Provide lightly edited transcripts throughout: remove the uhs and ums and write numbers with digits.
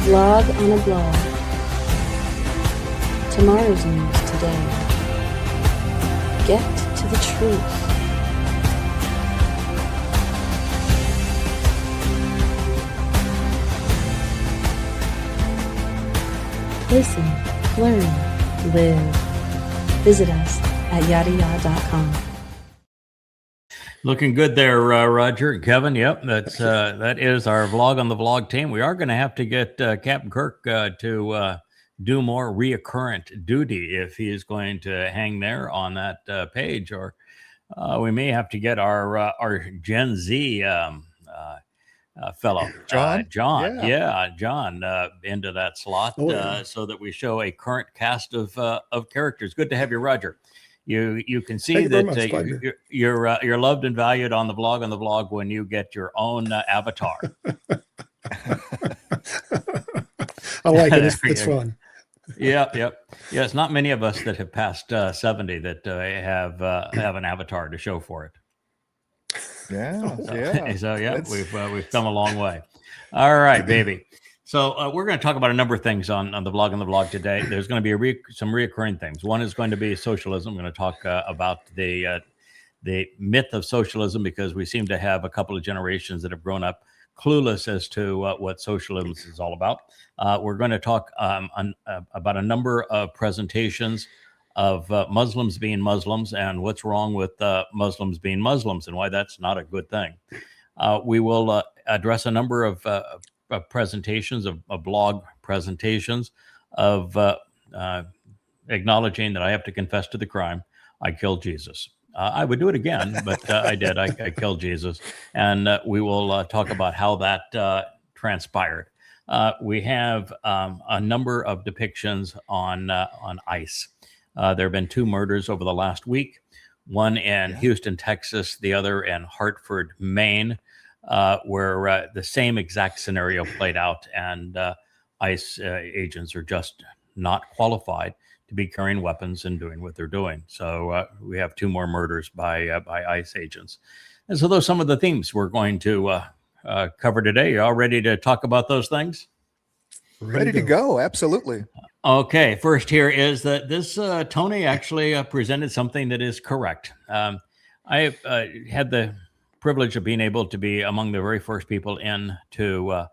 Blog on a blog. Tomorrow's news today. Get to the truth. Listen, learn, live. Visit us at yahowah.com. Looking good there, Roger and Kevin. Yep, that is our vlog on the vlog team. We are going to have to get Captain Kirk to do more reoccurrent duty if he is going to hang there on that page, or we may have to get our Gen Z fellow John, John into that slot so that we show a current cast of characters. Good to have you, Roger. You can see that you're loved and valued on the vlog when you get your own avatar. I like it. It's fun. Yep. Yeah, it's not many of us that have passed 70 that have an avatar to show for it. We've come a long way. All right, baby. So we're going to talk about a number of things on the vlog today. There's going to be some reoccurring things. One is going to be socialism. I'm going to talk about the myth of socialism, because we seem to have a couple of generations that have grown up clueless as to what socialism is all about. We're going to talk about a number of presentations of Muslims being Muslims and what's wrong with Muslims being Muslims and why that's not a good thing. We will address a number of presentations, of blog presentations of acknowledging that I have to confess to the crime. I killed Jesus. I would do it again, but I did. I killed Jesus. And we will talk about how that transpired. We have a number of depictions on ICE. There have been 2 murders over the last week, one in Houston, Texas, the other in Hartford, Maine, where the same exact scenario played out, and ICE agents are just not qualified to be carrying weapons and doing what they're doing. So we have 2 more murders by ICE agents. And so those are some of the themes we're going to cover today. You all ready to talk about those things? Ready to go. Absolutely. Okay. First here is that this Tony actually presented something that is correct. I had the privilege of being able to be among the very first people into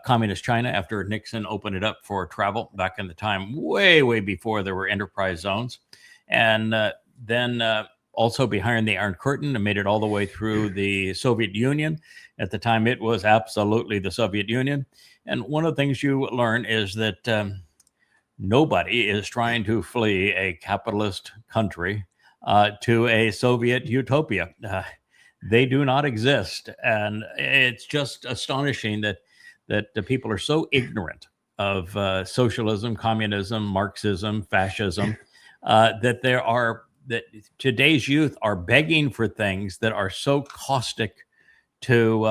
communist China after Nixon opened it up for travel back in the time, way before there were enterprise zones. And then also behind the Iron Curtain, and made it all the way through the Soviet Union. At the time, it was absolutely the Soviet Union. And one of the things you learn is that nobody is trying to flee a capitalist country to a Soviet utopia. They do not exist. And it's just astonishing that the people are so ignorant of socialism, communism, Marxism, fascism, that today's youth are begging for things that are so caustic to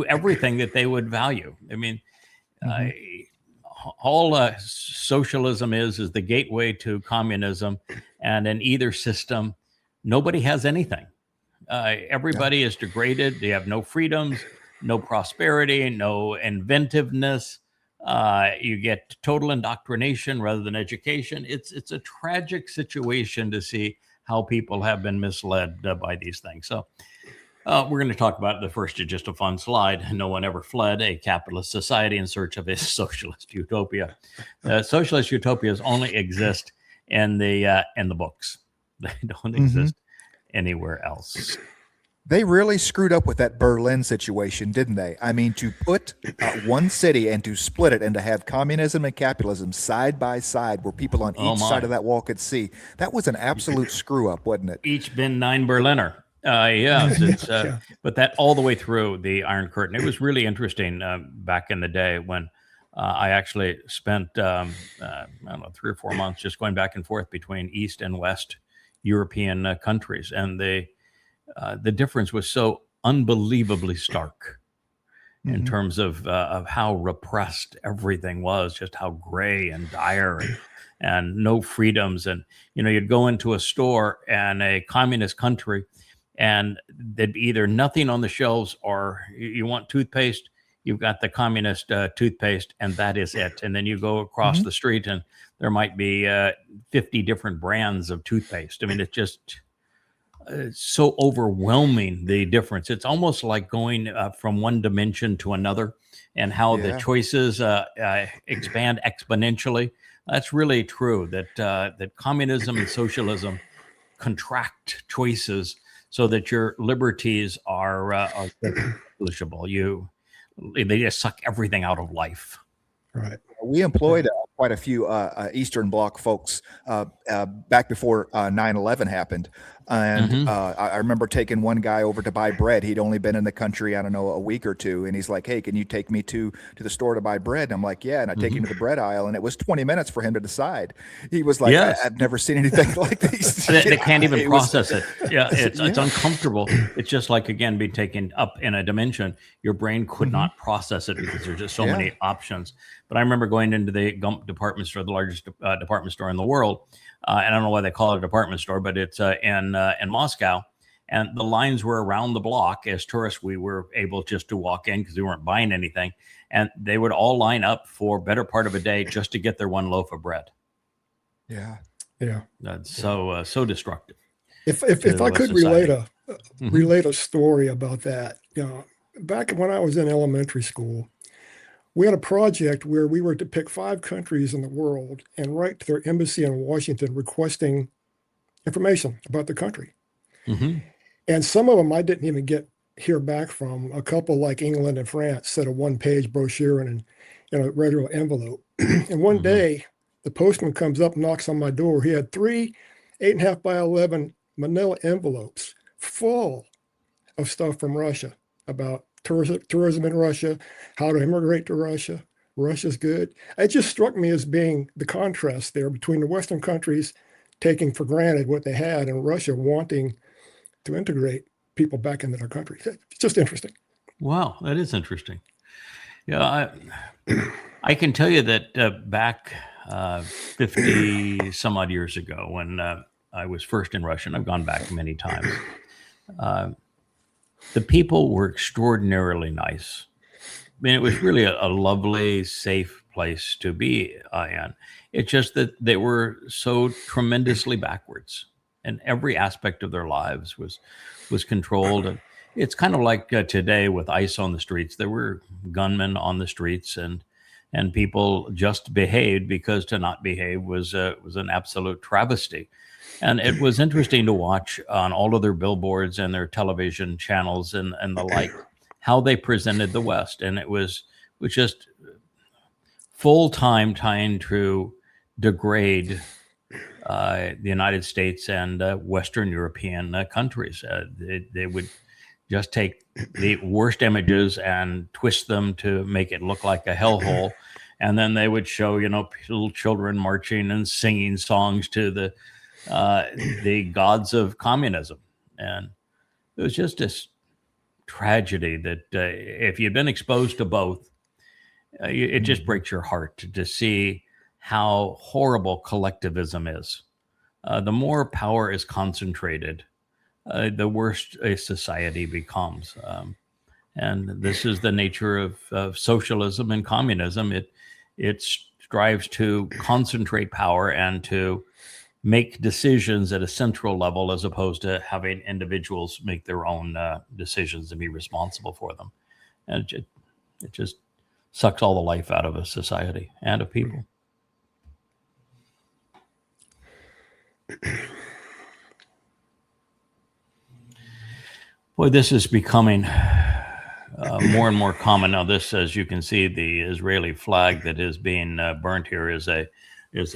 everything that they would value. I mean, all socialism is the gateway to communism, and in either system, nobody has anything. Everybody is degraded. They have no freedoms, no prosperity, no inventiveness. You get total indoctrination rather than education. It's a tragic situation to see how people have been misled by these things. So we're going to talk about the first is just a fun slide. No one ever fled a capitalist society in search of a socialist utopia. Socialist utopias only exist in the books. They don't exist anywhere else. They really screwed up with that Berlin situation, didn't they? I mean, to put one city and to split it and to have communism and capitalism side by side where people on each side of that wall could see, that was an absolute screw up, wasn't it? Each been 9 Berliner. Yes, but that all the way through the Iron Curtain. It was really interesting back in the day when I actually spent, I don't know, 3 or 4 months just going back and forth between East and West European countries. And the difference was so unbelievably stark in terms of how repressed everything was, just how gray and dire and no freedoms. And, you'd go into a store in a communist country and there'd be either nothing on the shelves, or you want toothpaste, you've got the communist toothpaste, and that is it. And then you go across the street, and there might be 50 different brands of toothpaste. I mean, it's just so overwhelming, the difference. It's almost like going from one dimension to another, and how the choices expand exponentially. That's really true, that communism and socialism contract choices so that your liberties are negligible. They just suck everything out of life. Right. We employed quite a few Eastern Bloc folks back before 9/11 happened. And I remember taking one guy over to buy bread. He'd only been in the country, I don't know, a week or two. And he's like, hey, can you take me to the store to buy bread? And I'm like, yeah. And I take him to the bread aisle. And it was 20 minutes for him to decide. He was like, I've never seen anything like this. They can't even process it. Yeah, it's uncomfortable. It's just like, again, being taken up in a dimension. Your brain could not process it because there's just so many options. But I remember going into the Gump department store, the largest department store in the world. And I don't know why they call it a department store, but it's in Moscow. And the lines were around the block. As tourists, we were able just to walk in because we weren't buying anything. And they would all line up for better part of a day just to get their one loaf of bread. Yeah. That's so destructive. If I could relate a story about that, back when I was in elementary school, we had a project where we were to pick 5 countries in the world and write to their embassy in Washington requesting information about the country. And some of them I didn't even hear back from. A couple like England and France sent a 1-page brochure in a regular envelope. And one day the postman comes up, knocks on my door. He had 3 8.5 by 11 manila envelopes full of stuff from Russia about tourism in Russia, how to immigrate to Russia. Russia's good. It just struck me as being the contrast there between the Western countries taking for granted what they had and Russia wanting to integrate people back into their country. It's just interesting. Wow, that is interesting. Yeah, I can tell you that back 50 some odd years ago when I was first in Russia, and I've gone back many times, the people were extraordinarily nice. I mean, it was really a lovely, safe place to be in. It's just that they were so tremendously backwards, and every aspect of their lives was controlled. And it's kind of like today with ICE on the streets. There were gunmen on the streets, and people just behaved because to not behave was an absolute travesty. And it was interesting to watch on all of their billboards and their television channels and the like, how they presented the West. And it was just full-time trying to degrade the United States and Western European countries. They would just take the worst images and twist them to make it look like a hellhole. And then they would show, little children marching and singing songs to the gods of communism. And it was just this tragedy that if you've been exposed to both, it just breaks your heart to see how horrible collectivism is. The more power is concentrated, the worse a society becomes. And this is the nature of socialism and communism. It strives to concentrate power and to make decisions at a central level as opposed to having individuals make their own decisions and be responsible for them. And it just sucks all the life out of a society and of people. Boy, this is becoming more and more common. Now, this, as you can see, the Israeli flag that is being burnt here is a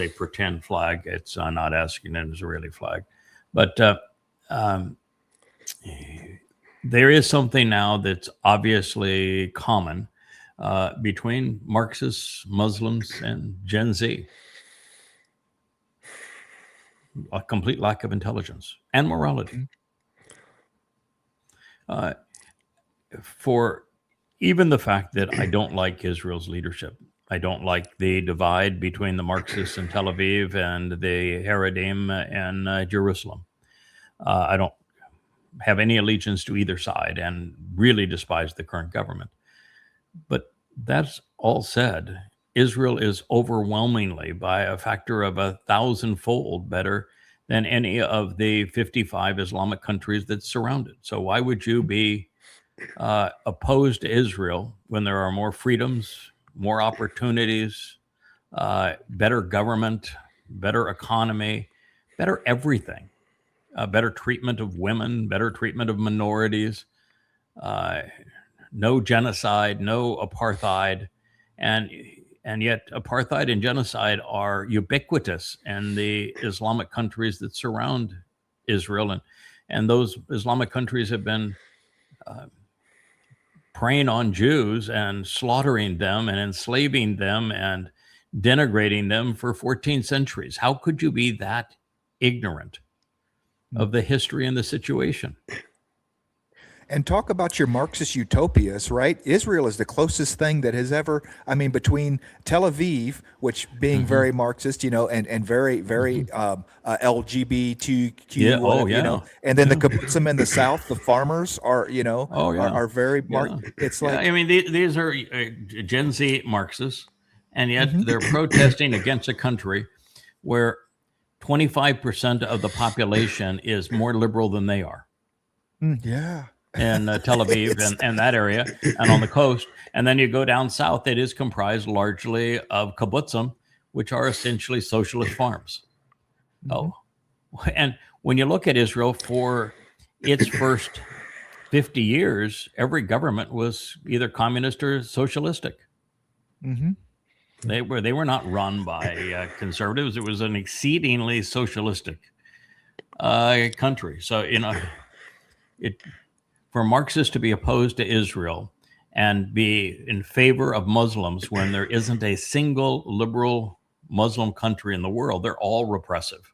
pretend flag. It's not asking an Israeli flag. But there is something now that's obviously common between Marxists, Muslims, and Gen Z. A complete lack of intelligence and morality. For even the fact that I don't like Israel's leadership. I don't like the divide between the Marxists in Tel Aviv and the Haredim in Jerusalem. I don't have any allegiance to either side and really despise the current government. But that's all said. Israel is overwhelmingly, by a factor of 1,000-fold, better than any of the 55 Islamic countries that surround it. So why would you be opposed to Israel when there are more freedoms, more opportunities, better government, better economy, better everything, better treatment of women, better treatment of minorities, no genocide, no apartheid, and yet apartheid and genocide are ubiquitous in the Islamic countries that surround Israel, and those Islamic countries have been preying on Jews and slaughtering them and enslaving them and denigrating them for 14 centuries. How could you be that ignorant of the history and the situation? And talk about your Marxist utopias, right? Israel is the closest thing that has ever, I mean, between Tel Aviv, which being very Marxist, you know, and very, very LGBTQ, you know, and then the kibbutzim in the south, the farmers are, you know, are very, it's like. I mean, these are Gen Z Marxists, and yet they're protesting against a country where 25% of the population is more liberal than they are. Yeah. In Tel Aviv and that area and on the coast. And then you go down south, it is comprised largely of kibbutzim, which are essentially socialist farms. Oh, and when you look at Israel for its first 50 years, every government was either communist or socialistic. They were not run by conservatives. It was an exceedingly socialistic country. So, you know, for Marxists to be opposed to Israel and be in favor of Muslims when there isn't a single liberal Muslim country in the world, they're all repressive.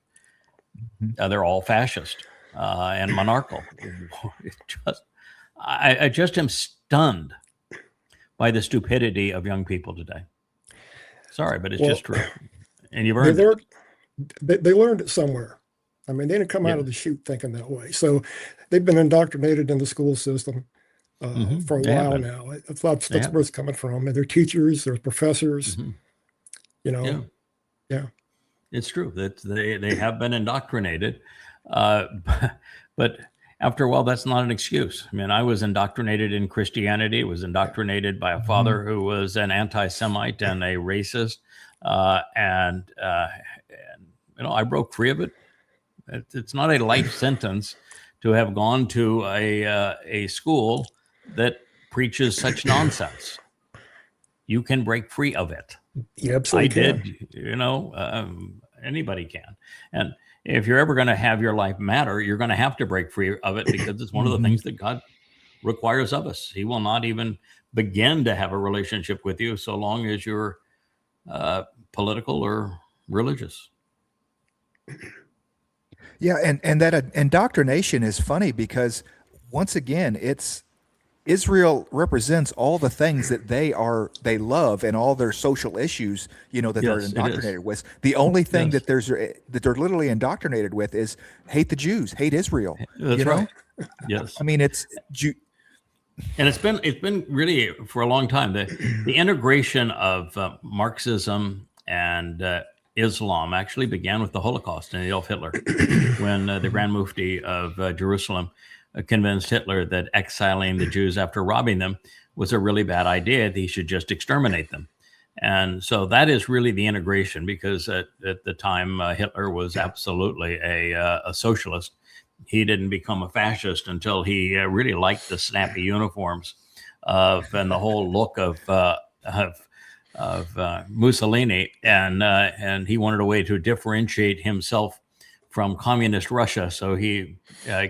They're all fascist and monarchical. I just am stunned by the stupidity of young people today. Sorry, but it's just true. And you've earned it. They learned it somewhere. I mean, they didn't come out of the chute thinking that way. So they've been indoctrinated in the school system for a while now. That's where it's coming from. And their teachers, their professors, you know. Yeah. It's true that they have been indoctrinated. But after a while, that's not an excuse. I mean, I was indoctrinated in Christianity. Was indoctrinated by a father who was an anti-Semite and a racist. And you know, I broke free of it. It's not a life sentence to have gone to a school that preaches such nonsense. You can break free of it. You absolutely I did. You know, anybody can. And if you're ever going to have your life matter, you're going to have to break free of it, because it's one of the things that God requires of us. He will not even begin to have a relationship with you so long as you're political or religious. Yeah, and that indoctrination is funny because, once again, it's Israel represents all the things that they love and all their social issues, you know, that they're indoctrinated with. The only thing that they're literally indoctrinated with is hate the Jews, hate Israel. That's right. Yes. I mean, and it's been really for a long time the integration of Marxism and Islam actually began with the Holocaust and Adolf Hitler, when the Grand Mufti of Jerusalem convinced Hitler that exiling the Jews after robbing them was a really bad idea, that he should just exterminate them. And so that is really the integration, because at the time Hitler was absolutely a socialist. He didn't become a fascist until he really liked the snappy uniforms and the whole look of Mussolini, and he wanted a way to differentiate himself from communist Russia. So he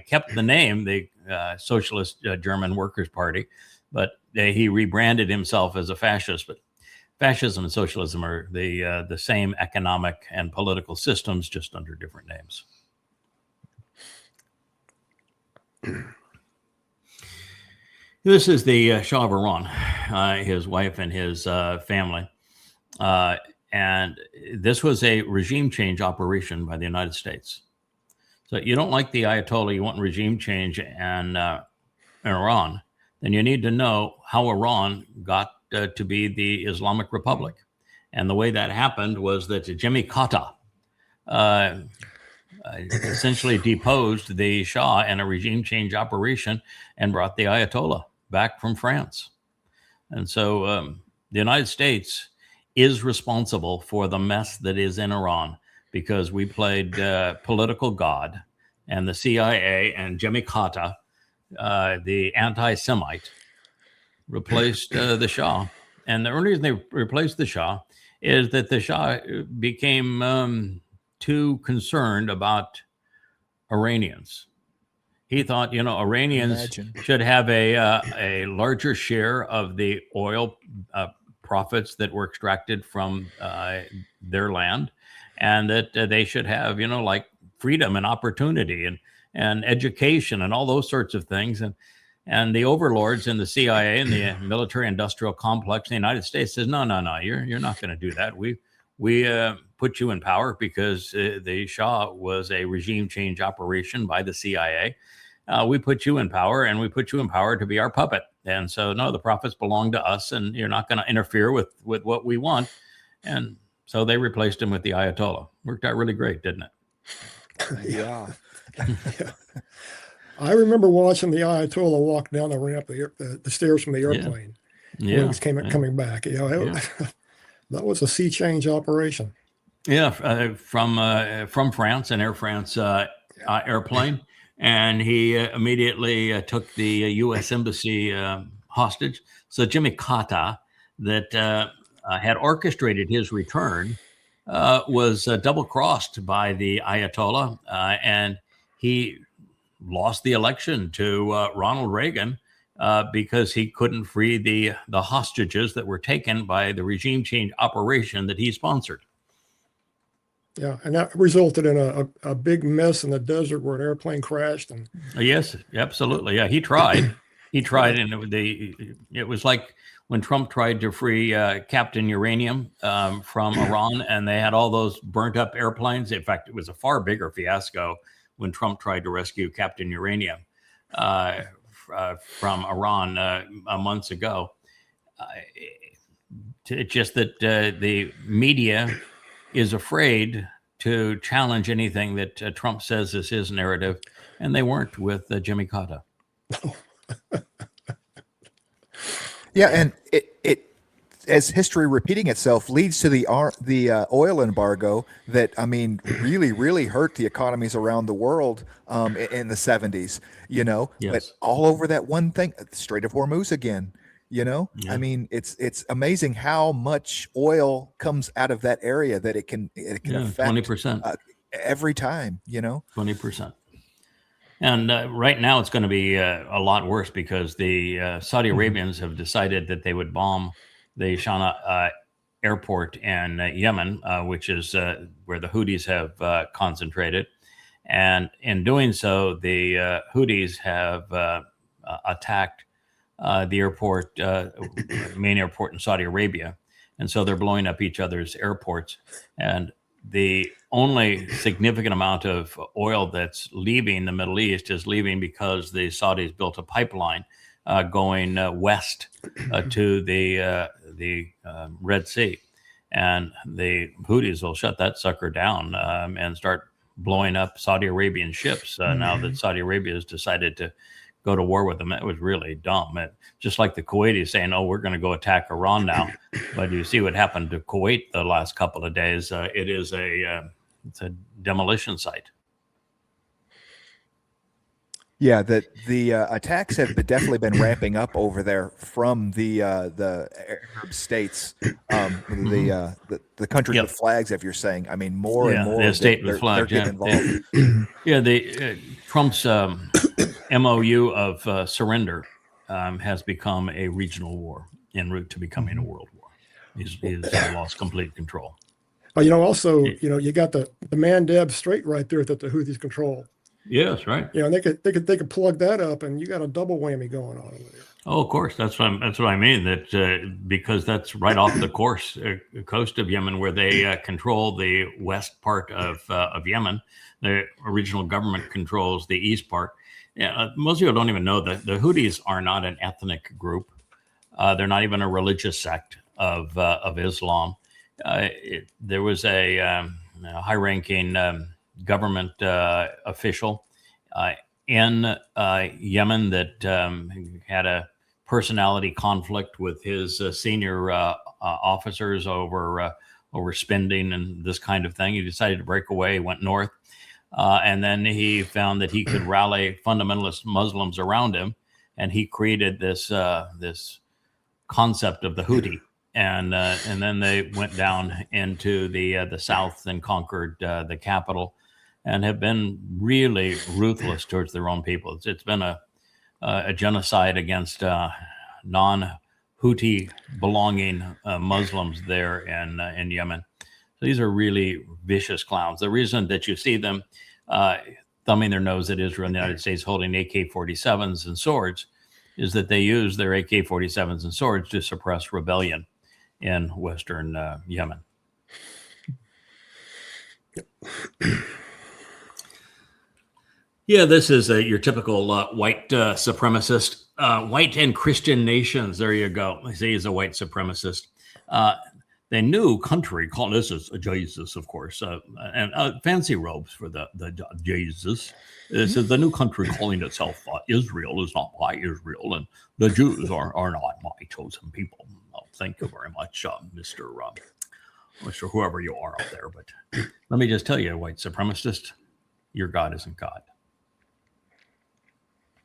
kept the name, the Socialist German Workers' Party, but he rebranded himself as a fascist. But fascism and socialism are the same economic and political systems, just under different names. This is the Shah of Iran, his wife and his family. And this was a regime change operation by the United States. So you don't like the Ayatollah, you want regime change in Iran, then you need to know how Iran got to be the Islamic Republic. And the way that happened was that Jimmy Carter essentially deposed the Shah in a regime change operation and brought the Ayatollah back from France. And so the United States is responsible for the mess that is in Iran because we played political God, and the CIA and Jimmy Carter, the anti-Semite, replaced the Shah. And the only reason they replaced the Shah is that the Shah became too concerned about Iranians. He thought, Iranians should have a larger share of the oil profits that were extracted from their land, and that they should have, like freedom and opportunity and education and all those sorts of things. And the overlords in the CIA and the military industrial complex in the United States says, no, you're not going to do that. We put you in power because the Shah was a regime change operation by the CIA. We put you in power, and we put you in power to be our puppet. And so, no, the profits belong to us, and you're not going to interfere with what we want. And so they replaced him with the Ayatollah. Worked out really great, didn't it? Yeah. Yeah. I remember watching the Ayatollah walk down the ramp, the stairs from the airplane when he was coming back. That was a sea change operation. Yeah, from France, an Air France airplane. And he immediately took the U.S. Embassy hostage. So Jimmy Carter, that had orchestrated his return, was double-crossed by the Ayatollah, and he lost the election to Ronald Reagan because he couldn't free the hostages that were taken by the regime change operation that he sponsored. Yeah, and that resulted in a big mess in the desert where an airplane crashed. And yes, absolutely. Yeah, he tried. And it was like when Trump tried to free Captain Uranium from Iran, and they had all those burnt up airplanes. In fact, it was a far bigger fiasco when Trump tried to rescue Captain Uranium from Iran months ago. It's just that the media is afraid to challenge anything that Trump says is his narrative, and they weren't with Jimmy Carter. Yeah, and it as history repeating itself leads to the oil embargo that really hurt the economies around the world in the 70s. Yes. But all over that one thing, Strait of Hormuz again. Yeah. It's amazing how much oil comes out of that area that it can affect 20% every time. 20%. And right now it's going to be a lot worse because the Saudi Arabians have decided that they would bomb the Sana'a airport in Yemen, which is where the Houthis have concentrated. And in doing so, the Houthis have attacked the airport, main airport in Saudi Arabia. And so they're blowing up each other's airports. And the only significant amount of oil that's leaving the Middle East is leaving because the Saudis built a pipeline going west to the Red Sea. And the Houthis will shut that sucker down and start blowing up Saudi Arabian ships now that Saudi Arabia has decided to go to war with them. It was really dumb. Just like the Kuwaitis saying, "Oh, we're going to go attack Iran now," but you see what happened to Kuwait the last couple of days. It's a demolition site. Yeah, the attacks have definitely been ramping up over there from the Arab states, the countries with flags. If you're saying, more and more, the state with flags. They're getting involved. Trump's MOU of surrender has become a regional war en route to becoming a world war. He's lost complete control. Also, you got the Mandeb Strait right there that the Houthis control. Yes, right. And they could plug that up, and you got a double whammy going on over there. Oh, of course. That's what I mean. That because that's right off the coast of Yemen, where they control the west part of Yemen. The original government controls the east part. Yeah, most people don't even know that the Houthis are not an ethnic group. They're not even a religious sect of Islam. There was a high-ranking government official in Yemen that had a personality conflict with his senior officers over spending and this kind of thing. He decided to break away, went north, and then he found that he could rally fundamentalist Muslims around him, and he created this concept of the Houthi. And then they went down into the south and conquered the capital, and have been really ruthless towards their own people. It's been a genocide against non-Houthi belonging Muslims there in Yemen. So these are really vicious clowns. The reason that you see them thumbing their nose at Israel and the United States holding AK-47s and swords is that they use their AK-47s and swords to suppress rebellion in Western Yemen. Yeah, this is your typical white supremacist. White and Christian nations. There you go. See, he's a white supremacist. The new country called, this is Jesus, of course, and fancy robes for the Jesus. This is the new country calling itself Israel is not my Israel, and the Jews are not my chosen people. Well, thank you very much, Mr. Whoever you are out there. But let me just tell you, white supremacist, your God isn't God.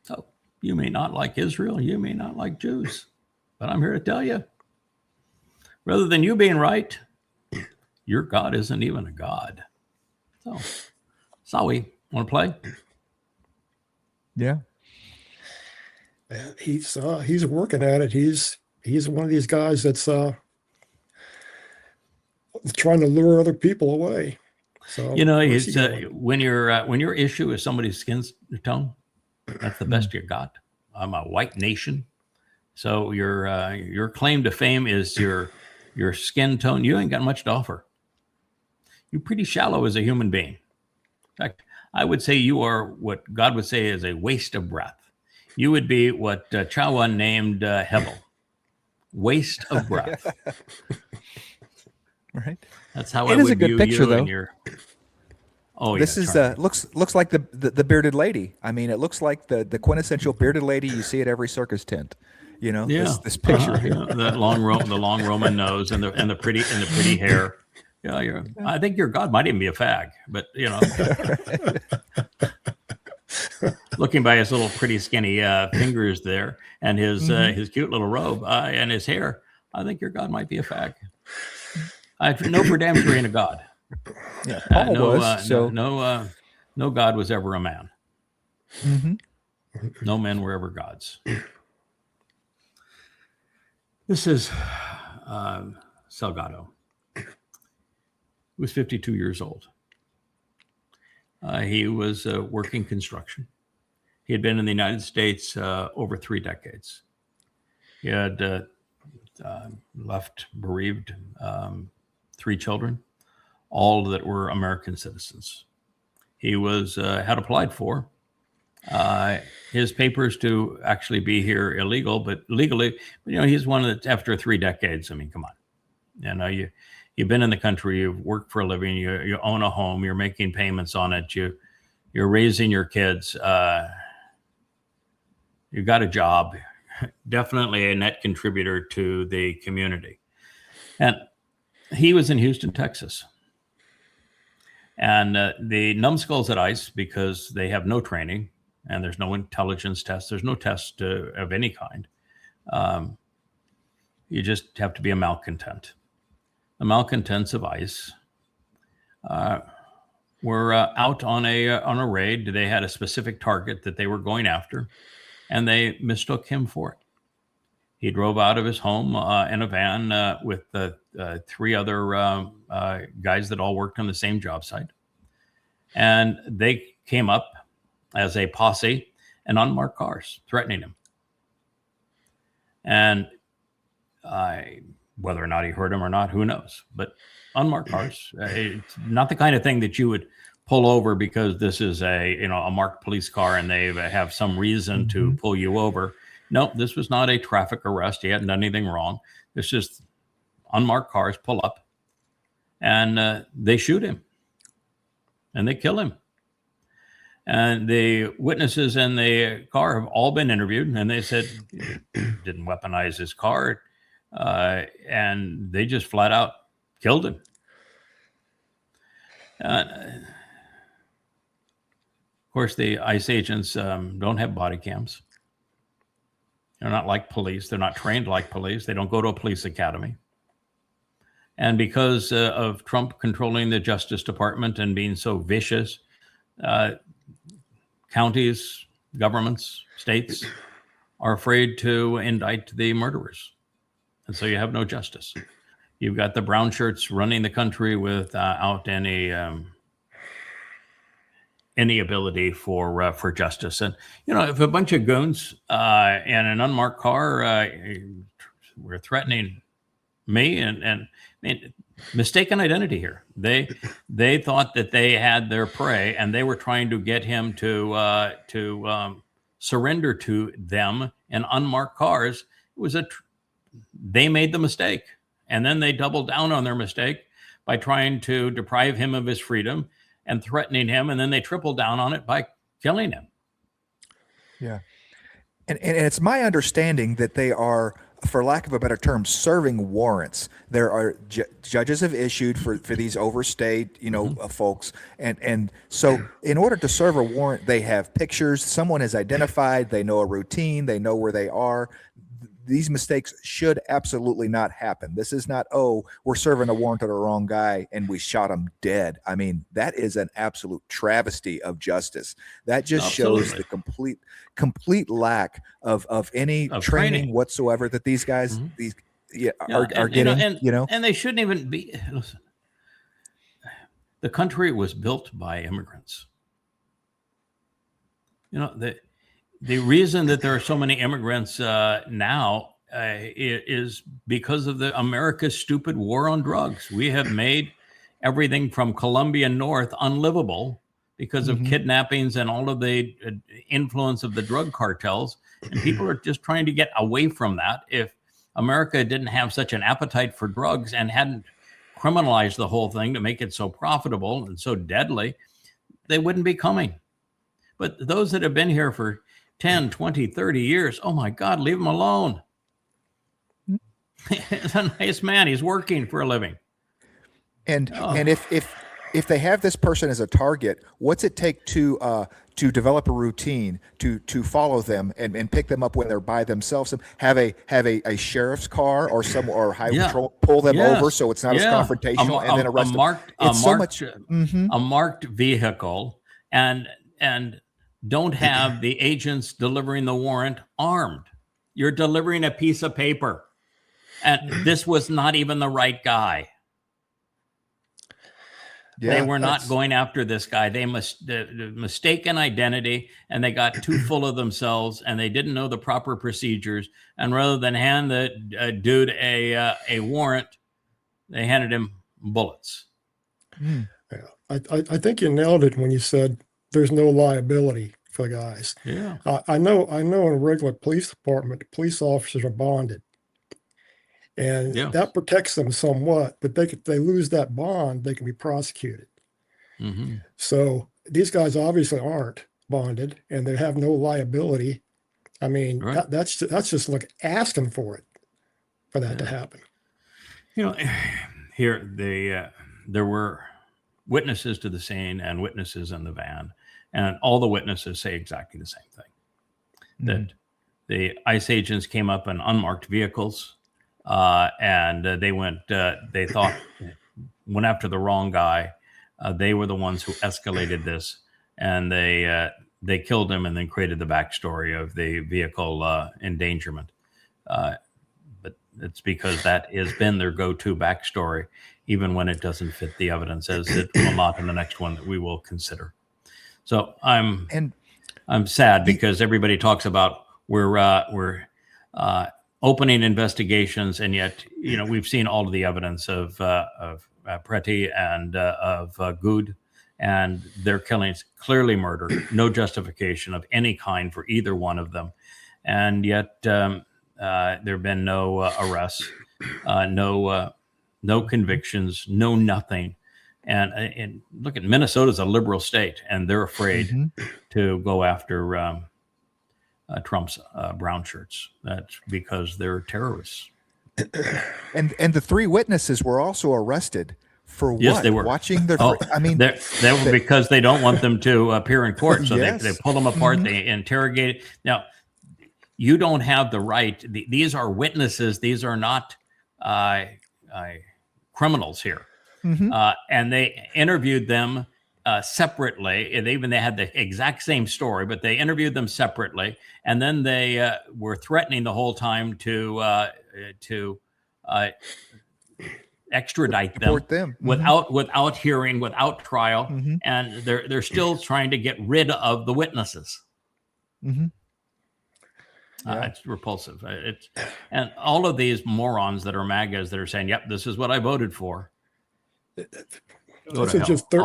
So you may not like Israel, you may not like Jews, but I'm here to tell you, rather than you being right, your God isn't even a God. So, Sawi, want to play? Yeah. He's working at it. He's one of these guys that's trying to lure other people away. So it's when your issue is somebody's skin tone, that's the best you got. I'm a white nation, so your claim to fame is your skin tone. You ain't got much to offer. You're pretty shallow as a human being. In fact, I would say you are what God would say is a waste of breath. You would be what Yahowah named Hebel, waste of breath. Right. That's how it I is would a good view picture, you though. and your. Oh, this is looks like the bearded lady. I mean, it looks like the quintessential bearded lady you see at every circus tent. This picture here. That the long Roman nose and the pretty hair. Yeah, I think your God might even be a fag, but looking by his little pretty skinny fingers there and his cute little robe and his hair, I think your God might be a fag. I know for damn sure ain't a God. Yeah, Paul was. No God was ever a man. Mm-hmm. No men were ever gods. This is Salgado. He was 52 years old. He was working construction. He had been in the United States over 3 decades. He had left bereaved 3 children, all that were American citizens. He was had applied for his papers to actually be here illegal, but legally, he's one of the, after 3 decades. I mean, come on, you've been in the country, you've worked for a living, you own a home, you're making payments on it, you're raising your kids, you got a job, definitely a net contributor to the community. And he was in Houston, Texas. And the numbskulls at ICE, because they have no training and there's no intelligence test, there's no test of any kind. You just have to be a malcontent. The malcontents of ICE were out on a raid. They had a specific target that they were going after, and they mistook him for it. He drove out of his home in a van with 3 other guys that all worked on the same job site. And they came up as a posse in unmarked cars, threatening him. And whether or not he heard him or not, who knows? But unmarked cars, it's not the kind of thing that you would pull over because this is a marked police car and they have some reason to pull you over. no, this was not a traffic arrest. He hadn't done anything wrong. It's just unmarked cars pull up and they shoot him and they kill him. And the witnesses in the car have all been interviewed, and they said he didn't weaponize his car, and they just flat out killed him. Of course, the ICE agents don't have body cams. They're not like police. They're not trained like police. They don't go to a police academy. And because of Trump controlling the Justice Department and being so vicious, counties, governments, states are afraid to indict the murderers. And so you have no justice. You've got the brown shirts running the country without any ability for justice. And, if a bunch of goons in an unmarked car were threatening me and mistaken identity here. They thought that they had their prey, and they were trying to get him to surrender to them in unmarked cars. It was they made the mistake, and then they doubled down on their mistake by trying to deprive him of his freedom and threatening him, and then they tripled down on it by killing him. Yeah, and it's my understanding that they are, for lack of a better term, serving warrants. There are judges have issued for these overstayed, folks. And so in order to serve a warrant, they have pictures. Someone is identified. They know a routine. They know where they are. These mistakes should absolutely not happen. This is not, we're serving a warrant to the wrong guy and we shot him dead. I mean, that is an absolute travesty of justice. That just shows the complete lack of any training whatsoever that these guys are getting. And they shouldn't even be. Listen, the country was built by immigrants. The reason that there are so many immigrants now is because of America's stupid war on drugs. We have made everything from Colombia north unlivable because of kidnappings and all of the influence of the drug cartels. And people are just trying to get away from that. If America didn't have such an appetite for drugs and hadn't criminalized the whole thing to make it so profitable and so deadly, they wouldn't be coming. But those that have been here for 10, 20, 30 years, oh my God, leave him alone. He's a nice man. He's working for a living. And if they have this person as a target, what's it take to develop a routine to follow them and pick them up when they're by themselves? Have a sheriff's car or highway patrol pull them over so it's not as confrontational and then arrest them. A marked vehicle and don't have the agents delivering the warrant armed. You're delivering a piece of paper. And this was not even the right guy. Yeah, they were not going after this guy. They mistaken identity, and they got too full of themselves, and they didn't know the proper procedures. And rather than hand the dude a warrant, they handed him bullets. Yeah, I think you nailed it when you said there's no liability for the guys. Yeah, I know. In a regular police department, police officers are bonded, and that protects them somewhat. But if they lose that bond, they can be prosecuted. Mm-hmm. So these guys obviously aren't bonded, and they have no liability. I mean, that's just like asking for that to happen. Here there were witnesses to the scene and witnesses in the van. And all the witnesses say exactly the same thing, that the ICE agents came up in unmarked vehicles and they went after the wrong guy. They were the ones who escalated this, and they killed him and then created the backstory of the vehicle endangerment. But it's because that has been their go-to backstory, even when it doesn't fit the evidence, as it will not in the next one that we will consider. So I'm sad because everybody talks about we're opening investigations, and yet we've seen all of the evidence of Preti and of Good and their killings, clearly murder, no justification of any kind for either one of them, and yet there have been no arrests, no convictions, no nothing. And look at Minnesota's a liberal state, and they're afraid to go after Trump's brown shirts. That's because they're terrorists. And the 3 witnesses were also arrested for what? Yes, they were watching their. I mean, they were because they don't want them to appear in court, so Yes. they pull them apart. They interrogate it. Now, you don't have the right. These are witnesses. These are not criminals here. And they interviewed them separately. And they had the exact same story, but they interviewed them separately. And then they were threatening the whole time to extradite them, without hearing, without trial. And they're still trying to get rid of the witnesses. It's repulsive. And all of these morons that are MAGAs that are saying, "Yep, this is what I voted for." This is just third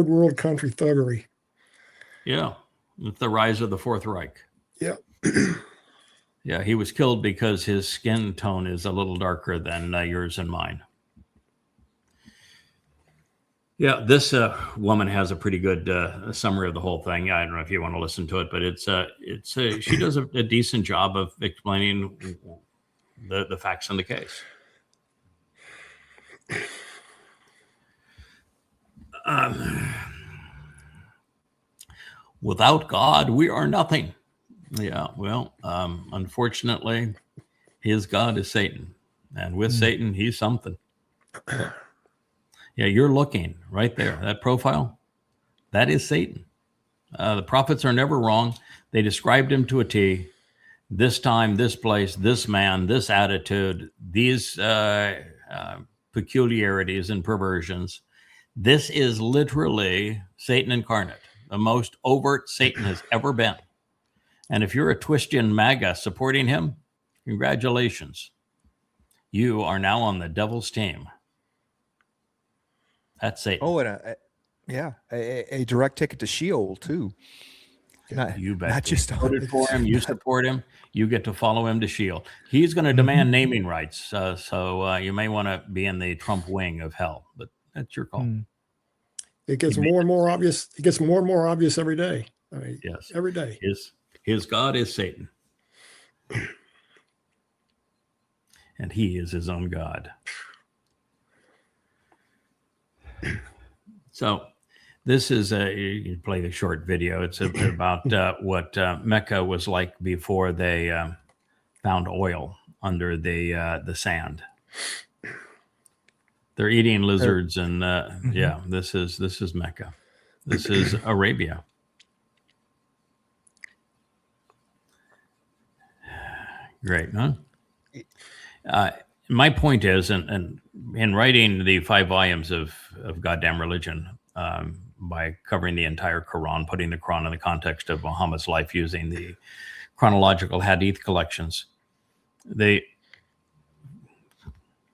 world country thuggery. Yeah, it's the rise of the Fourth Reich. Yeah. Yeah, he was killed because his skin tone is a little darker than yours and mine. Yeah, this woman has a pretty good summary of the whole thing. I don't know if you want to listen to it, but she does a decent job of explaining the facts in the case. Without God, we are nothing. Yeah, well, unfortunately, his God is Satan. And with Satan, he's something. Yeah, you're looking right there. That profile, that is Satan. The prophets are never wrong. They described him to a T. This time, this place, this man, this attitude, these peculiarities and perversions. This is literally Satan incarnate, the most overt Satan has ever been. And if you're a Twistian MAGA supporting him, congratulations. You are now on the devil's team. That's Satan. Oh, and a direct ticket to Sheol too. You bet. Not just voted for him. You support him. You get to follow him to Sheol. He's going to demand naming rights. So you may want to be in the Trump wing of hell, but that's your call. It gets more and more obvious. It gets more and more obvious every day. I mean, yes, every day. His God is Satan, and he is his own God. So this is you can play the short video. It's about what Mecca was like before they found oil under the sand. They're eating lizards, and yeah, this is Mecca. This is Arabia. Great, huh? My point is, and in writing the 5 volumes of Goddamn Religion, by covering the entire Quran, putting the Quran in the context of Muhammad's life using the chronological hadith collections, the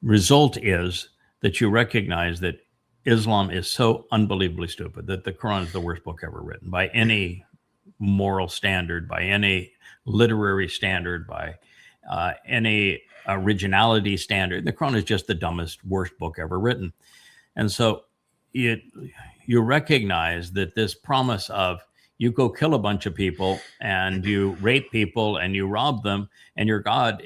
result is that you recognize that Islam is so unbelievably stupid that the Quran is the worst book ever written by any moral standard, by any literary standard, by any originality standard. The Quran is just the dumbest, worst book ever written. And so you recognize that this promise of you go kill a bunch of people and you rape people and you rob them, and your God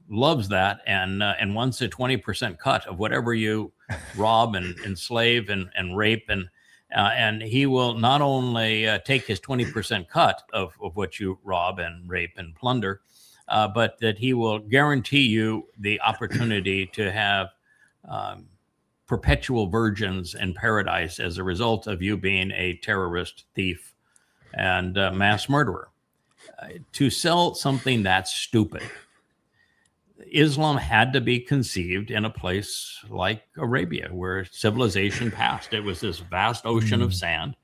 loves that and wants a 20% cut of whatever you rob and enslave and rape, and he will not only take his 20% cut of what you rob and rape and plunder, but that he will guarantee you the opportunity to have perpetual virgins in paradise as a result of you being a terrorist, thief, and mass murderer. To sell something that's stupid, Islam had to be conceived in a place like Arabia, where civilization passed. It was this vast ocean of sand.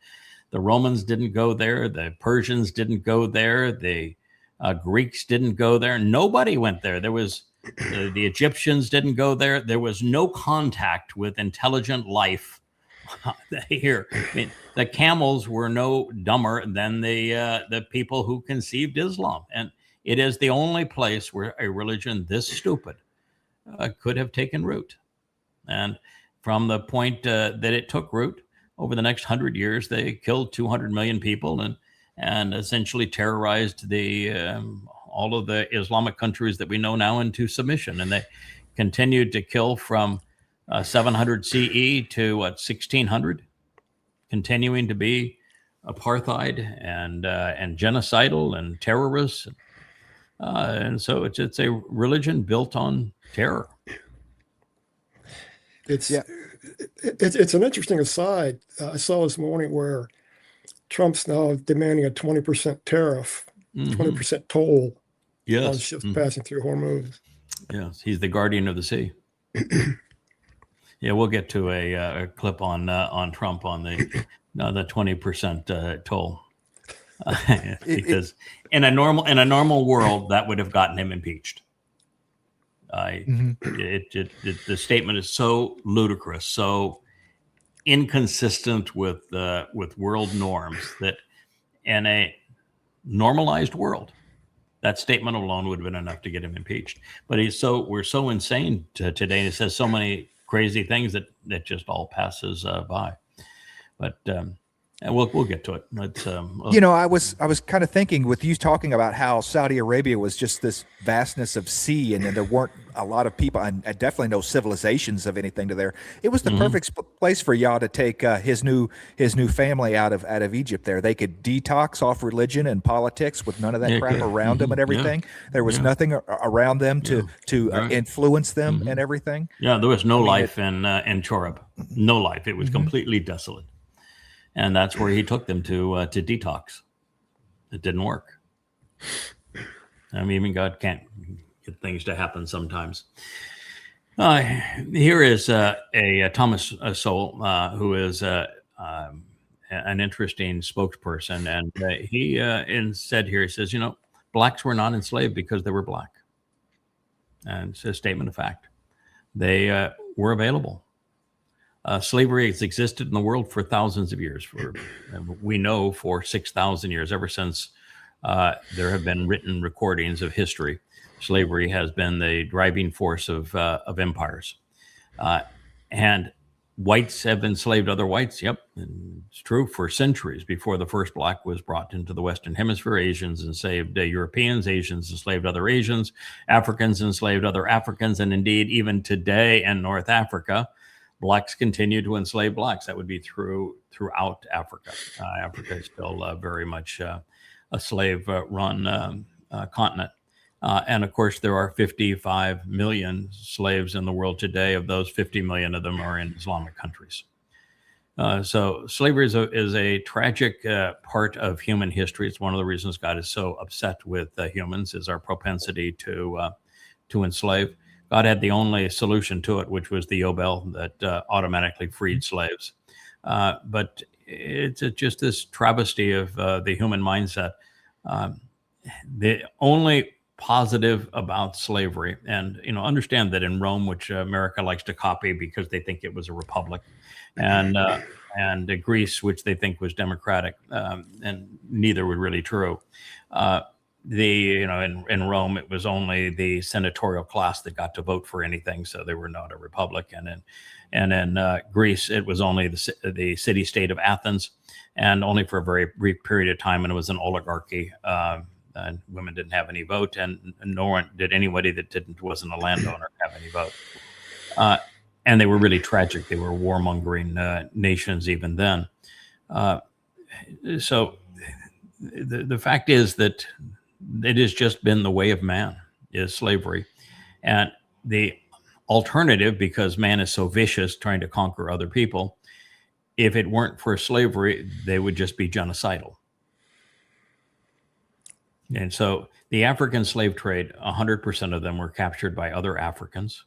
The Romans didn't go there. The Persians didn't go there. The Greeks didn't go there. Nobody went there. There was the Egyptians didn't go there. There was no contact with intelligent life Here, I mean, the camels were no dumber than the people who conceived Islam, and it is the only place where a religion this stupid could have taken root. And from the point that it took root, over the next 100 years, they killed 200 million people and essentially terrorized all of the Islamic countries that we know now into submission. And they continued to kill from 700 CE to 1600, continuing to be apartheid and genocidal and terrorists. And so it's a religion built on terror. It's an interesting aside. I saw this morning where Trump's now demanding a 20% tariff, 20% toll on ships passing through Hormuz. Yes, he's the guardian of the sea. Yeah, we'll get to a clip on Trump on the 20% toll, because in a normal world that would have gotten him impeached. The statement is so ludicrous, so inconsistent with world norms that in a normalized world, that statement alone would have been enough to get him impeached. But we're so insane today. It says so many crazy things that just all passes by. But and we'll get to it. I was kind of thinking with you talking about how Saudi Arabia was just this vastness of sea, and there weren't a lot of people, and definitely no civilizations of anything to there. It was the perfect place for Yah to take his new family out of Egypt. There, they could detox off religion and politics with none of that crap around them and everything. There was nothing around them to influence them and everything. Yeah, there was no life in Choreb. No life. It was completely desolate. And that's where he took them to detox. It didn't work. I mean, even God can't get things to happen sometimes. Here is a Thomas Sowell, who is an interesting spokesperson. And he said here, he says, blacks were not enslaved because they were black. And it's a statement of fact. They were available. Slavery has existed in the world for thousands of years. We know for 6,000 years, ever since there have been written recordings of history, slavery has been the driving force of empires. And whites have enslaved other whites. Yep, it's true, for centuries before the first black was brought into the Western Hemisphere. Asians enslaved Europeans, Asians enslaved other Asians, Africans enslaved other Africans, and indeed, even today in North Africa, blacks continue to enslave blacks. That would be throughout Africa. Africa is still very much a slave-run continent. And of course, there are 55 million slaves in the world today. Of those, 50 million of them are in Islamic countries. So slavery is a tragic part of human history. It's one of the reasons God is so upset with humans, is our propensity to enslave. God had the only solution to it, which was the Yobel that automatically freed slaves. But it's just this travesty of the human mindset. The only positive about slavery, and understand that in Rome, which America likes to copy because they think it was a republic, and Greece, which they think was democratic, and neither were really true. In Rome, it was only the senatorial class that got to vote for anything, so they were not a republic. And in Greece, it was only the city-state of Athens, and only for a very brief period of time, and it was an oligarchy. And women didn't have any vote, and nor did anybody that wasn't a landowner have any vote. And they were really tragic. They were warmongering nations even then. So the fact is that it has just been the way of man, is slavery. And the alternative, because man is so vicious trying to conquer other people, if it weren't for slavery, they would just be genocidal. And so the African slave trade, 100% of them were captured by other Africans,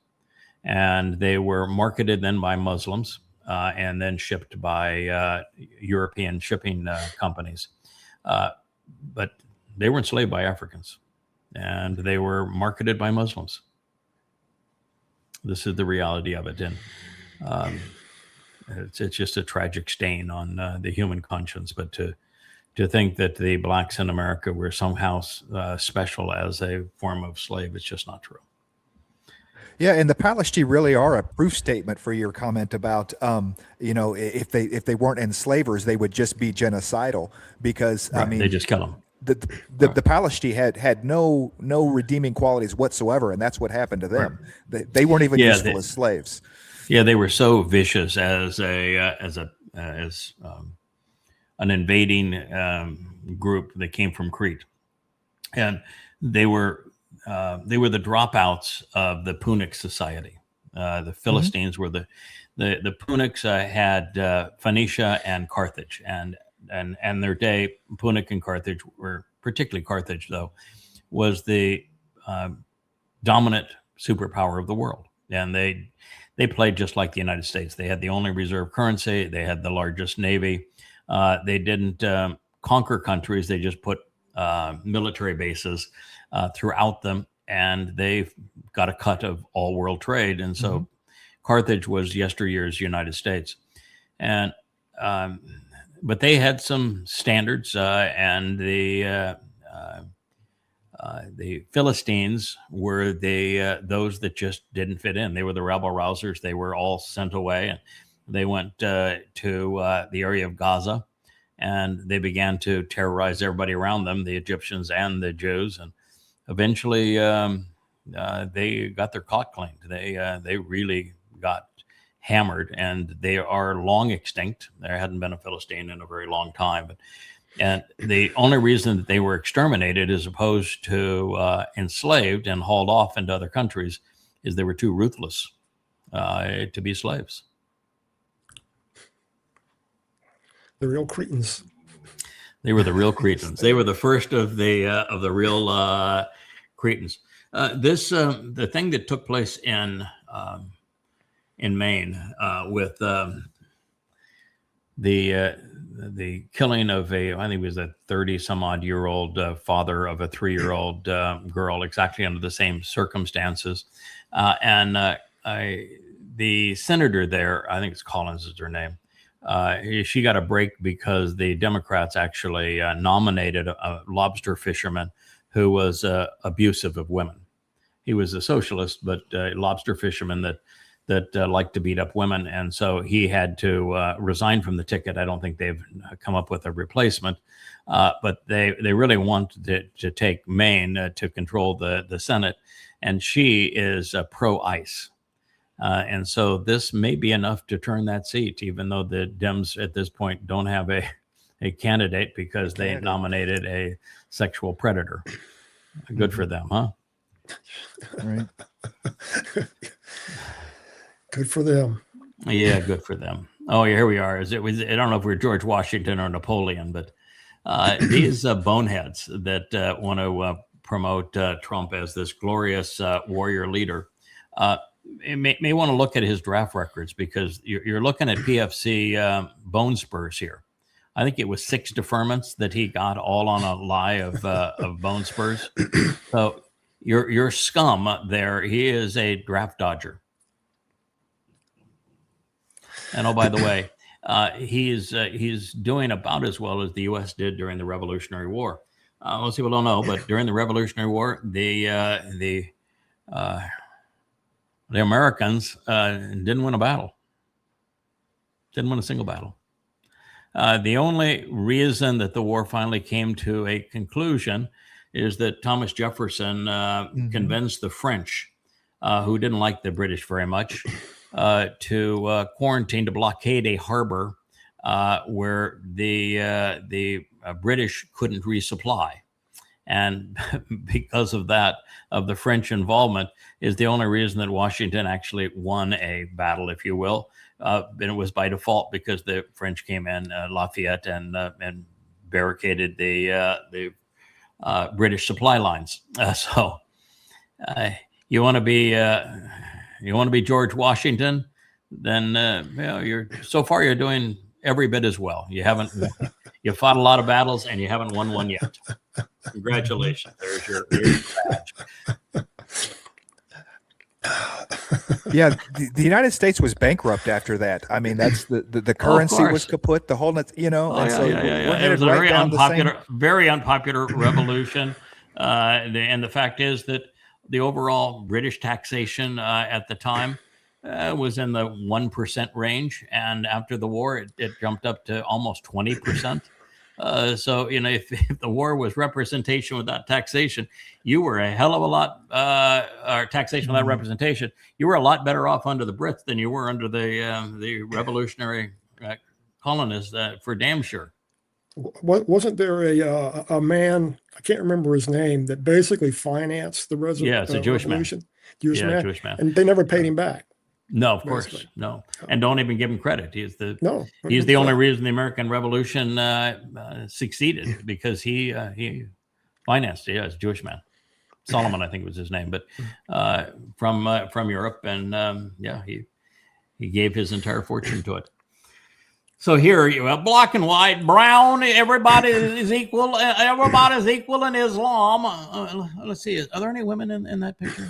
and they were marketed then by Muslims and then shipped by European shipping companies. But they were enslaved by Africans, and they were marketed by Muslims. This is the reality of it. And it's just a tragic stain on the human conscience. But to think that the blacks in America were somehow special as a form of slave, it's just not true. Yeah, and the Palestine really are a proof statement for your comment about, if they weren't enslavers, they would just be genocidal, because Right. I mean, They just kill them. The Palestine had no redeeming qualities whatsoever, and that's what happened to them. They weren't even useful as slaves. Yeah, they were so vicious as an invading group that came from Crete, and they were the dropouts of the Punic society. The Philistines were the Punics had Phoenicia and Carthage, and their day, Punic and Carthage were, particularly Carthage though, was the dominant superpower of the world, and they played just like the United States. They had the only reserve currency. They had the largest navy. They didn't conquer countries. They just put military bases throughout them, and they got a cut of all world trade. And so Carthage was yesteryear's United States. And but they had some standards, and the Philistines were those that just didn't fit in. They were the rabble rousers. They were all sent away, and they went to the area of Gaza, and they began to terrorize everybody around them, the Egyptians and the Jews. And eventually, they got their clock cleaned. They really got hammered, and they are long extinct. There hadn't been a Philistine in a very long time, and the only reason that they were exterminated as opposed to enslaved and hauled off into other countries is they were too ruthless to be slaves. The real Cretans. They were the real Cretans. They were the first of the real Cretans. The thing that took place in Maine with the killing of I think it was a 30-some-odd-year-old father of a 3-year-old girl, exactly under the same circumstances, and the senator there, I think it's Collins is her name. She got a break because the Democrats actually nominated a lobster fisherman who was abusive of women. He was a socialist, but a lobster fisherman that liked to beat up women. And so he had to resign from the ticket. I don't think they've come up with a replacement, but they really want to take Maine to control the Senate. And she is pro-ICE. And so this may be enough to turn that seat, even though the Dems at this point don't have a candidate because they nominated a sexual predator. Good for them, huh? Right. Good for them. Yeah, good for them. Oh, here we are. I don't know if we're George Washington or Napoleon, but these boneheads that want to promote Trump as this glorious warrior leader may want to look at his draft records, because you're looking at PFC bone spurs here. I think it was 6 deferments that he got, all on a lie of bone spurs. So your scum there. He is a draft dodger. And oh, by the way, he's doing about as well as the U.S. did during the Revolutionary War. Most people don't know, but during the Revolutionary War, the Americans didn't win a battle. Didn't win a single battle. The only reason that the war finally came to a conclusion is that Thomas Jefferson convinced the French, who didn't like the British very much, to quarantine, to blockade a harbor where the British couldn't resupply. And because of that, of the French involvement, is the only reason that Washington actually won a battle, if you will. And it was by default, because the French came in, Lafayette, and barricaded the British supply lines. So you want to be George Washington, then you're doing every bit as well. You fought a lot of battles and you haven't won one yet. Congratulations. There's your badge. Yeah, the United States was bankrupt after that. I mean, that's the currency was kaput, the whole, and so we're It headed was a right very down the unpopular, same. very unpopular revolution. And the fact is that the overall British taxation at the time was in the 1% range, and after the war, it jumped up to almost 20%. So if the war was representation without taxation, you were a hell of a lot, or taxation without representation, you were a lot better off under the Brits than you were under the revolutionary colonists, for damn sure. Wasn't there a man, I can't remember his name, that basically financed the It's a Jewish revolution? man. Jewish man. Jewish man. And they never paid him back. No, of course, no. And don't even give him credit. He's the only reason the American Revolution succeeded, because he financed it. Yeah, it's a Jewish man. Solomon, I think was his name, but from Europe, and he gave his entire fortune to it. So here, black and white, brown, everybody is equal. Everybody's equal in Islam. Let's see, are there any women in that picture?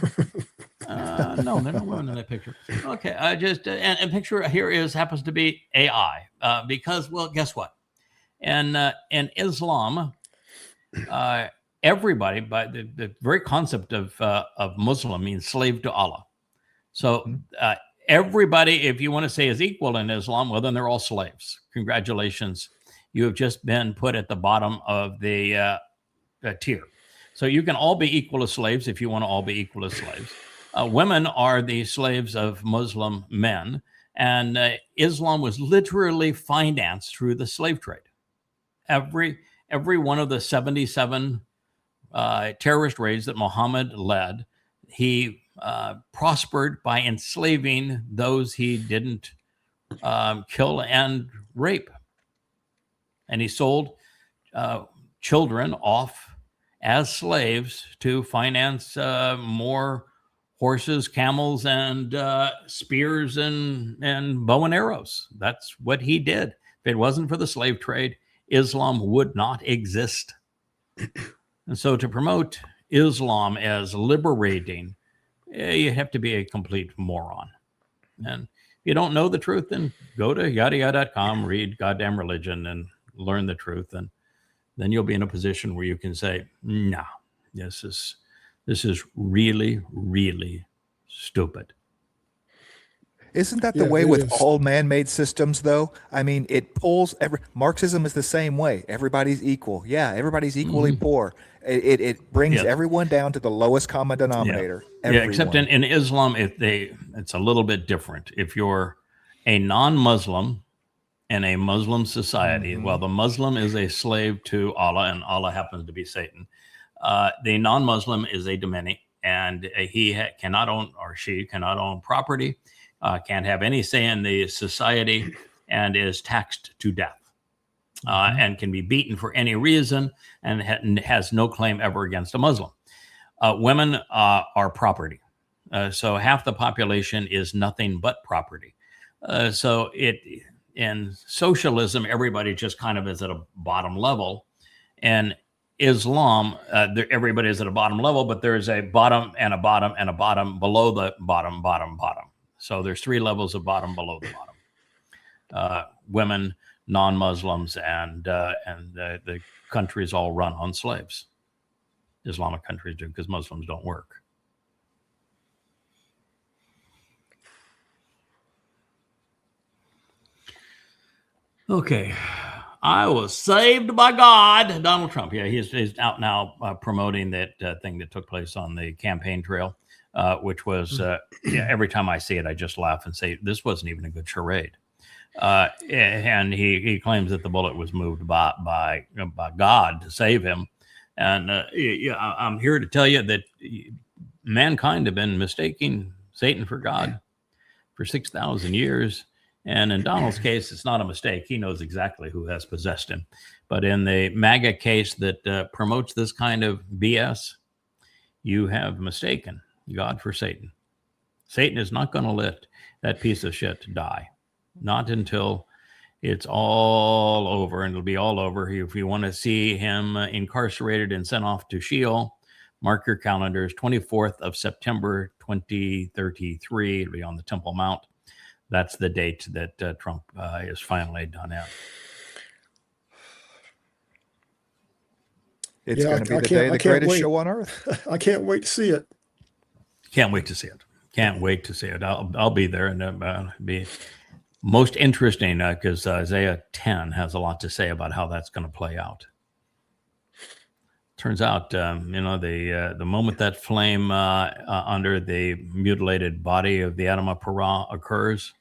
No, there are no women in that picture. Okay, and picture here happens to be AI, because, well, guess what? In Islam, everybody, by the very concept of Muslim, means slave to Allah. So everybody, if you want to say, is equal in Islam, well, then they're all slaves. Congratulations, you have just been put at the bottom of the tier. So you can all be equal as slaves if you want to all be equal as slaves. Women are the slaves of Muslim men, and Islam was literally financed through the slave trade. Every one of the 77 terrorist raids that Muhammad led, he prospered by enslaving those he didn't kill and rape. And he sold children off as slaves to finance more horses, camels, and spears and bow and arrows. That's what he did. If it wasn't for the slave trade, Islam would not exist. And so to promote Islam as liberating, you have to be a complete moron. And if you don't know the truth, then go to yahowah.com, read Goddamn Religion, and learn the truth. And then you'll be in a position where you can say, no, this is really, really stupid. Isn't that the way with all man-made systems, though? I mean, it pulls Marxism is the same way. Everybody's equal. Yeah, everybody's equally poor. It brings everyone down to the lowest common denominator. Yeah, except in Islam, it's a little bit different. If you're a non-Muslim in a Muslim society, well, the Muslim is a slave to Allah, and Allah happens to be Satan. The non-Muslim is a dhimmi, and he cannot own, or she cannot own property, can't have any say in the society, and is taxed to death, and can be beaten for any reason, and has no claim ever against a Muslim. Women are property. So half the population is nothing but property. So in socialism, everybody just kind of is at a bottom level. And Islam, everybody is at a bottom level, but there's a bottom and a bottom and a bottom below the bottom. So there's 3 levels of bottom below the bottom. Women, non-Muslims, and the countries all run on slaves. Islamic countries do, because Muslims don't work. Okay. I was saved by God. Donald Trump. Yeah, he's out now promoting that thing that took place on the campaign trail, which was, every time I see it, I just laugh and say, this wasn't even a good charade. And he claims that the bullet was moved by God to save him. And I'm here to tell you that mankind have been mistaking Satan for God for 6,000 years. And in Donald's case, it's not a mistake. He knows exactly who has possessed him. But in the MAGA case that promotes this kind of BS, you have mistaken God for Satan. Satan is not going to let that piece of shit die. Not until it's all over, and it'll be all over. If you want to see him incarcerated and sent off to Sheol Mark your calendars, 24th of September, 2033. It'll be on the Temple Mount. That's the date that Trump is finally done in. It's going to be the day of the greatest show on earth. I can't wait to see it. Can't wait to see it. Can't wait to see it. I'll be there, and it'll be most interesting because Isaiah 10 has a lot to say about how that's going to play out. Turns out, the moment that flame under the mutilated body of the Adam of Parah occurs,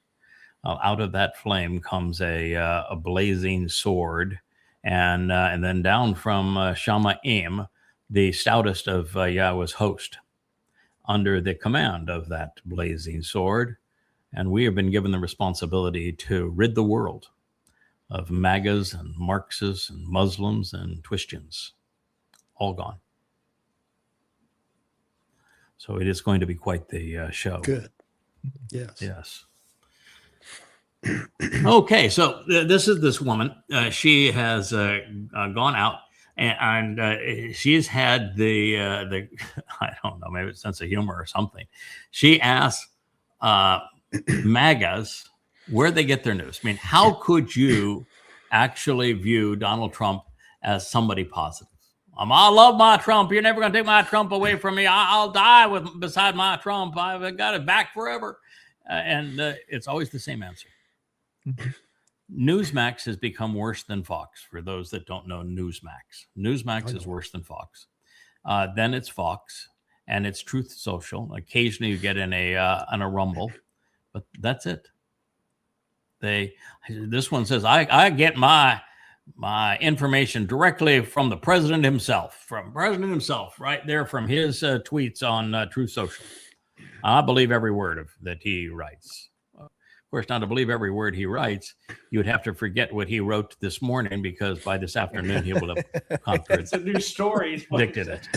out of that flame comes a blazing sword, and then down from Shamaim, the stoutest of Yahweh's host, under the command of that blazing sword. And we have been given the responsibility to rid the world of MAGAs and Marxists and Muslims and Twistians. All gone. So it is going to be quite the show. Good. Yes. Yes. Okay, so this is this woman. She has gone out, and she's had the I don't know, maybe it's sense of humor or something. She asked MAGAs where they get their news. I mean, how could you actually view Donald Trump as somebody positive? I love my Trump. You're never going to take my Trump away from me. I'll die beside my Trump. I've got it back forever. And it's always the same answer. Newsmax has become worse than Fox. For those that don't know Newsmax, Newsmax is worse than Fox. Then it's Fox, and it's Truth Social. Occasionally you get in a rumble, but that's it. This one says I get my information directly from the president himself, right there from his tweets on Truth Social. I believe every word that he writes. Of course, now to believe every word he writes, you would have to forget what he wrote this morning, because by this afternoon he will have conquered. It's a new story. Predicted it.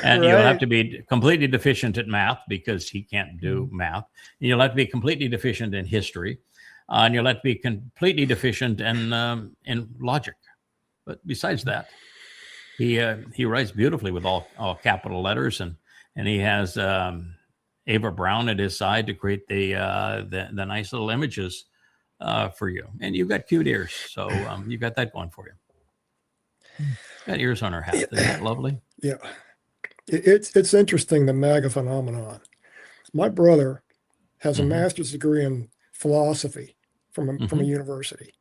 And you'll have to be completely deficient at math, because he can't do math. You'll have to be completely deficient in history. And you'll have to be completely deficient in logic. But besides that, he writes beautifully with all capital letters, and he has Ava Brown at his side to create the nice little images for you. And you've got cute ears, so you've got that going for you. Got ears on her hat. Isn't that lovely? Yeah, it's interesting, the MAGA phenomenon. My brother has a master's degree in philosophy from a university.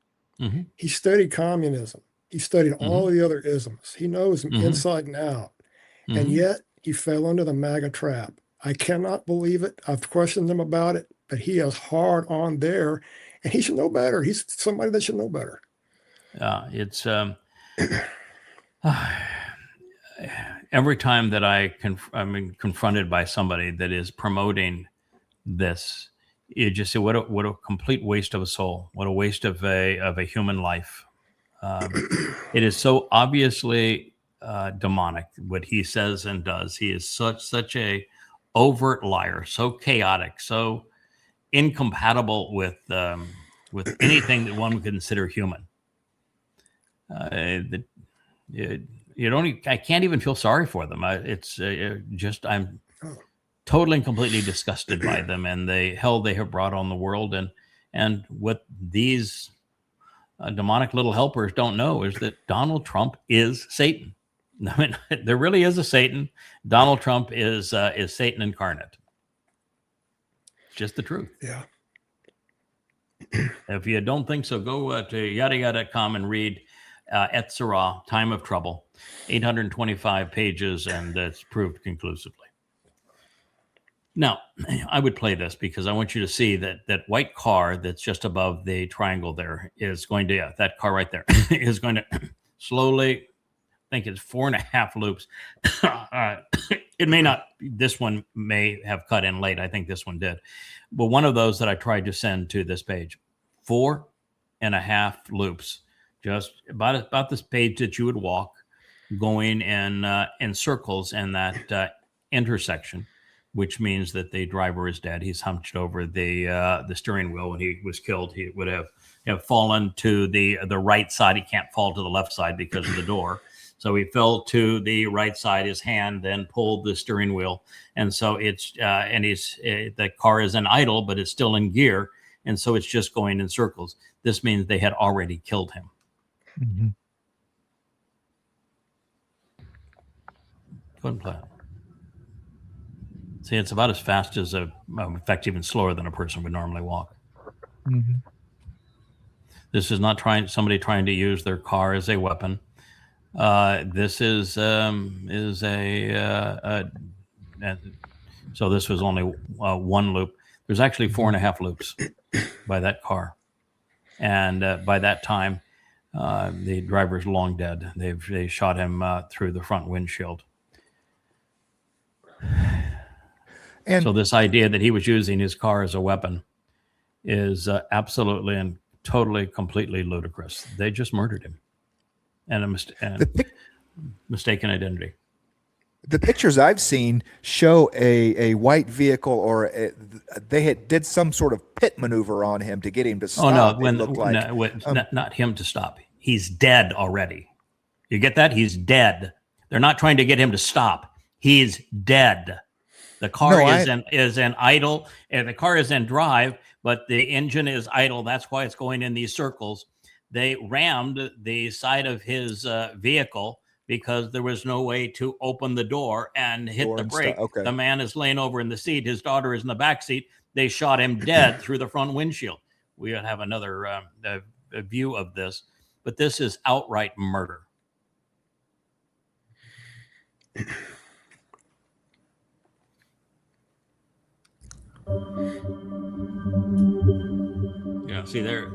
He studied communism. He studied all the other isms. He knows them inside and out. And yet he fell into the MAGA trap. I cannot believe it. I've questioned him about it, but he is hard on there, and he should know better. He's somebody that should know better. It's every time that I'm confronted by somebody that is promoting this, you just say, what a complete waste of a soul. What a waste of a human life. It is so obviously demonic what he says and does. He is such a overt liar, so chaotic, so incompatible with anything that one would consider human. I can't even feel sorry for them. I'm totally and completely disgusted by them and the hell they have brought on the world. And what these demonic little helpers don't know is that Donald Trump is Satan. I mean, there really is a Satan. Donald Trump is Satan incarnate. Just the truth. Yeah. If you don't think so, go to yahowah.com and read Et Sarah, Time of Trouble, 825 pages, and it's proved conclusively. Now, I would play this because I want you to see that white car that's just above the triangle there is going to, that car right there is going to slowly, I think it's 4.5 loops. It may not, this one may have cut in late. I think this one did. But one of those that I tried to send to this page, 4.5 loops, just about this page that you would walk going in circles in that intersection, which means that the driver is dead. He's hunched over the steering wheel. When he was killed, he would have fallen to the right side. He can't fall to the left side because of the door. So he fell to the right side. His hand then pulled the steering wheel, and so it's the car is in idle, but it's still in gear, and so it's just going in circles. This means they had already killed him. Mm-hmm. Go ahead and play it. See, it's about as fast as in fact, even slower than a person would normally walk. Mm-hmm. This is not somebody trying to use their car as a weapon. This is a so this was only one loop. There's actually 4.5 loops by that car, and by that time, the driver's long dead. They shot him through the front windshield. And so this idea that he was using his car as a weapon is absolutely and totally, completely ludicrous. They just murdered him, and mistaken identity. The pictures I've seen show a white vehicle, or they did some sort of pit maneuver on him to get him to stop. Not him to stop. He's dead already. You get that? He's dead. They're not trying to get him to stop. He's dead. The car is in idle, and the car is in drive, but the engine is idle. That's why it's going in these circles. They rammed the side of his vehicle because there was no way to open the door and hit the brake. Okay. The man is laying over in the seat. His daughter is in the back seat. They shot him dead through the front windshield. We'll have another a view of this, but this is outright murder. Yeah, see there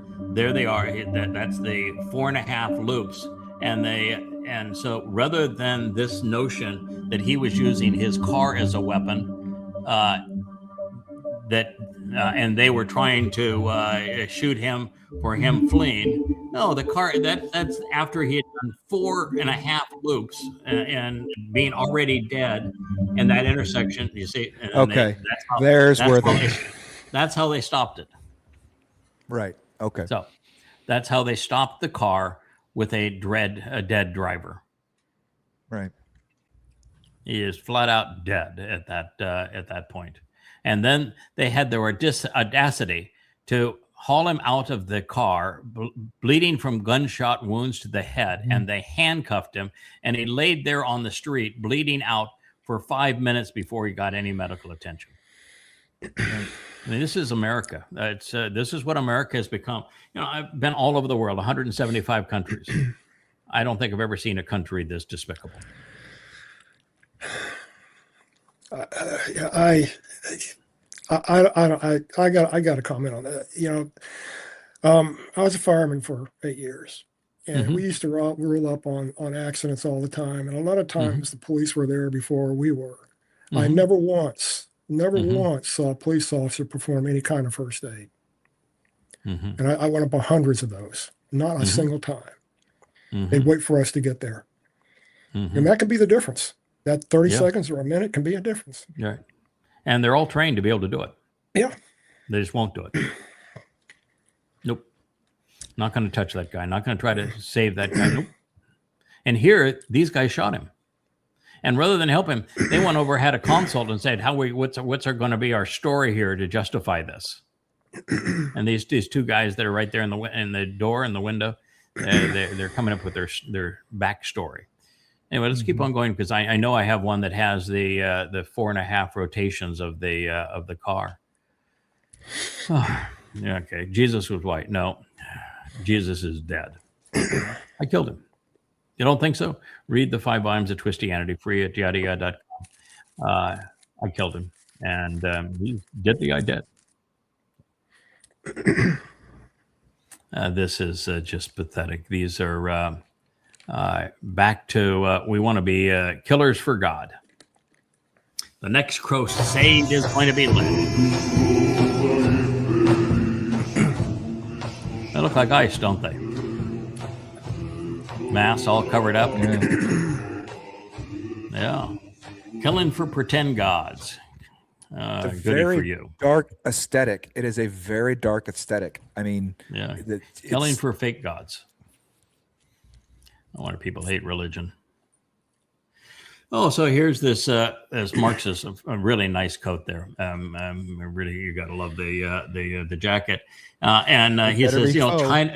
they are. That's the 4.5 loops, and so rather than this notion that he was using his car as a weapon, and they were trying to shoot him for him fleeing. No, the car that's after he had done 4.5 loops and being already dead in that intersection. You see? Okay, that's how they stopped it. Right. Okay. So that's how they stopped the car with a dead driver. Right. He is flat out dead at that point. And then they had their audacity to haul him out of the car, bleeding from gunshot wounds to the head, and they handcuffed him, and he laid there on the street, bleeding out for 5 minutes before he got any medical attention. I mean, this is America. This is what America has become. You know, I've been all over the world, 175 countries. I don't think I've ever seen a country this despicable. I got to comment on that. You know, I was a fireman for 8 years, and we used to roll up on accidents all the time. And a lot of times the police were there before we were. I never once saw a police officer perform any kind of first aid. And I went up on hundreds of those, not a single time. They'd wait for us to get there. And that could be the difference. That 30 seconds or a minute can be a difference. Right. And they're all trained to be able to do it. Yeah. They just won't do it. Nope. Not going to touch that guy. Not going to try to save that guy. Nope. And here, these guys shot him. And rather than help him, they went over, had a consult, and said, what's going to be our story here to justify this? And these two guys that are right there in the door and the window, they're coming up with their backstory. Anyway, let's keep on going, because I know I have one that has the 4.5 rotations of the car. Oh, yeah, okay. Jesus was white. No, Jesus is dead. I killed him. You don't think so? Read the 5 volumes of Twistianity, free at yahowah.com. I killed him, and he did the I did. This is just pathetic. These are back to we want to be killers for God. The next crusade is going to be lit. They look like ice, don't they? Mass all covered up. Yeah. Killing for pretend gods. Good for you. Dark aesthetic. It is a very dark aesthetic. I mean, yeah. Killing for fake gods. No wonder people hate religion. Oh, so here's this Marxist, a really nice coat there. Really, you got to love the jacket. And he says,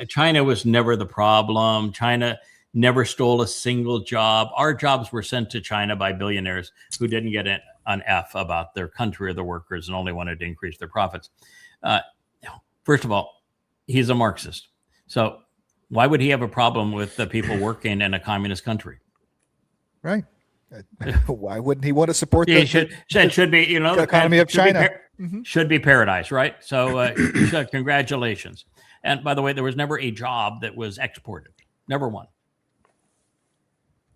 China was never the problem. China never stole a single job. Our jobs were sent to China by billionaires who didn't get an F about their country or the workers and only wanted to increase their profits. First of all, he's a Marxist. So why would he have a problem with the people working in a communist country? Right. Why wouldn't he want to support the should be, the economy of China? Should be paradise, right? So congratulations. And by the way, there was never a job that was exported. Never one.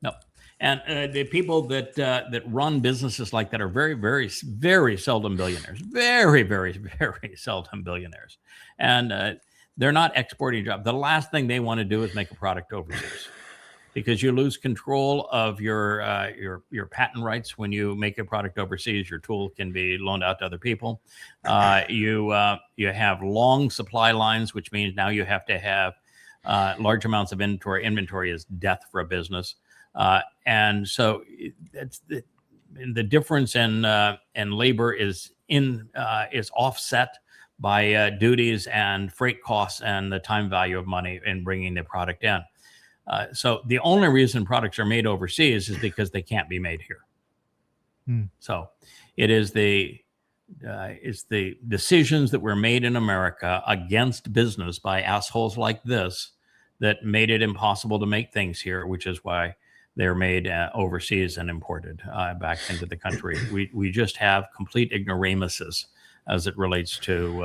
No. And the people that run businesses like that are very, very, very seldom billionaires. Very, very, very seldom billionaires. And they're not exporting jobs. The last thing they want to do is make a product overseas, because you lose control of your patent rights when you make a product overseas. Your tool can be loaned out to other people. You have long supply lines, which means now you have to have large amounts of inventory. Inventory is death for a business, and so that's the difference in labor is offset by duties and freight costs and the time value of money in bringing the product in. So the only reason products are made overseas is because they can't be made here. So it is the decisions that were made in America against business by assholes like this that made it impossible to make things here, which is why they're made overseas and imported back into the country. We just have complete ignoramuses as it relates to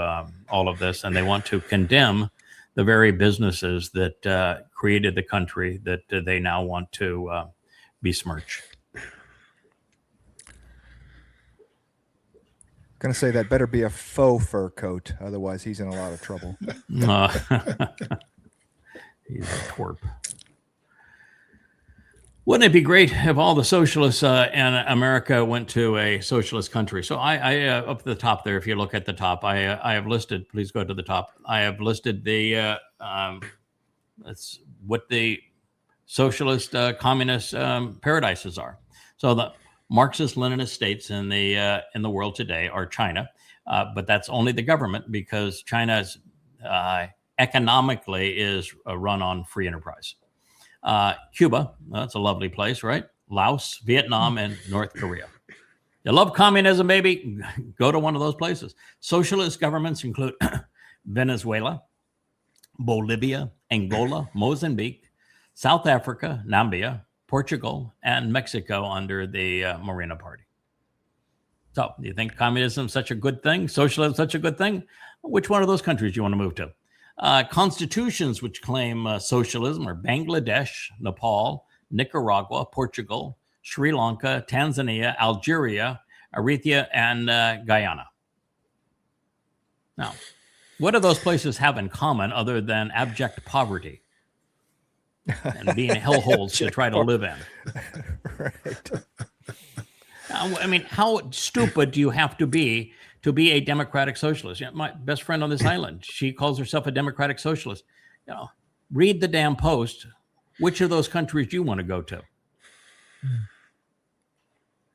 all of this, and they want to condemn the very businesses that created the country that they now want to besmirch. Going to say that better be a faux fur coat, otherwise he's in a lot of trouble. He's a twerp. Wouldn't it be great if all the socialists in America went to a socialist country? So I up at the top there, if you look at the top, I have listed, please go to the top. I have listed the that's what the socialist communist paradises are. So the Marxist-Leninist states in the world today are China, but that's only the government, because China's economically is run on free enterprise. Cuba, that's a lovely place, right? Laos, Vietnam, and North Korea. You love communism, baby? Go to one of those places. Socialist governments include Venezuela, Bolivia, Angola, Mozambique, South Africa, Namibia, Portugal, and Mexico under the Morena Party. So, do you think communism is such a good thing? Socialism is such a good thing? Which one of those countries do you want to move to? Constitutions which claim socialism are Bangladesh, Nepal, Nicaragua, Portugal, Sri Lanka, Tanzania, Algeria, Eritrea, and Guyana. Now, what do those places have in common other than abject poverty and being hellholes to try to live in? Right. I mean, how stupid do you have to be a democratic socialist? My best friend on this island, she calls herself a democratic socialist. Read the damn Post. Which of those countries do you want to go to?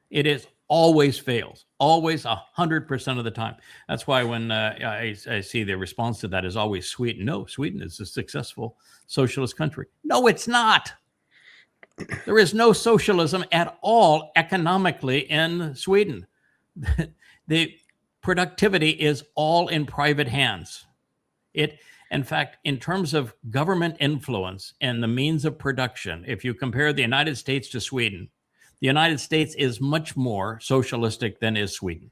It is always fails, always 100% of the time. That's why when I see the response to that is always Sweden. No, Sweden is a successful socialist country. No, it's not. There is no socialism at all economically in Sweden. The productivity is all in private hands. In fact, in terms of government influence and the means of production, if you compare the United States to Sweden, the United States is much more socialistic than is Sweden.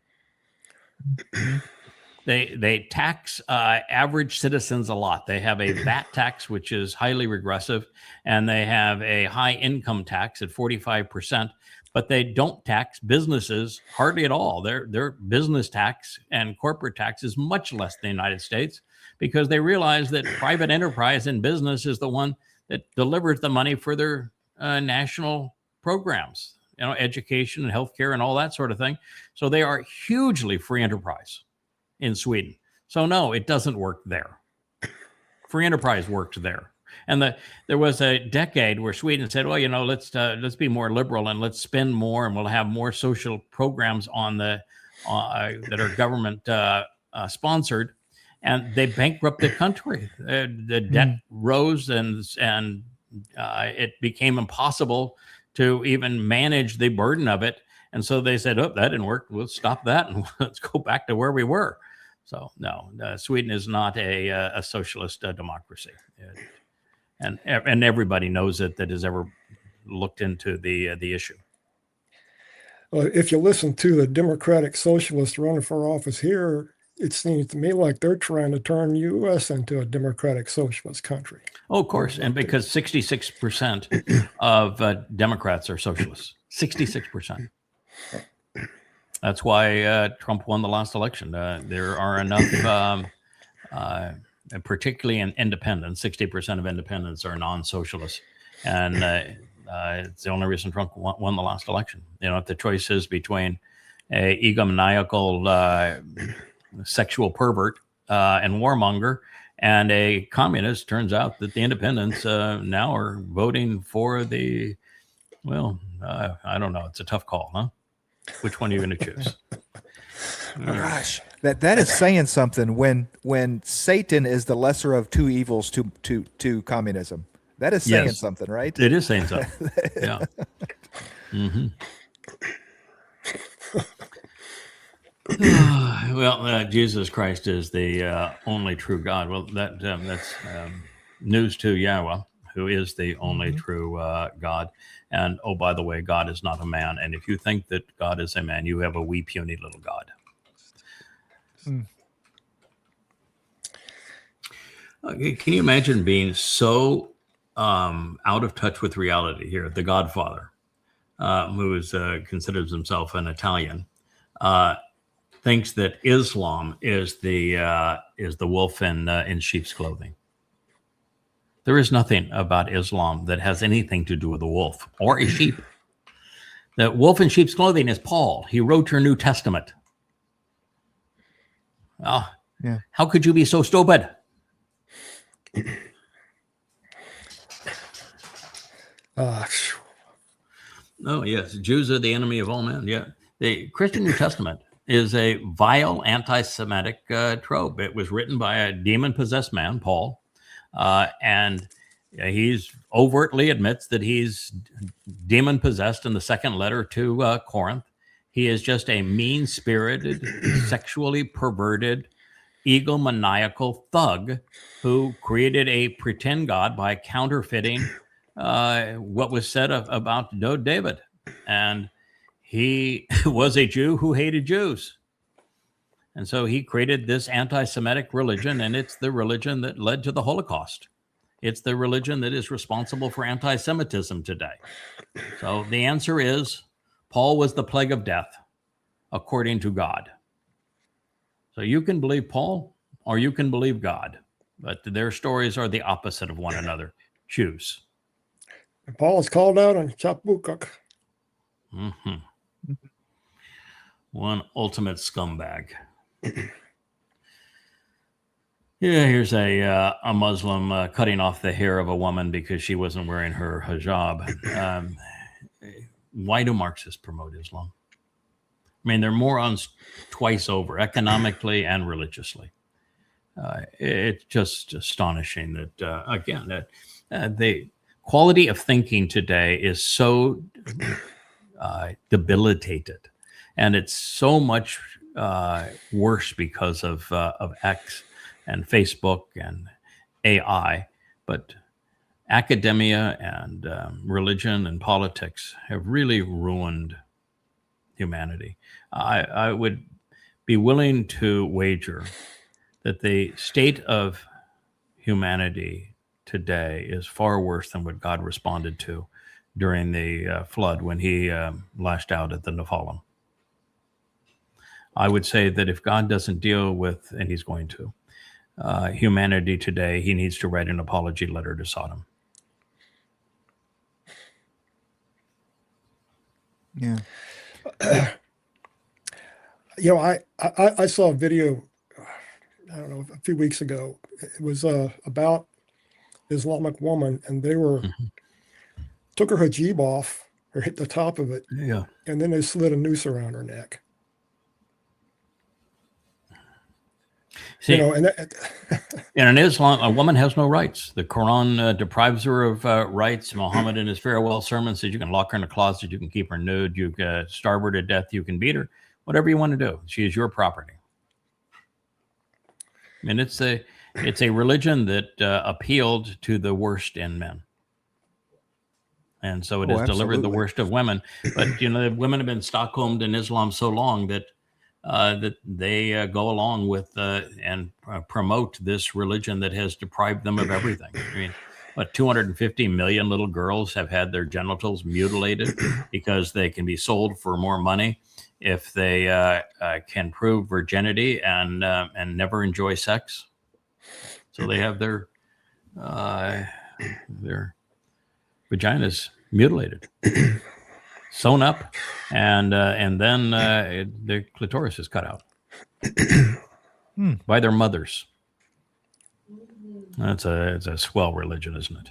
They tax average citizens a lot. They have a VAT tax, which is highly regressive, and they have a high income tax at 45%, but they don't tax businesses hardly at all. Their business tax and corporate tax is much less than the United States, because they realize that private enterprise and business is the one that delivers the money for their national programs, education and healthcare and all that sort of thing. So they are hugely free enterprise in Sweden. So no, it doesn't work there. Free enterprise works there. And there was a decade where Sweden said, well, let's be more liberal and let's spend more, and we'll have more social programs on that are government sponsored. And they bankrupted the country. The debt rose, and it became impossible to even manage the burden of it. And so they said, oh, that didn't work. We'll stop that and let's go back to where we were. So no, Sweden is not a socialist democracy. And everybody knows it that has ever looked into the issue. Well, if you listen to the Democratic Socialists running for office here, it seems to me like they're trying to turn U.S. into a democratic socialist country. Oh, of course. And because 66% of Democrats are socialists. 66%. That's why Trump won the last election. There are enough, particularly in independents, 60% of independents are non-socialists. And it's the only reason Trump won the last election. If the choice is between a egomaniacal sexual pervert and warmonger and a communist, turns out that the independents now are voting for the, I don't know. It's a tough call, huh? Which one are you going to choose? Gosh, that is saying something when Satan is the lesser of two evils to communism. That is saying something, right? It is saying something. Yeah. Mm-hmm. Well, Jesus Christ is the only true God. Well, that's news to Yahowah, who is the only true God. And, oh, by the way, God is not a man. And if you think that God is a man, you have a wee, puny little God. Can you imagine being so out of touch with reality here? The Godfather, who considers himself an Italian, thinks that Islam is the wolf in sheep's clothing. There is nothing about Islam that has anything to do with a wolf or a sheep. The wolf in sheep's clothing is Paul. He wrote your New Testament. How could you be so stupid? Oh, yes. Jews are the enemy of all men. Yeah. The Christian New Testament is a vile anti-Semitic trope. It was written by a demon-possessed man, Paul. And he's overtly admits that he's demon possessed in the second letter to Corinth. He is just a mean-spirited, sexually perverted, egomaniacal thug who created a pretend God by counterfeiting what was said about David. And he was a Jew who hated Jews. And so he created this anti-Semitic religion, and it's the religion that led to the Holocaust. It's the religion that is responsible for anti-Semitism today. So the answer is Paul was the plague of death, according to God. So you can believe Paul or you can believe God, but their stories are the opposite of one another. Choose. And Paul is called out on Topical. Mm-hmm. One ultimate scumbag. Yeah, here's a Muslim cutting off the hair of a woman because she wasn't wearing her hijab. Why do Marxists promote Islam? I mean, they're morons twice over, economically and religiously. It's just astonishing that, again, that the quality of thinking today is so debilitated. And it's so much worse because of X and Facebook and AI. But academia and religion and politics have really ruined humanity. I would be willing to wager that the state of humanity today is far worse than what God responded to during the flood when he lashed out at the Nephilim. I would say that if God doesn't deal with, and he's going to, humanity today, he needs to write an apology letter to Sodom. Yeah. You know, I saw a video, I don't know, a few weeks ago. It was about Islamic woman, and they were took her hijab off or hit the top of it, and then they slid a noose around her neck. See, and in Islam, a woman has no rights. The Quran deprives her of rights. Muhammad in his farewell sermon says you can lock her in a closet, you can keep her nude, you can starve her to death, you can beat her, whatever you want to do. She is your property. And it's a religion that appealed to the worst in men. And so it has delivered the worst of women. But, the women have been Stockholmed in Islam so long that they go along with and promote this religion that has deprived them of everything. I mean, 250 million little girls have had their genitals mutilated because they can be sold for more money if they can prove virginity and never enjoy sex. So they have their vaginas mutilated, sewn up, and then the clitoris is cut out by their mothers. It's a swell religion, isn't it?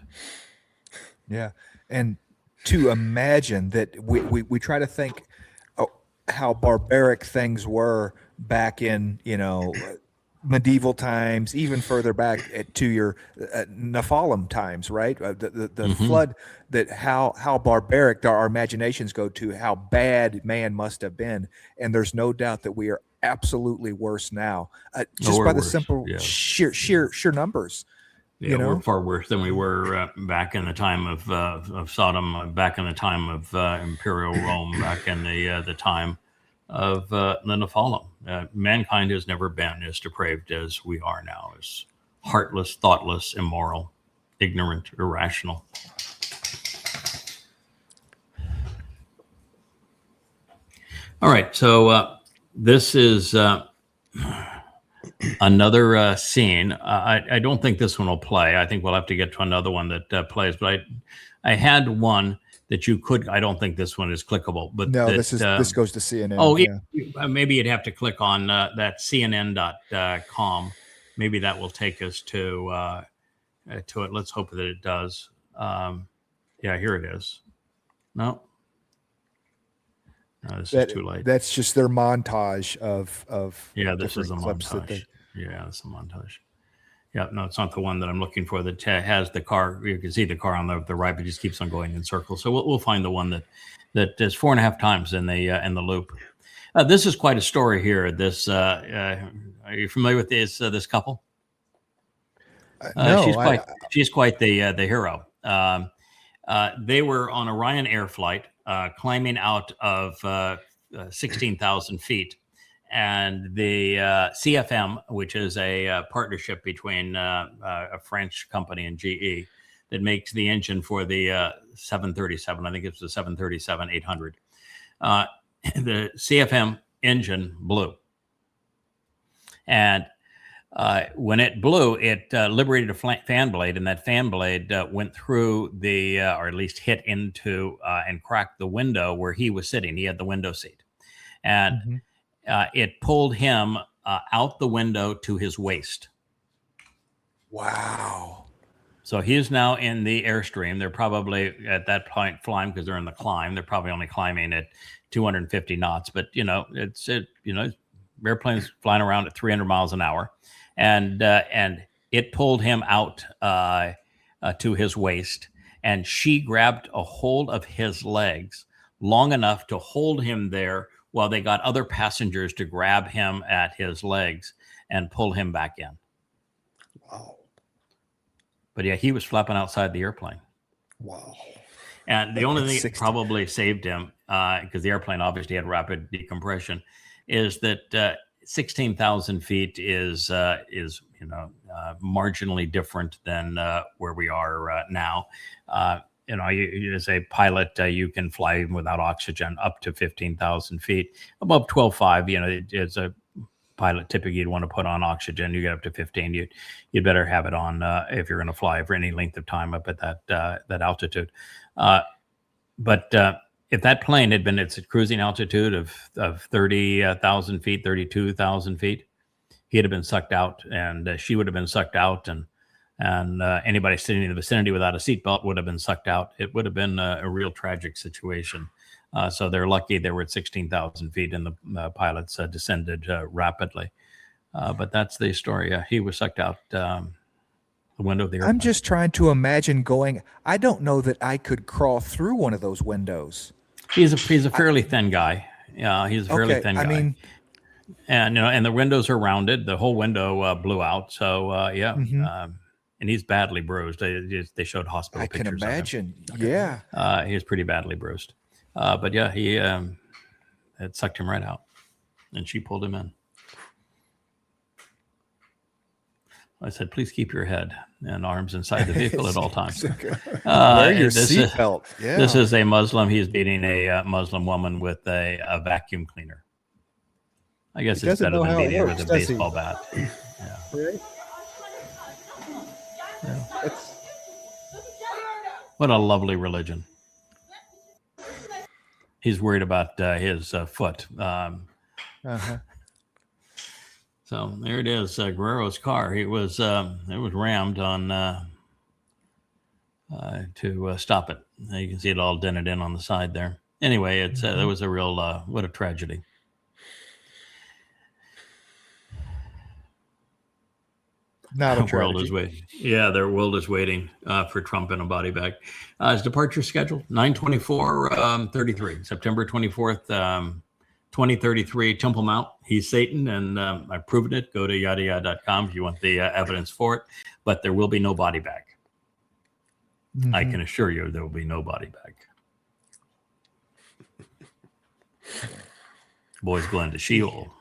Yeah, and to imagine that we try to think how barbaric things were back in medieval times, even further back to your Nephilim times, right? The flood, that how barbaric our imaginations go to, how bad man must have been. And there's no doubt that we are absolutely worse now, just by the simple sheer numbers. Yeah, we're far worse than we were back in the time of Sodom, back in the time of Imperial Rome, back in the time of the Nephilim. Mankind has never been as depraved as we are now, as heartless, thoughtless, immoral, ignorant, irrational. All right, so this is another scene. I don't think this one will play. I think we'll have to get to another one that plays, but I had one that you could. I don't think this one is clickable, but no, this goes to CNN. Oh, yeah. Maybe you'd have to click on that CNN.com. Maybe that will take us to it. Let's hope that it does. Yeah, here it is. No, this is too late. That's just their montage of. Yeah, this is a montage. Yeah, it's a montage. Yeah, no, it's not the one that I'm looking for that has the car. You can see the car on the right, but it just keeps on going in circles. So we'll find the one that is 4.5 times in the loop. This is quite a story here. This are you familiar with this couple? No, she's quite the hero. They were on a Ryanair flight, climbing out of 16,000 feet. And the CFM, which is a partnership between a French company and GE that makes the engine for the 737, I think it's the 737-800. The CFM engine blew. And when it blew, it liberated a fan blade, and that fan blade went through or at least hit into and cracked the window where he was sitting. He had the window seat. And it pulled him out the window to his waist. Wow. So he's now in the airstream. They're probably at that point flying, because they're in the climb. They're probably only climbing at 250 knots. But, airplanes flying around at 300 miles an hour. And it pulled him out to his waist. And she grabbed a hold of his legs long enough to hold him there while they got other passengers to grab him at his legs and pull him back in. Wow. But yeah, he was flapping outside the airplane. Wow. And the only thing that probably saved him, because the airplane obviously had rapid decompression, is that 16,000 feet is marginally different than where we are now. You as a pilot, you can fly without oxygen up to 15,000 feet. Above 12.5, it's a pilot typically you'd want to put on oxygen. You get up to 15, you'd better have it on if you're going to fly for any length of time up at that altitude. But if that plane had been at its cruising altitude of 30,000 feet, 32,000 feet, he'd have been sucked out, and she would have been sucked out, and and anybody sitting in the vicinity without a seatbelt would have been sucked out. It would have been a real tragic situation. So they're lucky they were at 16,000 feet and the pilots descended rapidly. But that's the story. He was sucked out the window of the airplane. I'm just trying to imagine going. I don't know that I could crawl through one of those windows. He's a fairly thin guy. Yeah, he's a fairly thin guy. I mean, and and the windows are rounded. The whole window blew out. So and he's badly bruised. They showed hospital pictures. I can imagine. Yeah, he was pretty badly bruised. But yeah, he it sucked him right out, and she pulled him in. I said, please keep your head and arms inside the vehicle at all times. Wear your seatbelt. Yeah. This is a Muslim. He's beating a Muslim woman with a vacuum cleaner. I guess it's better than beating her with a baseball bat. Yeah. Right? Yeah. What a lovely religion. He's worried about his foot. So there it is, Guerrero's car. It was rammed on to stop it. You can see it all dented in on the side there. Anyway, it's that was a real what a tragedy. Not a world is waiting. Yeah, their world is waiting for Trump in a body bag. His departure schedule 9/24/33, September 24th, 2033, Temple Mount. He's Satan, and I've proven it. Go to yahowah.com if you want the evidence for it. But there will be no body bag. I can assure you there will be no body bag. Boys going to Sheol.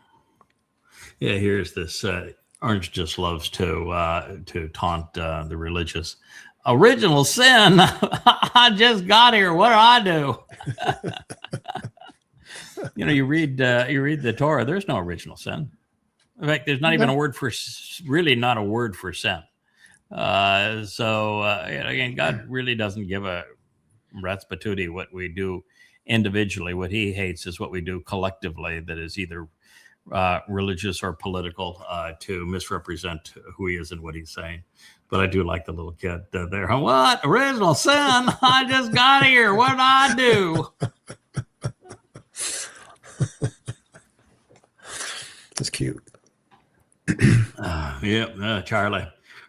Yeah, here's this. Orange just loves to taunt the religious. Original sin. I just got here. What do I do? You read the Torah. There's no original sin. In fact, there's not even a word for sin. Again, God really doesn't give a rat's patootie what we do individually. What he hates is what we do collectively. That is either religious or political to misrepresent who he is and what he's saying. But I do like the little kid there. What? Original sin? I just got here. What did I do? That's cute. Charlie.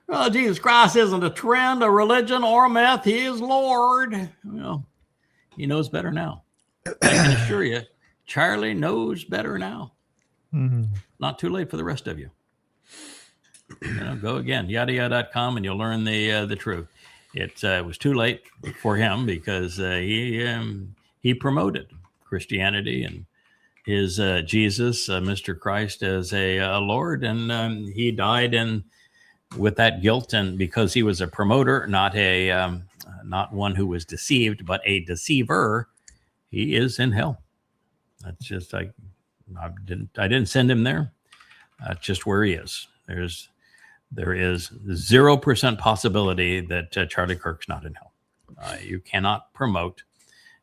Well, Jesus Christ isn't a trend, a religion, or a myth. He is Lord. Well, he knows better now. I can assure you, Charlie knows better now. Not too late for the rest of you. Go again, yahowah.com, and you'll learn the truth. It was too late for him because he promoted Christianity and his Jesus, Mr. Christ, as a Lord, and he died with that guilt, and because he was a promoter, not one who was deceived, but a deceiver, he is in hell. That's just I didn't send him there. That's just where he is. There is 0% possibility that Charlie Kirk's not in hell. You cannot promote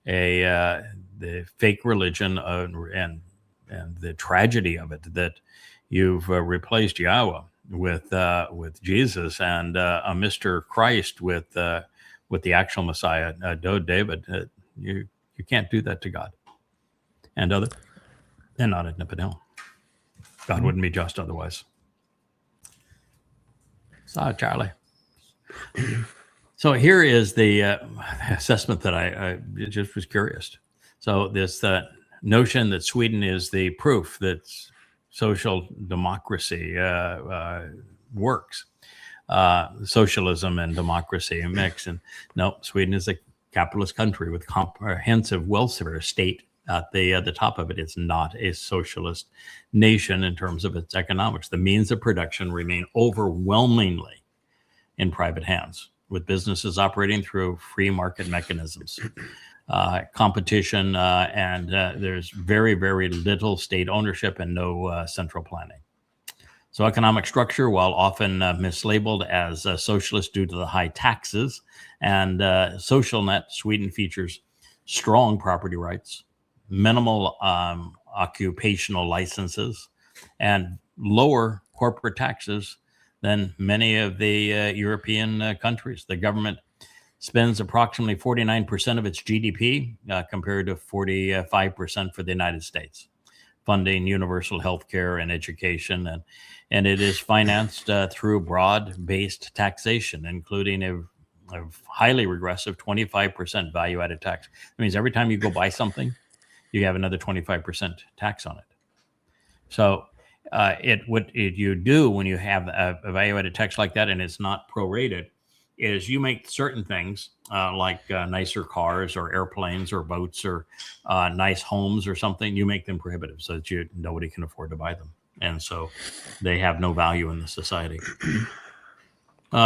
the fake religion and the tragedy of it, that you've replaced Yahowah with Jesus and a Mr. Christ with the actual Messiah, David. You can't do that to God and other. And not end up in hell. God wouldn't be just otherwise. Sorry, Charlie. So here is the assessment that I just was curious. So this notion that Sweden is the proof that social democracy works. Socialism and democracy mix. And no, Sweden is a capitalist country with comprehensive welfare state at the top of it. It's not a socialist nation in terms of its economics. The means of production remain overwhelmingly in private hands, with businesses operating through free market mechanisms, competition, and there's very, very little state ownership and no central planning. So economic structure, while often mislabeled as socialist due to the high taxes and social net, Sweden features strong property rights, minimal occupational licenses, and lower corporate taxes than many of the European countries. The government spends approximately 49% of its GDP compared to 45% for the United States, funding universal health care and education. And it is financed through broad-based taxation, including a highly regressive 25% value-added tax. That means every time you go buy something, you have another 25% tax on it. So what you do when you have a value-added tax like that and it's not prorated is you make certain things like nicer cars or airplanes or boats or nice homes or something, you make them prohibitive so that nobody can afford to buy them. And so they have no value in the society.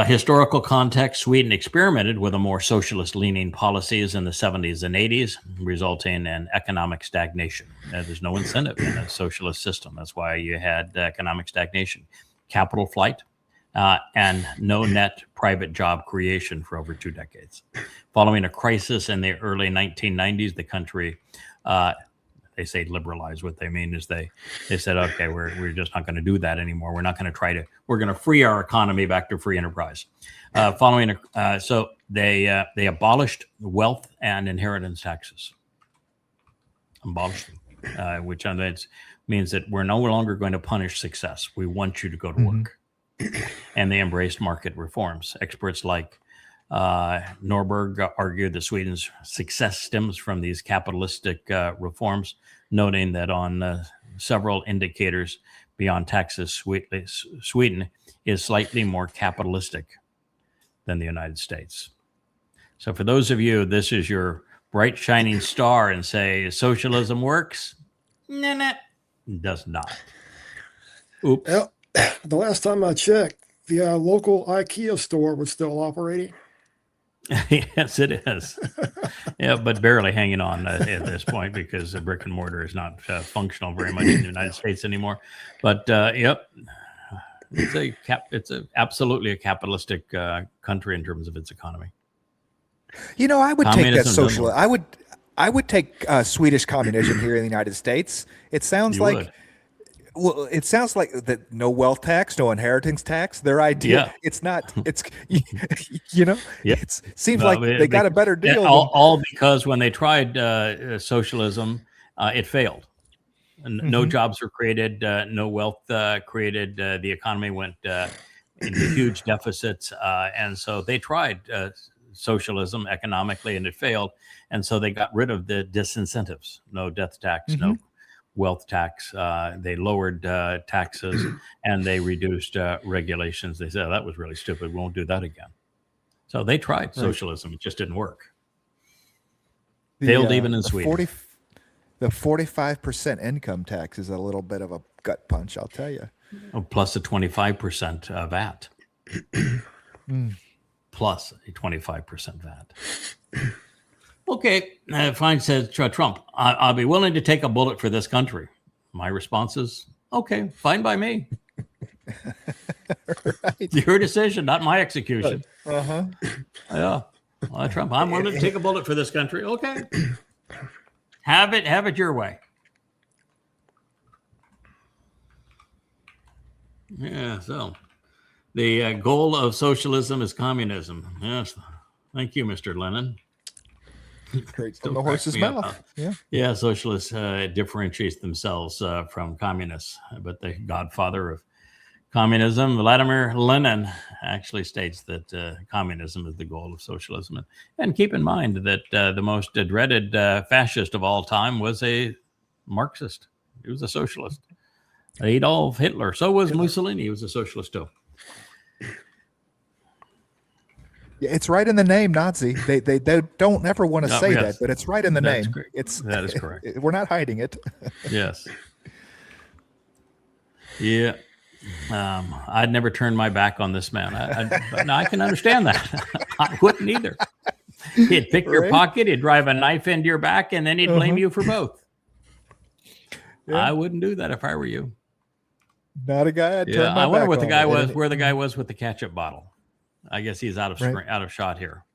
Historical context, Sweden experimented with a more socialist-leaning policies in the 70s and 80s, resulting in economic stagnation. There's no incentive in a socialist system. That's why you had economic stagnation, capital flight, and no net private job creation for over 2 decades. Following a crisis in the early 1990s, the country, they say liberalize. What they mean is they said, okay, we're just not going to do that anymore. We're not going to we're going to free our economy back to free enterprise. So they abolished wealth and inheritance taxes. Abolished them, which means that we're no longer going to punish success. We want you to go to work. And they embraced market reforms. Experts like Norberg argued that Sweden's success stems from these capitalistic reforms, noting that on several indicators beyond taxes, Sweden is slightly more capitalistic than the United States. So for those of you, this is your bright shining star and say socialism works? Nah, it does not. Oops. Well, the last time I checked, the local IKEA store was still operating. Yes, it is. Yeah, but barely hanging on at this point because the brick and mortar is not functional very much in the United States anymore. But yep, it's absolutely a capitalistic country in terms of its economy. You know, I would take that social. Denmark. I would take Swedish communism here in the United States. It sounds You like. would. Well, it sounds like that no wealth tax, no inheritance tax. Their idea, it's not. It's you know, it seems like they got a better deal. All because when they tried socialism, it failed. No jobs were created, no wealth created. The economy went into huge deficits, and so they tried socialism economically, and it failed. And so they got rid of the disincentives: no death tax, no wealth tax. They lowered taxes and they reduced regulations. They said, oh, that was really stupid. We won't do that again. So they tried socialism. It just didn't work. Failed even in Sweden. The 45% income tax is a little bit of a gut punch, I'll tell you. Oh, plus a 25% VAT. Plus a 25% VAT. Okay, fine, says Trump. I'll be willing to take a bullet for this country. My response is, okay, fine by me. Right. Your decision, not my execution. Yeah, Trump, I'm willing to take a bullet for this country. Okay, have it your way. Yeah. So, the goal of socialism is communism. Yes. Thank you, Mr. Lennon. Straight from the horse's mouth. Yeah. Socialists differentiate themselves from communists, but the godfather of communism, Vladimir Lenin, actually states that communism is the goal of socialism. And keep in mind that the most dreaded fascist of all time was a Marxist. He was a socialist. Adolf Hitler. So was Mussolini. He was a socialist too. It's right in the name, Nazi. They don't ever want to say that, but it's right in the name. That is correct. We're not hiding it. Yes. Yeah. I'd never turn my back on this man. I can understand that. I wouldn't either. He'd pick your pocket, he'd drive a knife into your back, and then he'd blame you for both. Yeah. I wouldn't do that if I were you. Not a guy. I wonder what the guy was. Where the guy was with the ketchup bottle. I guess he's out of shot here.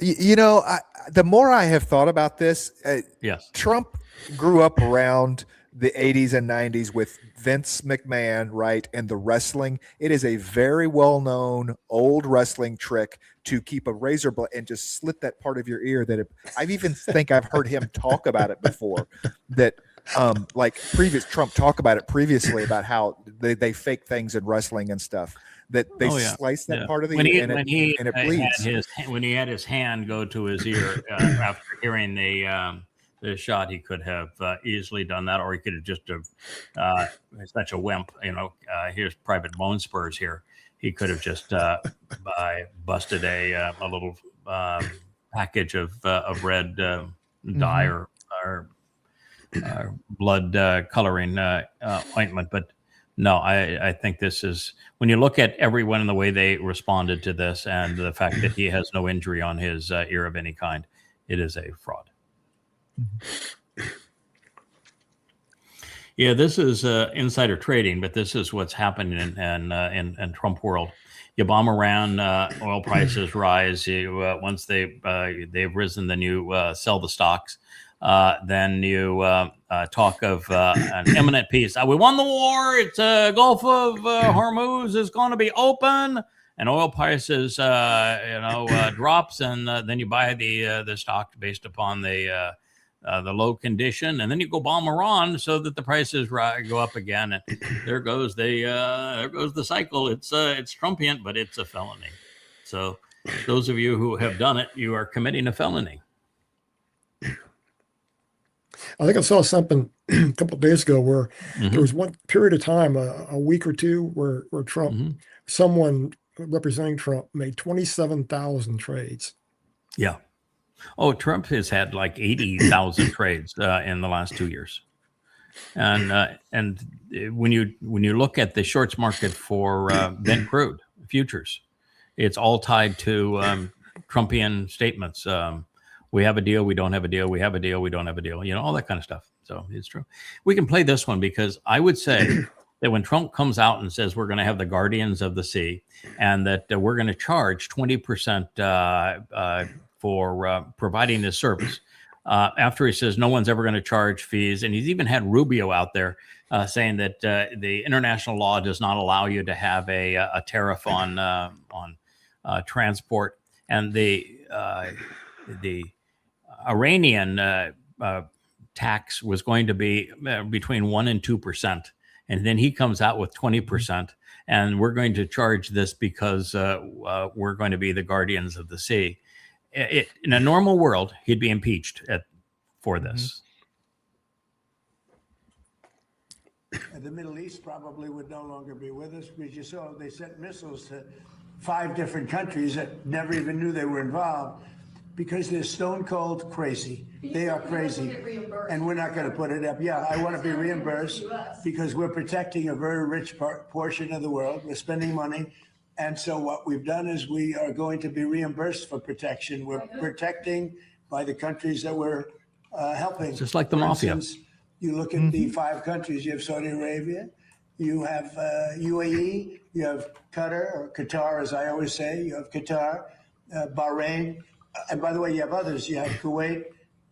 You know, the more I have thought about this, yes, Trump grew up around the 80s and 90s with Vince McMahon, right? And the wrestling, it is a very well-known old wrestling trick to keep a razor blade and just slit that part of your ear. I've even think I've heard him talk about it before. That Trump talk about it previously about how they fake things in wrestling and stuff. That they slice that part of the ear and it bleeds. When he had his hand go to his ear after hearing the shot, he could have easily done that, or he could have just such a wimp, here's Private Bone Spurs here. He could have just busted a little package of red dye or blood coloring ointment. But no, I think this is, when you look at everyone and the way they responded to this and the fact that he has no injury on his ear of any kind, it is a fraud. Yeah, this is insider trading, but this is what's happening in Trump world. You bomb Iran, oil prices rise. Once they've risen, then you sell the stocks. Then you talk of an imminent peace. We won the war. It's Gulf of Hormuz is going to be open, and oil prices drops, and then you buy the stock based upon the low condition, and then you go bomb Iran so that the prices go up again, and there goes the cycle. It's Trumpian, but it's a felony. So those of you who have done it, you are committing a felony. I think I saw something a couple of days ago where there was one period of time, a week or two, where Trump, someone representing Trump, made 27,000 trades. Yeah. Oh, Trump has had like 80,000 trades in the last 2 years, and when you look at the shorts market for Brent crude futures, it's all tied to Trumpian statements. We have a deal, we don't have a deal. We have a deal, we don't have a deal. All that kind of stuff. So it's true. We can play this one because I would say that when Trump comes out and says we're going to have the guardians of the sea, and that we're going to charge 20% for providing this service. After he says no one's ever going to charge fees, and he's even had Rubio out there saying that the international law does not allow you to have a tariff on transport, and the Iranian tax was going to be between 1% and 2%, and then he comes out with 20%, and we're going to charge this because we're going to be the guardians of the sea. In a normal world, he'd be impeached for this. The Middle East probably would no longer be with us, because you saw they sent missiles to 5 different countries that never even knew they were involved, because they're stone cold crazy. They are crazy, and we're not going to put it up. Yeah, I want to be reimbursed because we're protecting a very rich portion of the world. We're spending money. And so what we've done is we are going to be reimbursed for protection. We're protecting by the countries that we're helping. Just like the mafia. Instance, you look at the 5 countries. You have Saudi Arabia, you have UAE, you have Qatar, or Qatar as I always say, you have Qatar, Bahrain, and by the way, you have others. You have Kuwait,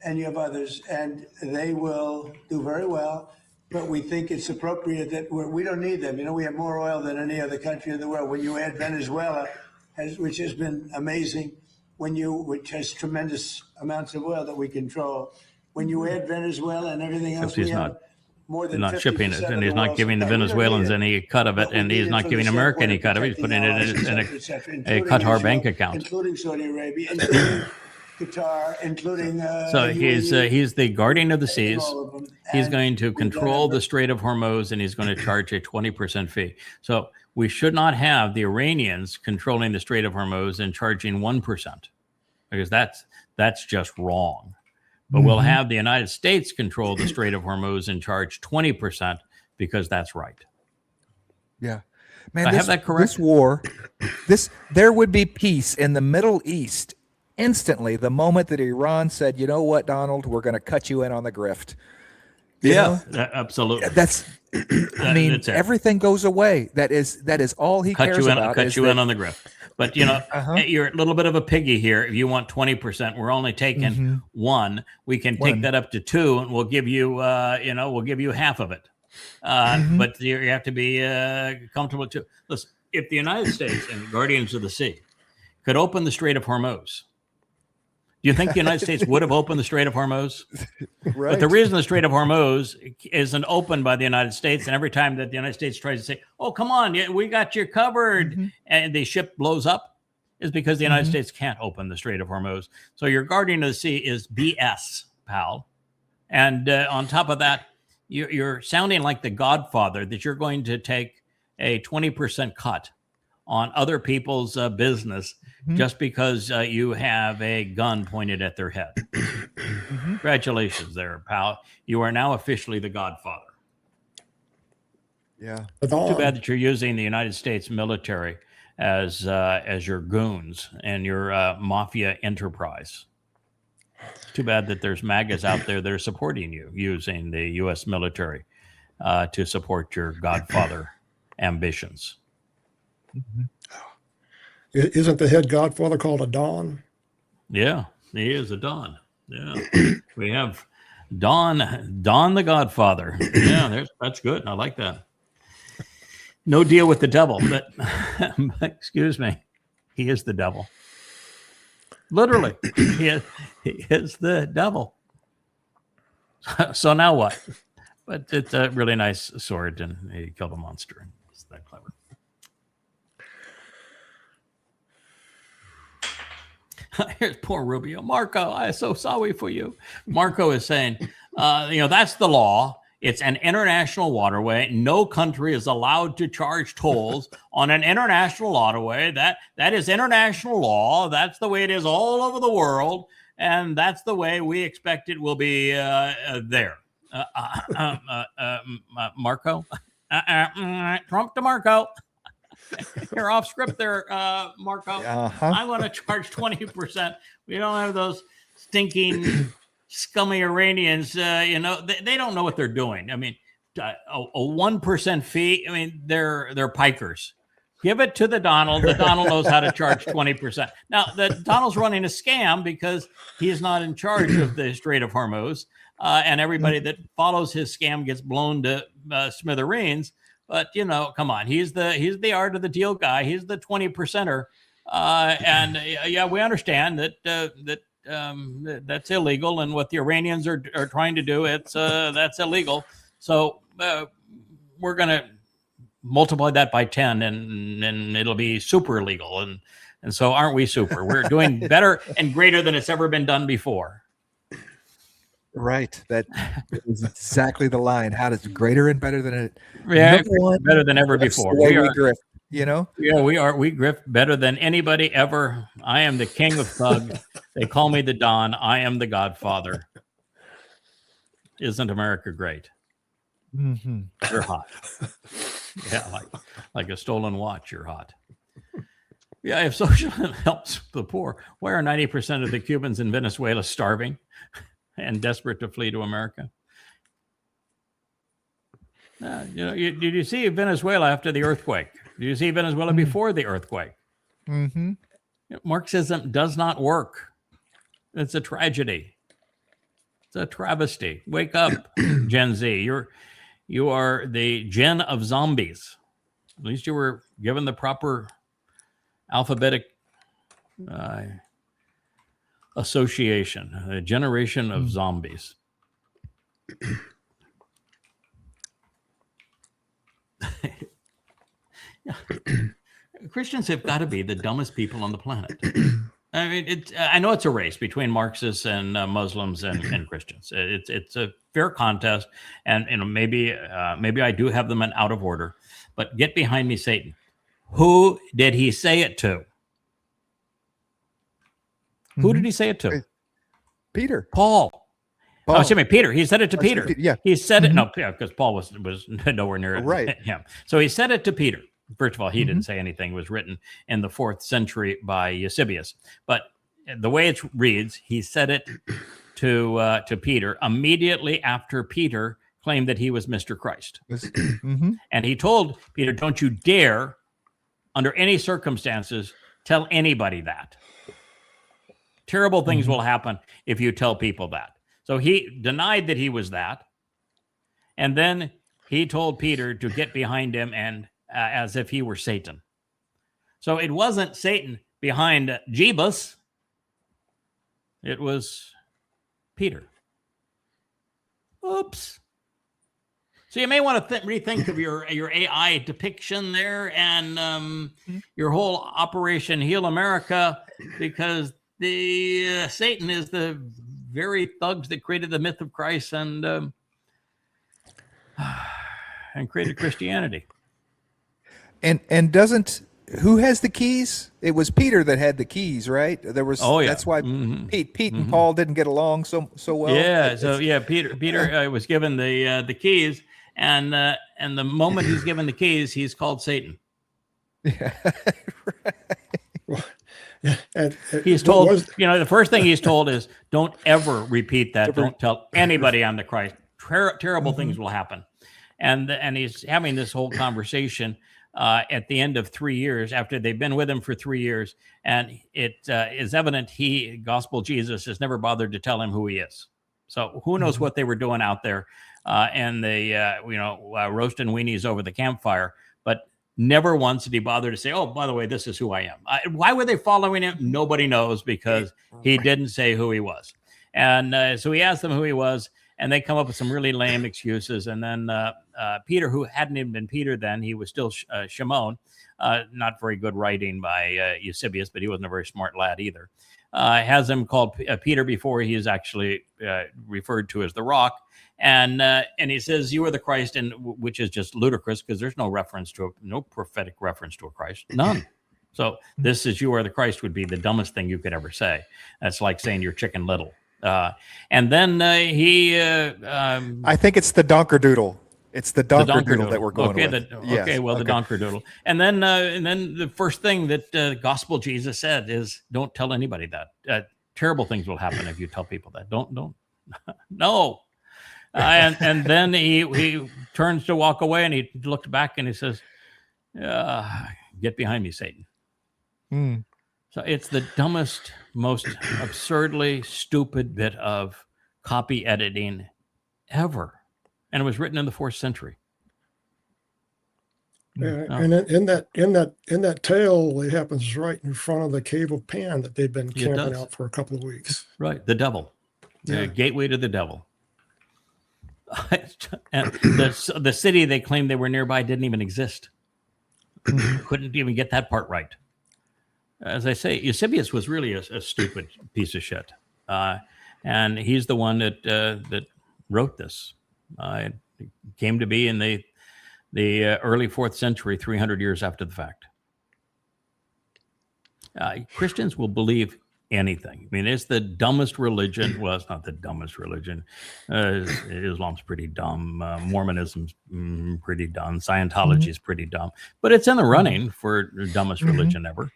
and you have others, and they will do very well. But we think it's appropriate that we don't need them. We have more oil than any other country in the world. When you add Venezuela, which has been amazing, which has tremendous amounts of oil that we control, when you add Venezuela and everything else, we have more than 50% shipping it, and he's not giving the Venezuelans any cut of it, and he's not giving America any cut of it. He's putting it in a Qatar bank account, including Saudi Arabia, including Qatar, including so he's the guardian of the seas. He's going to control the Strait of Hormuz, and he's going to charge a 20% fee. So we should not have the Iranians controlling the Strait of Hormuz and charging 1%, because that's just wrong. But we'll have the United States control the Strait of Hormuz and charge 20%, because that's right. Yeah. Man, I have that correct? This war, there would be peace in the Middle East instantly the moment that Iran said, you know what, Donald, we're going to cut you in on the grift. Absolutely. Everything goes away. That is all he cares about. Cut you in on the grift. But you're a little bit of a piggy here. If you want 20%, we're only taking one. We can take that up to 2, and we'll give you, we'll give you half of it. But you have to be comfortable too. Listen, if the United States and the Guardians of the Sea could open the Strait of Hormuz, do you think the United States would have opened the Strait of Hormuz? Right. But the reason the Strait of Hormuz isn't opened by the United States, and every time that the United States tries to say, "Oh, come on, we got you covered," and the ship blows up, is because the United States can't open the Strait of Hormuz. So your Guardian of the Sea is BS, pal. And on top of that, you're sounding like the Godfather, that you're going to take a 20% cut on other people's business just because you have a gun pointed at their head. Congratulations there, pal. You are now officially the Godfather. Yeah. Too bad that you're using the United States military as your goons and your mafia enterprise. Too bad that there's MAGAs out there that are supporting you using the U.S. military to support your Godfather ambitions. Isn't the head Godfather called a Don? Yeah, he is a Don. Yeah, we have Don the Godfather. Yeah, that's good. I like that. No deal with the devil, but excuse me, he is the devil. Literally, he is the devil. So now what? But it's a really nice sword, and he killed a monster. It's that clever. Here's poor Rubio. Marco, I'm so sorry for you. Marco is saying, that's the law. It's an international waterway. No country is allowed to charge tolls on an international waterway. That is international law. That's the way it is all over the world. And that's the way we expect it will be there. Marco? Trump to Marco. You're off script there, Marco. I want to charge 20%. We don't have those stinking, scummy Iranians. They don't know what they're doing. I mean, a 1% fee. I mean, they're pikers. Give it to the Donald. The Donald knows how to charge 20%. Now, the Donald's running a scam because he is not in charge of the Strait of Hormuz, and everybody that follows his scam gets blown to smithereens. But come on, he's the art of the deal guy. He's the 20%er, and we understand that that's illegal, and what the Iranians are trying to do, that's illegal. So we're gonna multiply that by 10, and it'll be super illegal. And so aren't we super? We're doing better and greater than it's ever been done before. That is exactly the line. How does greater and better than it? Yeah, better than ever before. We grift, Yeah, we are. We grift better than anybody ever. I am the king of thug. They call me the Don. I am the Godfather. Isn't America great? You're hot. Yeah, like a stolen watch. You're hot. Yeah, if socialism helps the poor, why are 90% of the Cubans in Venezuela starving and desperate to flee to America? Did you see Venezuela after the earthquake? Did you see Venezuela before the earthquake? Marxism does not work. It's a tragedy. It's a travesty. Wake up, Gen Z. You are the gen of zombies. At least you were given the proper alphabetic association, a generation of zombies. Christians have got to be the dumbest people on the planet. I mean, I know it's a race between Marxists and Muslims and Christians. It's a fair contest, and maybe I do have them in out of order. But get behind me, Satan. Who did he say it to? Who did he say it to? Peter. Paul. Oh, excuse me, Peter. He said it to Peter. Yeah. He said it. No, because Paul was nowhere near him. So he said it to Peter. First of all, he didn't say anything. It was written in the 4th century by Eusebius. But the way it reads, he said it to Peter immediately after Peter claimed that he was Mr. Christ. And he told Peter, don't you dare, under any circumstances, tell anybody that. Terrible things will happen if you tell people that. So he denied that he was that. And then he told Peter to get behind him and as if he were Satan. So it wasn't Satan behind Jebus. It was Peter. Oops. So you may want to rethink of your AI depiction there and your whole Operation Heal America, because the Satan is the very thugs that created the myth of Christ and created Christianity. And doesn't, who has the keys? It was Peter that had the keys, right? There was. Oh yeah. That's why Pete and Paul didn't get along so well. Yeah. Peter was given the keys, and the moment he's given the keys, he's called Satan. Yeah. Right. Well, yeah, and he's told. The first thing he's told is, "Don't ever repeat that. Don't tell anybody I'm the Christ. Terrible things will happen." And he's having this whole conversation at the end of 3 years, after they've been with him for 3 years, and it is evident Gospel Jesus has never bothered to tell him who he is. So who knows what they were doing out there, and they roasting weenies over the campfire, but never once did he bother to say, "Oh, by the way, this is who I am." Why were they following him? Nobody knows, because he didn't say who he was. And so he asked them who he was, and they come up with some really lame excuses. And then Peter, who hadn't even been Peter then, he was still Shimon, not very good writing by Eusebius, but he wasn't a very smart lad either, has him called Peter before he is actually referred to as the Rock. And he says, "You are the Christ," and which is just ludicrous, because there's no prophetic reference to a Christ, none. So this is "You are the Christ" would be the dumbest thing you could ever say. That's like saying you're Chicken Little. And then I think it's the Donkerdoodle. It's the Donkerdoodle that we're going with. The Donkerdoodle. And then the first thing that Gospel Jesus said is, "Don't tell anybody that. Terrible things will happen if you tell people that. Don't. No." And then he turns to walk away, and he looked back and he says, "Get behind me, Satan." So it's the dumbest, most absurdly stupid bit of copy editing ever. And it was written in the 4th century. And in that tale, it happens right in front of the cave of Pan that they've been camping out for a couple of weeks. Right, the devil, the gateway to the devil. And the city they claimed they were nearby didn't even exist. Couldn't even get that part right. As I say, Eusebius was really a stupid piece of shit, and he's the one that wrote this. It came to be in the early 4th century, 300 years after the fact. Christians will believe anything. I mean, it's the dumbest religion. Well, it's not the dumbest religion. Islam's pretty dumb. Mormonism's pretty dumb. Scientology's pretty dumb. But it's in the running for the dumbest religion ever.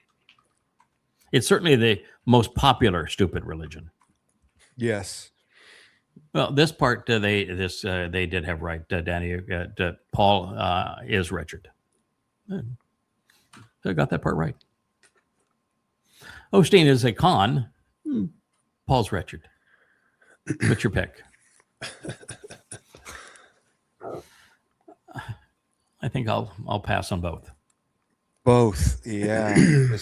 It's certainly the most popular stupid religion. Yes. Well, this part they did have right, Danny. Paul is wretched. So I got that part right. Osteen is a con. Paul's wretched. What's your pick? I think I'll pass on both. Both, yeah.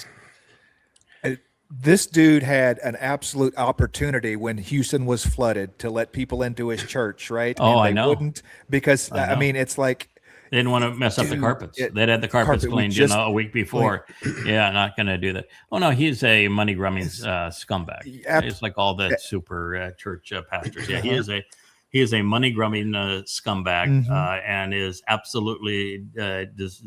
This dude had an absolute opportunity when Houston was flooded to let people into his church, right? Oh, and I know. Wouldn't, because I mean, it's like they didn't want to mess up the carpets. They'd had the carpets cleaned, a week before. Yeah, not going to do that. Oh no, he's a money grubbing scumbag. He's like all the super church pastors. Yeah, he is a money grubbing scumbag and is absolutely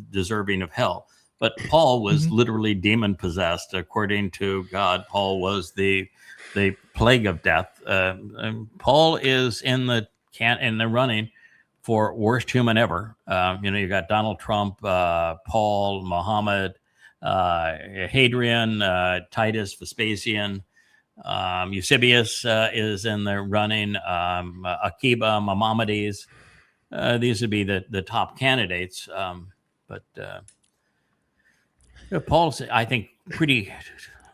deserving of hell. But Paul was literally demon possessed, according to God. Paul was the plague of death. Paul is in the running for worst human ever. You got Donald Trump, Paul, Muhammad, Hadrian, Titus, Vespasian, Eusebius is in the running. Akiba, Maimonides. These would be the top candidates. Paul, I think pretty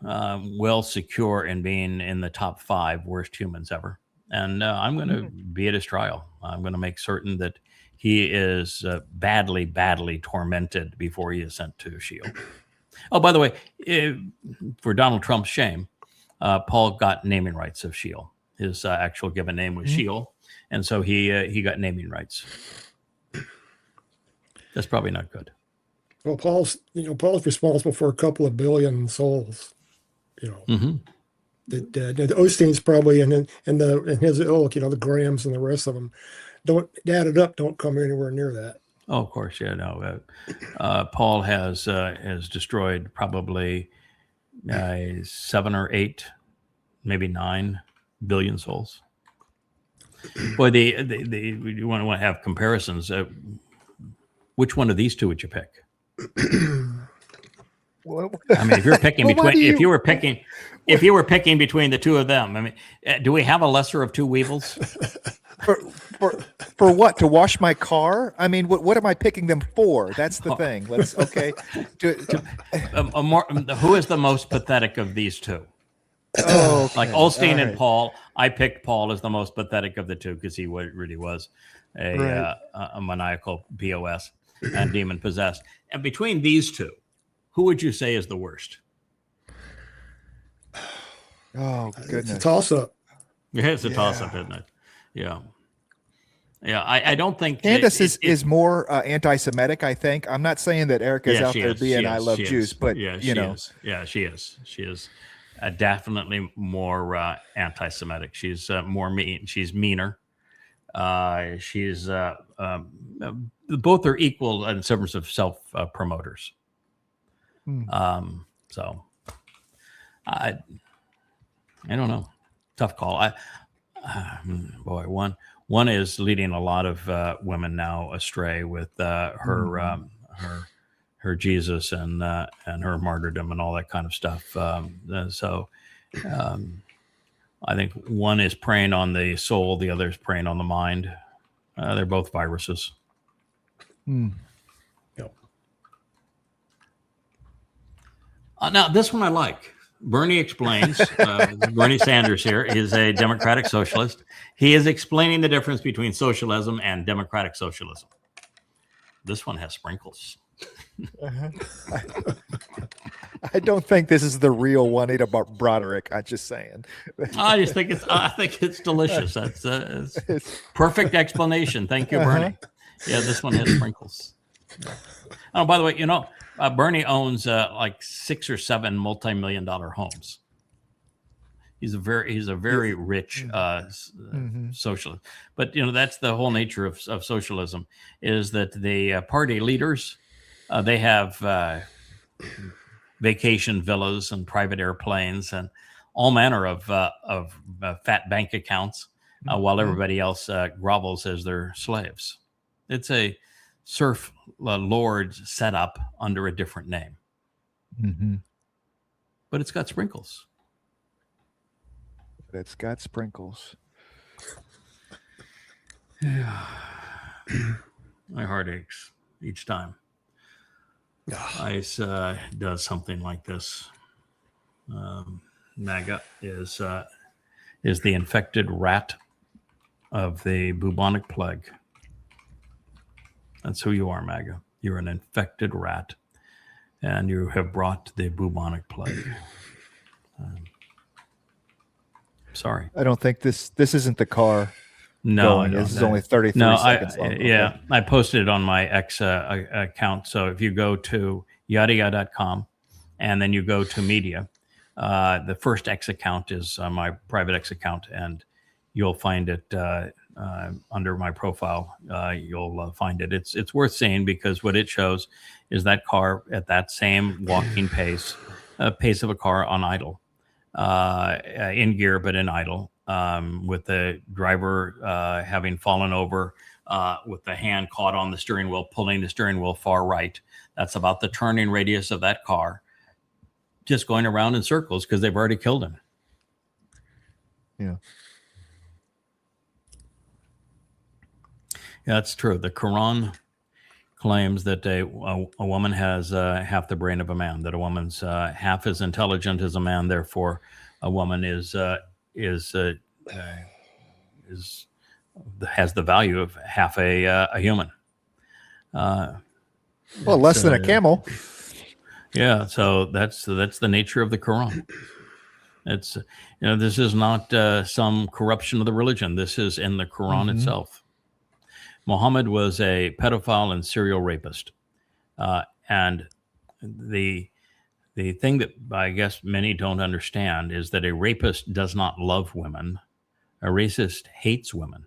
well secure in being in the top 5 worst humans ever. And I'm going to be at his trial. I'm going to make certain that he is badly, badly tormented before he is sent to Sheol. Oh, by the way, for Donald Trump's shame, Paul got naming rights of Sheol. His actual given name was Sheol, and so he got naming rights. That's probably not good. Well, Paul's responsible for a couple of billion souls. The Osteen's probably in his ilk. The Grahams and the rest of them don't add it up. Don't come anywhere near that. Oh, of course, yeah. No, Paul has destroyed probably 7 or 8, maybe 9 billion souls. Boy, you want to have comparisons. Which one of these two would you pick? I mean, if you're picking if you were picking between the two of them, I mean, do we have a lesser of two Weevils? For what? To wash my car? I mean, what am I picking them for? That's the thing. Who is the most pathetic of these two? Oh, okay. Like Osteen and Paul. I picked Paul as the most pathetic of the two because he really was a maniacal POS and demon possessed. And between these two, who would you say is the worst? Oh, goodness. It's a toss-up. Yeah, it's a toss-up, isn't it? Yeah. Yeah, I don't think... Candace is more anti-Semitic, I think. I'm not saying that Erica's out there being I love Jews, but, she is. Yeah, she is. She is definitely more anti-Semitic. She's more mean. She's meaner. She's... both are equal in terms of self-promoters. So I don't know. Tough call. One is leading a lot of women now astray with her Jesus and her martyrdom and all that kind of stuff. So I think one is preying on the soul, the other is preying on the mind. They're both viruses. Now, this one I like. Bernie explains. Bernie Sanders here is a democratic socialist. He is explaining the difference between socialism and democratic socialism. This one has sprinkles. I don't think this is the real Juanita Broderick. I'm just saying. I think it's delicious. That's it's perfect explanation. Thank you, Bernie. Yeah, this one has sprinkles. Oh, by the way, Bernie owns like 6 or 7 multi-million-dollar homes. He's a very rich socialist. But that's the whole nature of socialism, is that the party leaders they have vacation villas and private airplanes and all manner of fat bank accounts, while everybody else grovels as their slaves. It's a serf lords set up under a different name. But it's got sprinkles. It's got sprinkles. Yeah. My heart aches each time ICE does something like this. MAGA is the infected rat of the bubonic plague. That's who you are, MAGA. You're an infected rat, and you have brought the bubonic plague. Sorry. I don't think this isn't the car. No, this is only 33 seconds long. Yeah, okay. I posted it on my X account. So if you go to yahowah.com and then you go to media, the first X account is my private X account, and you'll find it under my profile. You'll find it. It's worth seeing, because what it shows is that car at that same walking pace of a car on idle, in gear but in idle, with the driver having fallen over, with the hand caught on the steering wheel, pulling the steering wheel far right. That's about the turning radius of that car, just going around in circles because they've already killed him. Yeah. Yeah, that's true. The Qur'an claims that a woman has half the brain of a man, that a woman's half as intelligent as a man, therefore a woman has the value of half a human. Well, less than a camel. Yeah, so that's the nature of the Quran. It's this is not some corruption of the religion. This is in the Quran itself. Muhammad was a pedophile and serial rapist, and the thing that I guess many don't understand is that a rapist does not love women. A racist hates women.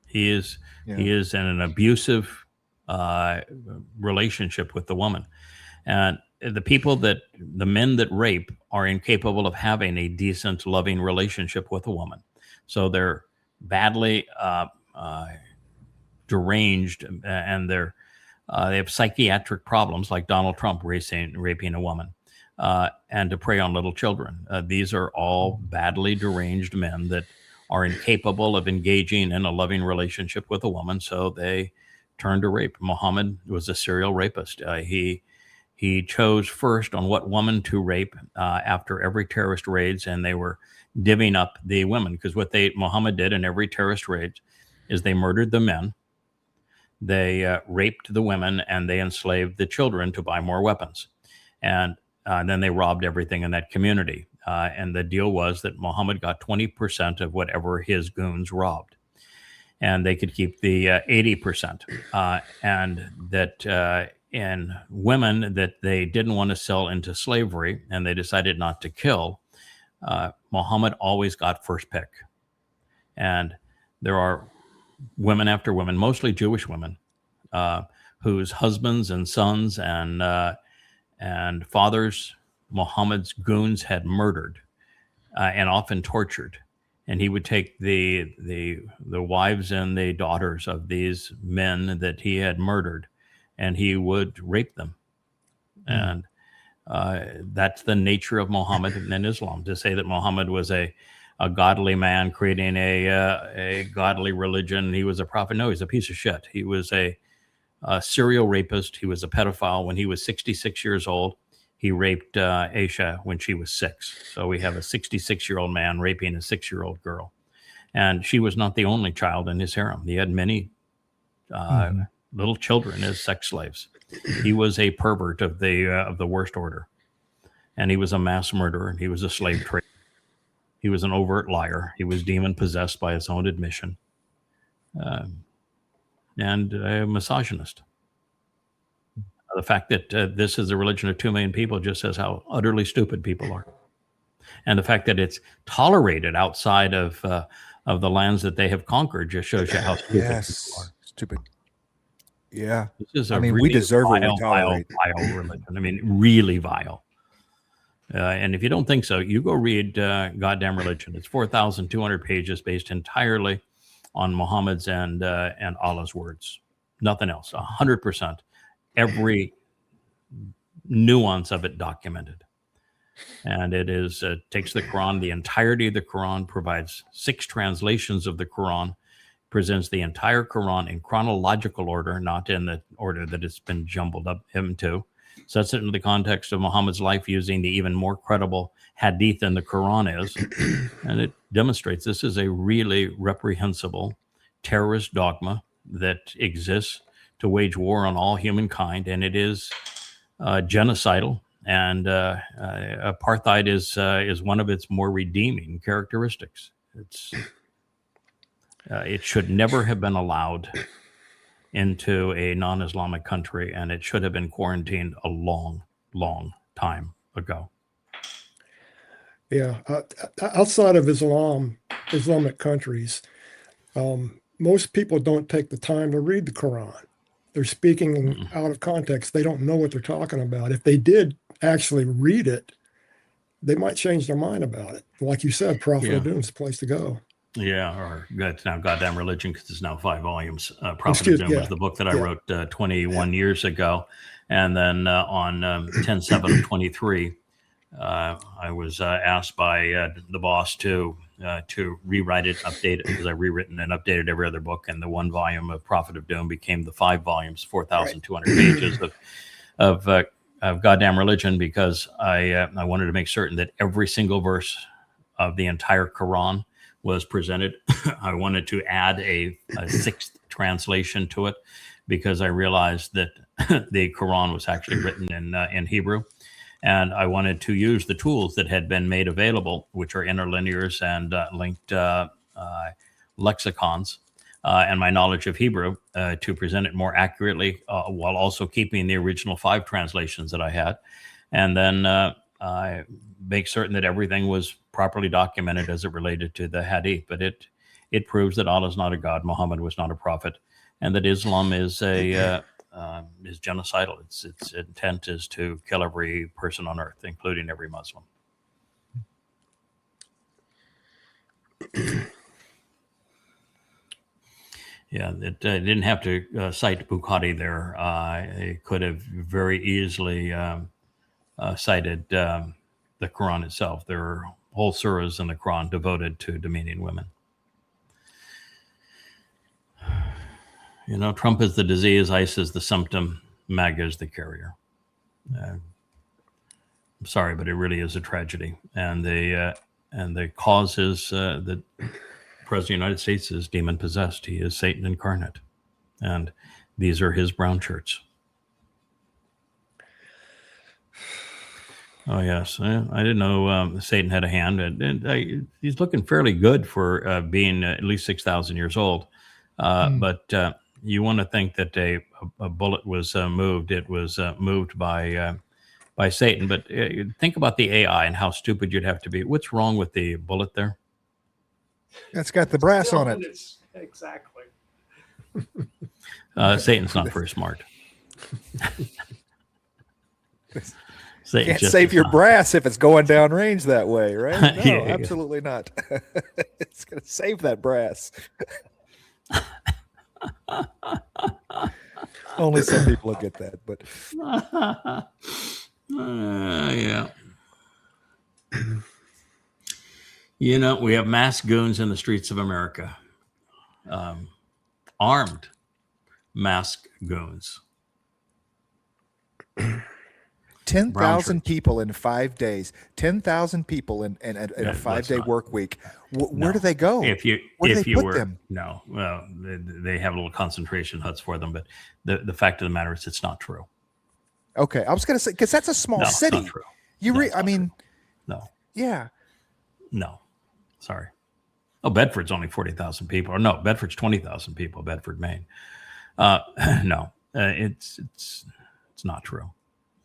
He is in an abusive relationship with the woman, and the men that rape are incapable of having a decent, loving relationship with a woman. So they're badly deranged, and they have psychiatric problems, like Donald Trump raping a woman, and to prey on little children. These are all badly deranged men that are incapable of engaging in a loving relationship with a woman, so they turn to rape. Muhammad was a serial rapist. He chose first on what woman to rape after every terrorist raids, and they were divvying up the women, because what Muhammad did in every terrorist raid is they murdered the men, they raped the women, and they enslaved the children to buy more weapons. And then they robbed everything in that community. And the deal was that Muhammad got 20% of whatever his goons robbed, and they could keep the 80%. And that in women that they didn't want to sell into slavery and they decided not to kill, Muhammad always got first pick. And there are women after women, mostly Jewish women, whose husbands and sons and fathers Muhammad's goons had murdered and often tortured. And he would take the wives and the daughters of these men that he had murdered, and he would rape them. And that's the nature of Muhammad and Islam. To say that Muhammad was a godly man creating a godly religion, he was a prophet. No, he's a piece of shit. He was a serial rapist. He was a pedophile. When he was 66 years old, he raped Aisha when she was 6. So we have a 66-year-old man raping a 6-year-old girl. And she was not the only child in his harem. He had many little children as sex slaves. He was a pervert of the worst order. And he was a mass murderer. He was a slave trader. He was an overt liar. He was demon-possessed by his own admission. And a misogynist. The fact that this is a religion of 2 million people just says how utterly stupid people are. And the fact that it's tolerated outside of the lands that they have conquered just shows you how stupid people are. Stupid. Yeah. This is really we deserve what we tolerate. Vile religion. I mean, really vile. And if you don't think so, you go read Goddamn Religion. It's 4,200 pages based entirely on Muhammad's and Allah's words. Nothing else. 100%. Every nuance of it documented. And it is takes the Quran, the entirety of the Quran, provides 6 translations of the Quran, presents the entire Quran in chronological order, not in the order that it's been jumbled up into, sets it into the context of Muhammad's life using the even more credible hadith than the Quran is, and it demonstrates this is a really reprehensible terrorist dogma that exists to wage war on all humankind, and it is genocidal. And apartheid is one of its more redeeming characteristics. It should never have been allowed into a non-Islamic country, and it should have been quarantined a long, long time ago. Yeah, outside of Islamic countries, most people don't take the time to read the Quran. They're speaking out of context. They don't know what they're talking about. If they did actually read it, they might change their mind about it. Like you said, Prophet of Doom is the place to go. Yeah, or it's now Goddamn Religion, because it's now 5 volumes. Prophet of Doom was the book that I wrote 21 years ago. And then on 10/7/23, I was asked by the boss to rewrite it, update it, because I've rewritten and updated every other book, and the one volume of Prophet of Doom became the 5 volumes, 4,200 pages of goddamn religion, because I wanted to make certain that every single verse of the entire Quran was presented. I wanted to add a 6th translation to it, because I realized that the Quran was actually written in Hebrew. And I wanted to use the tools that had been made available, which are interlinears and linked lexicons, and my knowledge of Hebrew to present it more accurately, while also keeping the original 5 translations that I had. And then I make certain that everything was properly documented as it related to the Hadith. But it proves that Allah is not a god, Muhammad was not a prophet, and that Islam is is genocidal. Its intent is to kill every person on earth, including every Muslim. Yeah, it didn't have to cite Bukhari there. It could have very easily cited the Quran itself. There are whole surahs in the Quran devoted to demeaning women. You know, Trump is the disease, ICE is the symptom, MAGA is the carrier. I'm sorry, but it really is a tragedy. And the cause is that the President of the United States is demon possessed. He is Satan incarnate. And these are his brown shirts. Oh, yes. I didn't know Satan had a hand. And he's looking fairly good for being at least 6,000 years old. But you want to think that a bullet was moved. It was moved by Satan. But think about the AI and how stupid you'd have to be. What's wrong with the bullet there? It's got the brass on it. Exactly. Satan's not very smart. Can't save your brass if it's going down range that way, right? No, Yeah. Absolutely not. It's going to save that brass. Only some people will get that, but yeah. You know, we have mass goons in the streets of America, armed masked goons. 10,000 people in 5 days. 10,000 people in a 5-day work week. Where do they go? If you put were them? No, well, they have little concentration huts for them. But the fact of the matter is, it's not true. Okay, I was going to say, because that's a small city. It's not true. I mean, no, yeah. No, sorry. Oh, Bedford's only 40,000 people. Or no, Bedford's 20,000 people. Bedford, Maine. No, it's not true.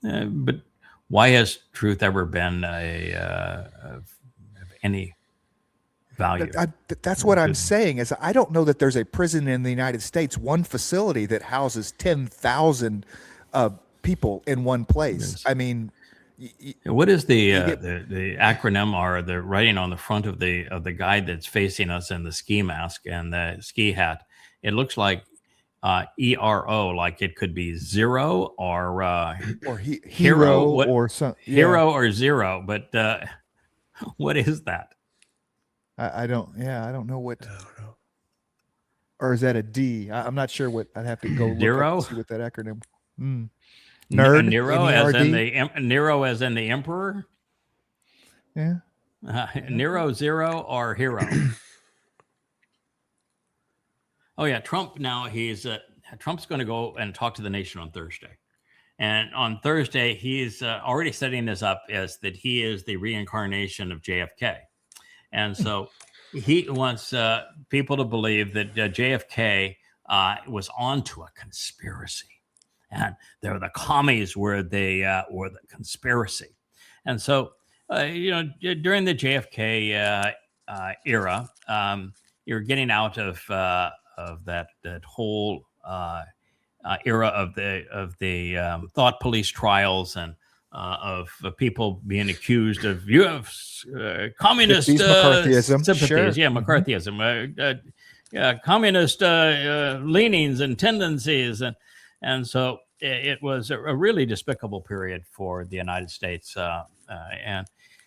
But why has truth ever been of any value? That's what I'm saying. Is I don't know that there's a prison in the United States, one facility that houses 10,000 people in one place. I mean, what is the acronym or the writing on the front of the guy that's facing us in the ski mask and the ski hat? It looks like ERO, like it could be zero or hero what, or some hero or zero. But what is that? I don't know what. Or is that a D? I'm not sure what. I'd have to go look up and see what that acronym. Nerd. Nero as in Nero as in the emperor. Yeah. Nero, zero, or hero. Oh yeah, Trump. Now Trump's going to go and talk to the nation on Thursday, and on Thursday he's already setting this up as that he is the reincarnation of JFK, and so he wants people to believe that JFK was onto a conspiracy. And the commies were the conspiracy, and so during the JFK era, you're getting out of that whole era of the thought police trials and of people being accused of communist McCarthyism, sympathies, sure. yeah, McCarthyism, communist leanings and tendencies. And so it was a really despicable period for the United States And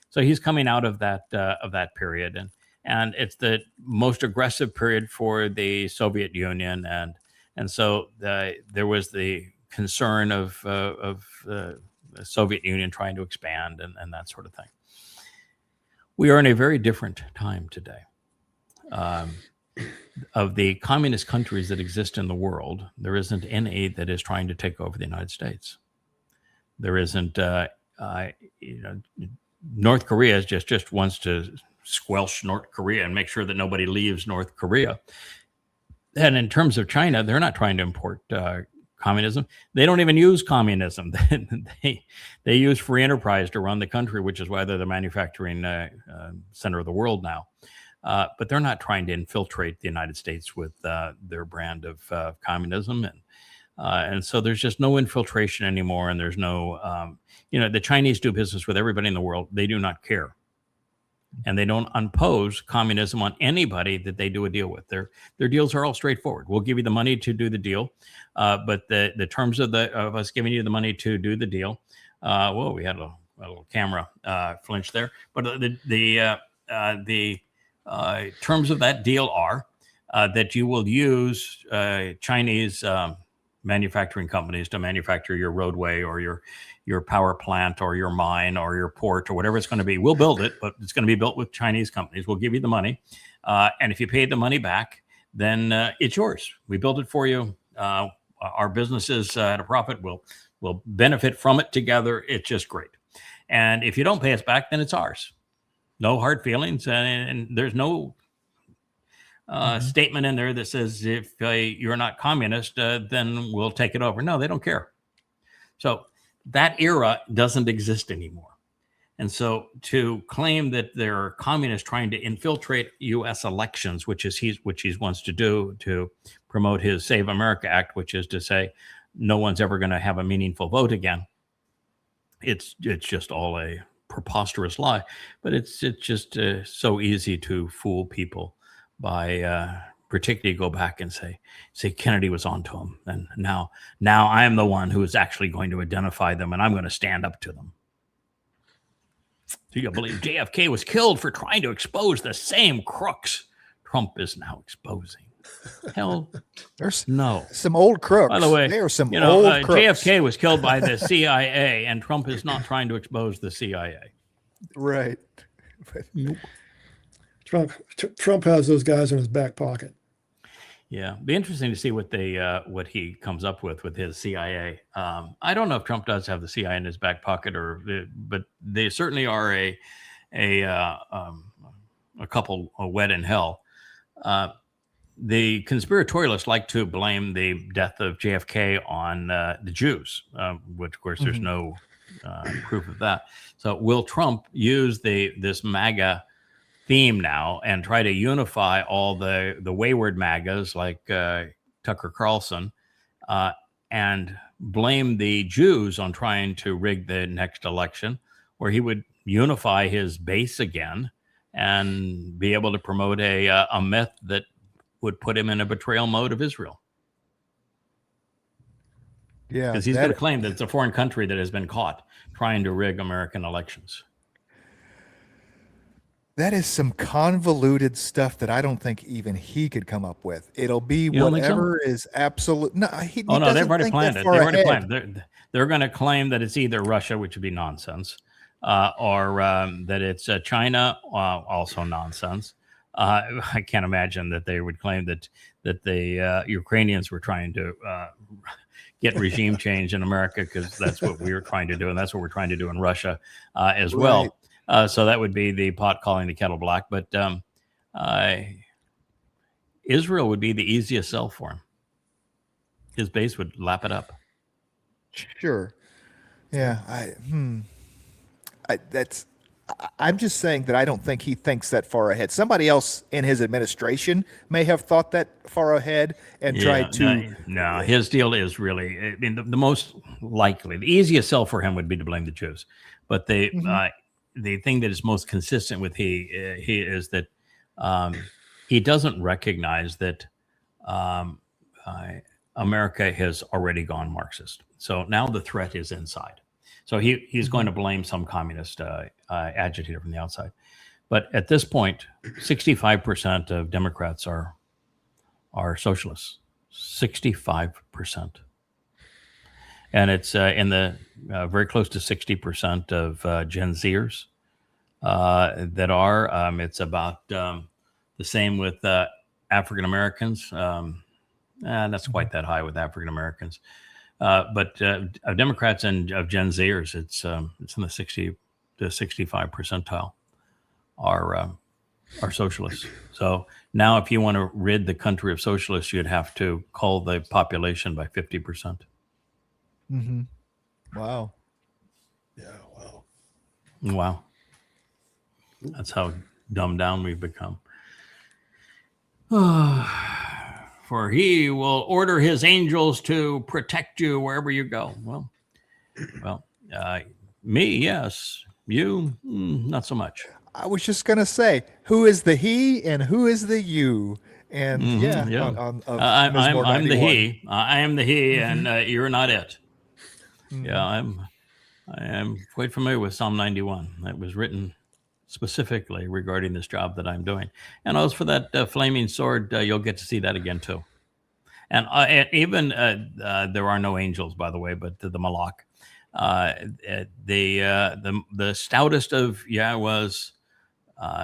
so he's coming out of that period, and it's the most aggressive period for the Soviet Union, and so there was the concern of the Soviet Union trying to expand and that sort of thing. We are in a very different time today. Of the communist countries that exist in the world, there isn't any that is trying to take over the United States. There isn't, North Korea just wants to squelch North Korea and make sure that nobody leaves North Korea. And in terms of China, they're not trying to import communism. They don't even use communism. They use free enterprise to run the country, which is why they're the manufacturing center of the world now. But they're not trying to infiltrate the United States with their brand of communism. And so there's just no infiltration anymore. And there's no, the Chinese do business with everybody in the world. They do not care. And they don't impose communism on anybody that they do a deal with. Their deals are all straightforward. We'll give you the money to do the deal. But the terms of us giving you the money to do the deal, whoa, we had a little camera flinch there. But the terms of that deal are that you will use Chinese manufacturing companies to manufacture your roadway or your power plant or your mine or your port or whatever it's going to be. We'll build it, but it's going to be built with Chinese companies. We'll give you the money. And if you pay the money back, then it's yours. We built it for you. Our businesses at a profit will benefit from it together. It's just great. And if you don't pay us back, then it's ours. No hard feelings. And there's no statement in there that says if you're not communist, then we'll take it over. No, they don't care. So that era doesn't exist anymore. And so to claim that there are communists trying to infiltrate U.S. elections, which he wants to do to promote his Save America Act, which is to say no one's ever going to have a meaningful vote again. It's just all a preposterous lie. But it's just so easy to fool people by particularly go back and say Kennedy was onto him, and now I am the one who is actually going to identify them, and I'm going to stand up to them. Do you believe JFK was killed for trying to expose the same crooks Trump is now exposing? Hell, there's no. Some old crooks. By the way, there are some old crooks. JFK was killed by the CIA, and Trump is not trying to expose the CIA. Right. Nope. Trump has those guys in his back pocket. Yeah, be interesting to see what he comes up with his CIA. I don't know if Trump does have the CIA in his back pocket, but they certainly are a couple wet in hell. The conspiratorialists like to blame the death of JFK on the Jews, which of course there's no proof of that. So will Trump use this MAGA theme now and try to unify all the wayward MAGAs like Tucker Carlson and blame the Jews on trying to rig the next election, where he would unify his base again and be able to promote a myth that would put him in a betrayal mode of Israel? Yeah, because he's going to claim that it's a foreign country that has been caught trying to rig American elections. That is some convoluted stuff that I don't think even he could come up with. It'll be whatever is absolute. No, they've already planned it. They've already planned it. They're going to claim that it's either Russia, which would be nonsense, or that it's China, also nonsense. I can't imagine that they would claim that the Ukrainians were trying to get regime change in America, because that's what we were trying to do, and that's what we're trying to do in Russia as well. So that would be the pot calling the kettle black. But Israel would be the easiest sell for him. His base would lap it up. Sure. Yeah. I'm just saying that I don't think he thinks that far ahead. Somebody else in his administration may have thought that far ahead and tried to. No, his deal is really, I mean, the most likely, the easiest sell for him would be to blame the Jews. But the thing that is most consistent with he is that he doesn't recognize that America has already gone Marxist. So now the threat is inside. So he's going to blame some communist agitator from the outside. But at this point, 65% of Democrats are socialists. 65%. And it's in the very close to 60% of Gen Zers that are. It's about the same with African Americans. And that's quite that high with African Americans. But of Democrats and of Gen Zers, it's in the 60 to 65 percentile are socialists. So now, if you want to rid the country of socialists, you'd have to cull the population by 50%. Mm-hmm. Wow. Yeah. Wow. Wow. That's how dumbed down we've become. For he will order his angels to protect you wherever you go. Well, me, yes. You, not so much. I was just going to say, who is the he and who is the you? And I'm the he. I am the he, and you're not it. Mm-hmm. Yeah, I am quite familiar with Psalm 91. That was written specifically regarding this job that I'm doing. And as for that flaming sword, you'll get to see that again too. And even there are no angels, by the way, but the Malak. The stoutest of Yahowah's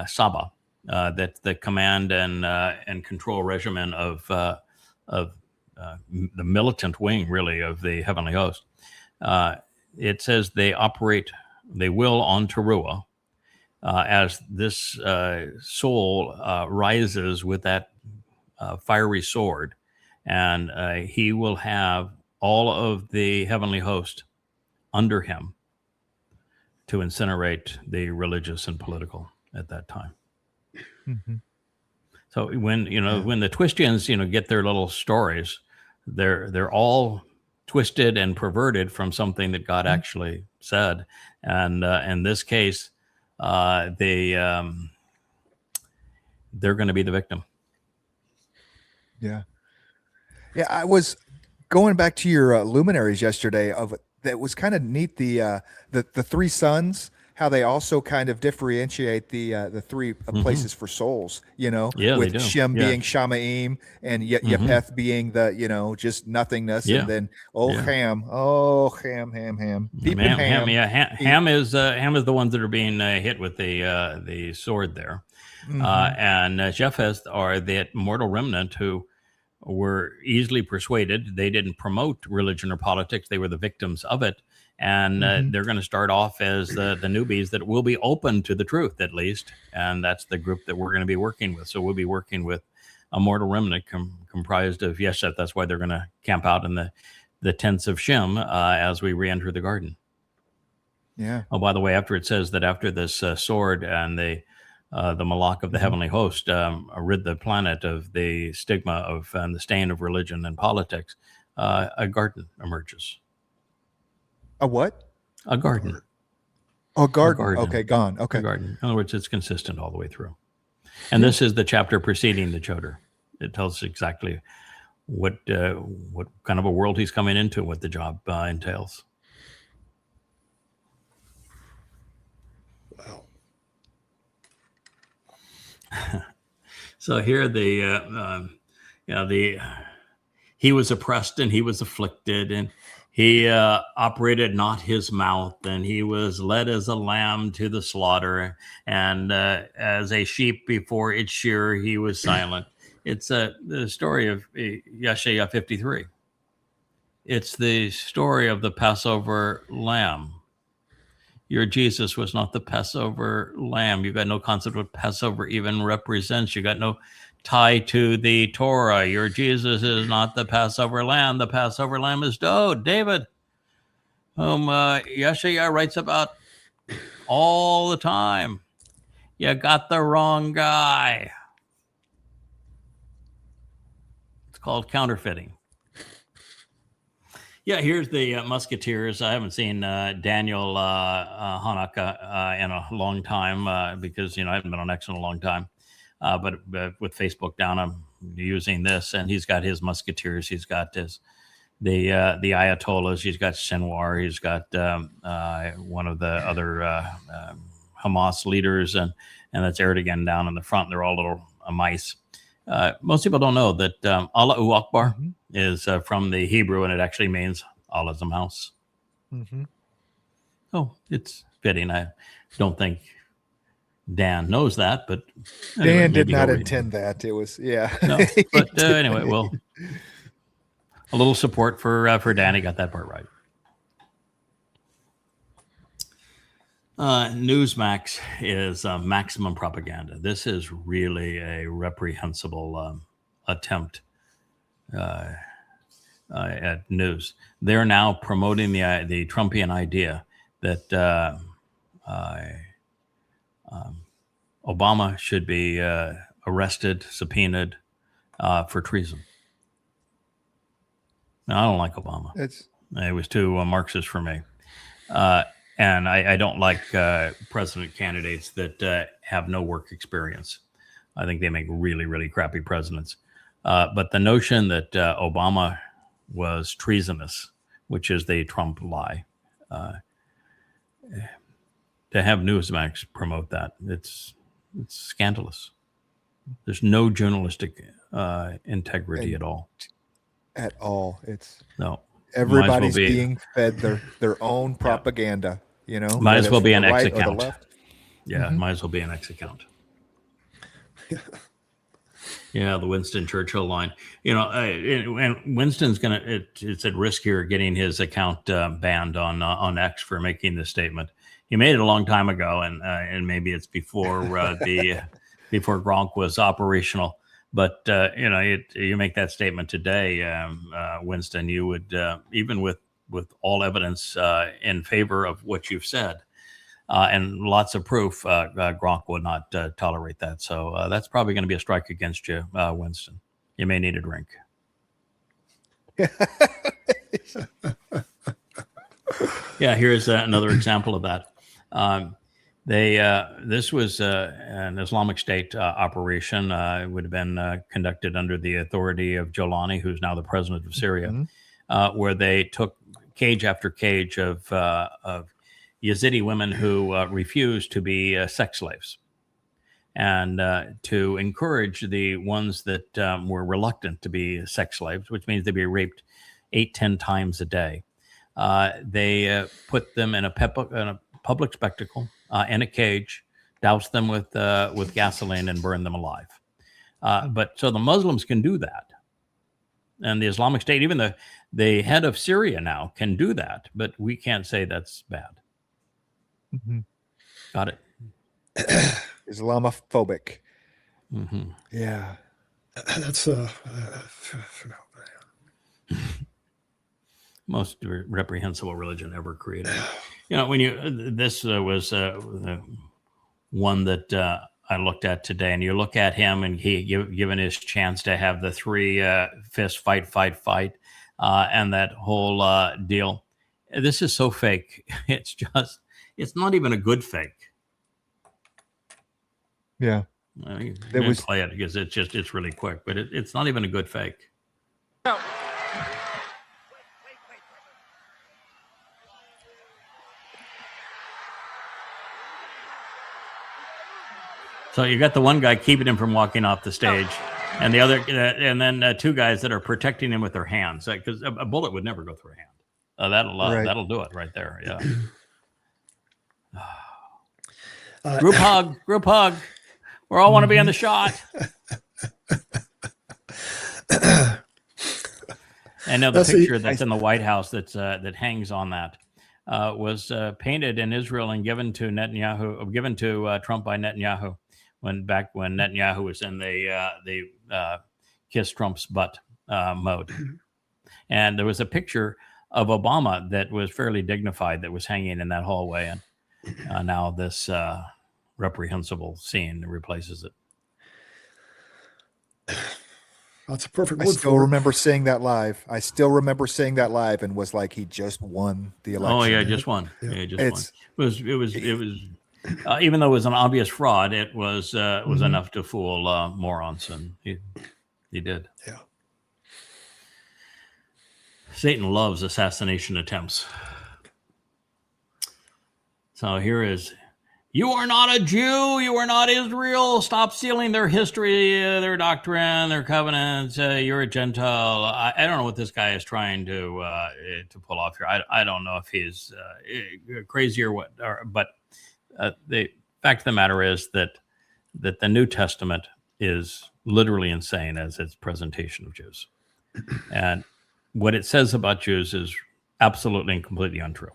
Saba, that's the command and control regimen of the militant wing, really, of the heavenly host. It says they will on Teruah, as this soul rises with that fiery sword, and he will have all of the heavenly host under him to incinerate the religious and political at that time. Mm-hmm. So when the Twistians get their little stories, they're all twisted and perverted from something that God actually said, and in this case, they're going to be the victim. Yeah. I was going back to your luminaries yesterday. That was kind of neat. The three sons, how they also kind of differentiate the three places for souls. With Shem being Shamaim and Yepeth being the just nothingness, and then Ham. Ham is the ones that are being hit with the sword there, and Japheth are that mortal remnant who were easily persuaded. They didn't promote religion or politics. They were the victims of it. And they're going to start off as the newbies that will be open to the truth, at least. And that's the group that we're going to be working with. So we'll be working with a mortal remnant comprised of Yesheth. That's why they're going to camp out in the tents of Shem as we re-enter the garden. Yeah. Oh, by the way, after it says that after this sword and the Malak of the heavenly host rid the planet of the stigma of and the stain of religion and politics, a garden emerges. A what? A garden. A garden. Okay, gone. Okay. A garden. In other words, it's consistent all the way through. And this is the chapter preceding the Choder. It tells us exactly what kind of a world he's coming into, what the job entails. Wow. So here he was oppressed and he was afflicted, and he operated not his mouth, and he was led as a lamb to the slaughter, and as a sheep before its shearer, he was silent. It's the story of Yeshayah 53. It's the story of the Passover lamb. Your Jesus was not the Passover lamb. You got no concept of what Passover even represents. You got no tie to the Torah. Your Jesus is not the Passover lamb. The Passover lamb is David, whom Yeshayah writes about all the time. You got the wrong guy. It's called counterfeiting. Yeah, here's the Musketeers. I haven't seen Daniel Hanaka in a long time because, I haven't been on X in a long time. But with Facebook down, I'm using this, and he's got his Musketeers. He's got his Ayatollahs. He's got Sinwar. He's got one of the other Hamas leaders, and that's Erdogan down in the front. They're all little mice. Most people don't know that Allahu Akbar is from the Hebrew, and it actually means Allah's house. Oh, it's fitting. I don't think Dan knows that, but anyway, Dan did not intend that. It was, yeah. No, but anyway, well, a little support for Dan. He got that part right. Newsmax is maximum propaganda. This is really a reprehensible attempt at news. They're now promoting the Trumpian idea that Obama should be arrested, subpoenaed for treason. Now, I don't like Obama. It was too Marxist for me. And I don't like president candidates that have no work experience. I think they make really, really crappy presidents. But the notion that Obama was treasonous, which is the Trump lie, to have Newsmax promote that, it's scandalous. There's no journalistic integrity at all. At all. It's no. Everybody's being fed their own propaganda, you know. Might as well be an X right account. Yeah, might as well be an X account. Yeah, the Winston Churchill line. You know, and Winston's it's at risk here getting his account banned on X for making this statement. He made it a long time ago, and maybe it's before before Gronk was operational. But you know, you make that statement today, Winston. You would even with all evidence in favor of what you've said and lots of proof, Gronk would not tolerate that. So that's probably going to be a strike against you, Winston. You may need a drink. Yeah, here's another example of that. This was an Islamic State operation. It would have been conducted under the authority of Jolani, who's now the president of Syria, where they took cage after cage of Yazidi women who refused to be sex slaves, and to encourage the ones that were reluctant to be sex slaves, which means they'd be raped 8-10 times a day. They put them in a public spectacle. In a cage, douse them with gasoline and burn them alive. But so the Muslims can do that, and the Islamic State, even the head of Syria now can do that. But we can't say that's bad. Got it. Islamophobic. Yeah, that's most reprehensible religion ever created. You know, when this was one that I looked at today, and you look at him, and he given his chance to have the three fist fight, and that whole deal. This is so fake. It's not even a good fake. Yeah, there was play it because it's really quick, but it's not even a good fake. No. So you got the one guy keeping him from walking off the stage, and the other, and then two guys that are protecting him with their hands, because a bullet would never go through a hand. That'll do it right there. Yeah. Group hug. We all want to be in the shot. I know the picture that's in the White House that hangs on that was painted in Israel and given to Trump by Netanyahu. When Netanyahu was in the kiss Trump's butt mode. And there was a picture of Obama that was fairly dignified that was hanging in that hallway. And now this reprehensible scene replaces it. That's a perfect word. I still remember seeing that live. And was like, he just won the election. Oh yeah, just won. Yeah, just won. It was even though it was an obvious fraud, it was enough to fool morons, and he did. Yeah. Satan loves assassination attempts. So here is, you are not a Jew, you are not Israel, stop stealing their history, their doctrine, their covenants, you're a Gentile. I don't know what this guy is trying to pull off here. I don't know if he's crazy or what, but the fact of the matter is that the New Testament is literally insane as its presentation of Jews. And what it says about Jews is absolutely and completely untrue,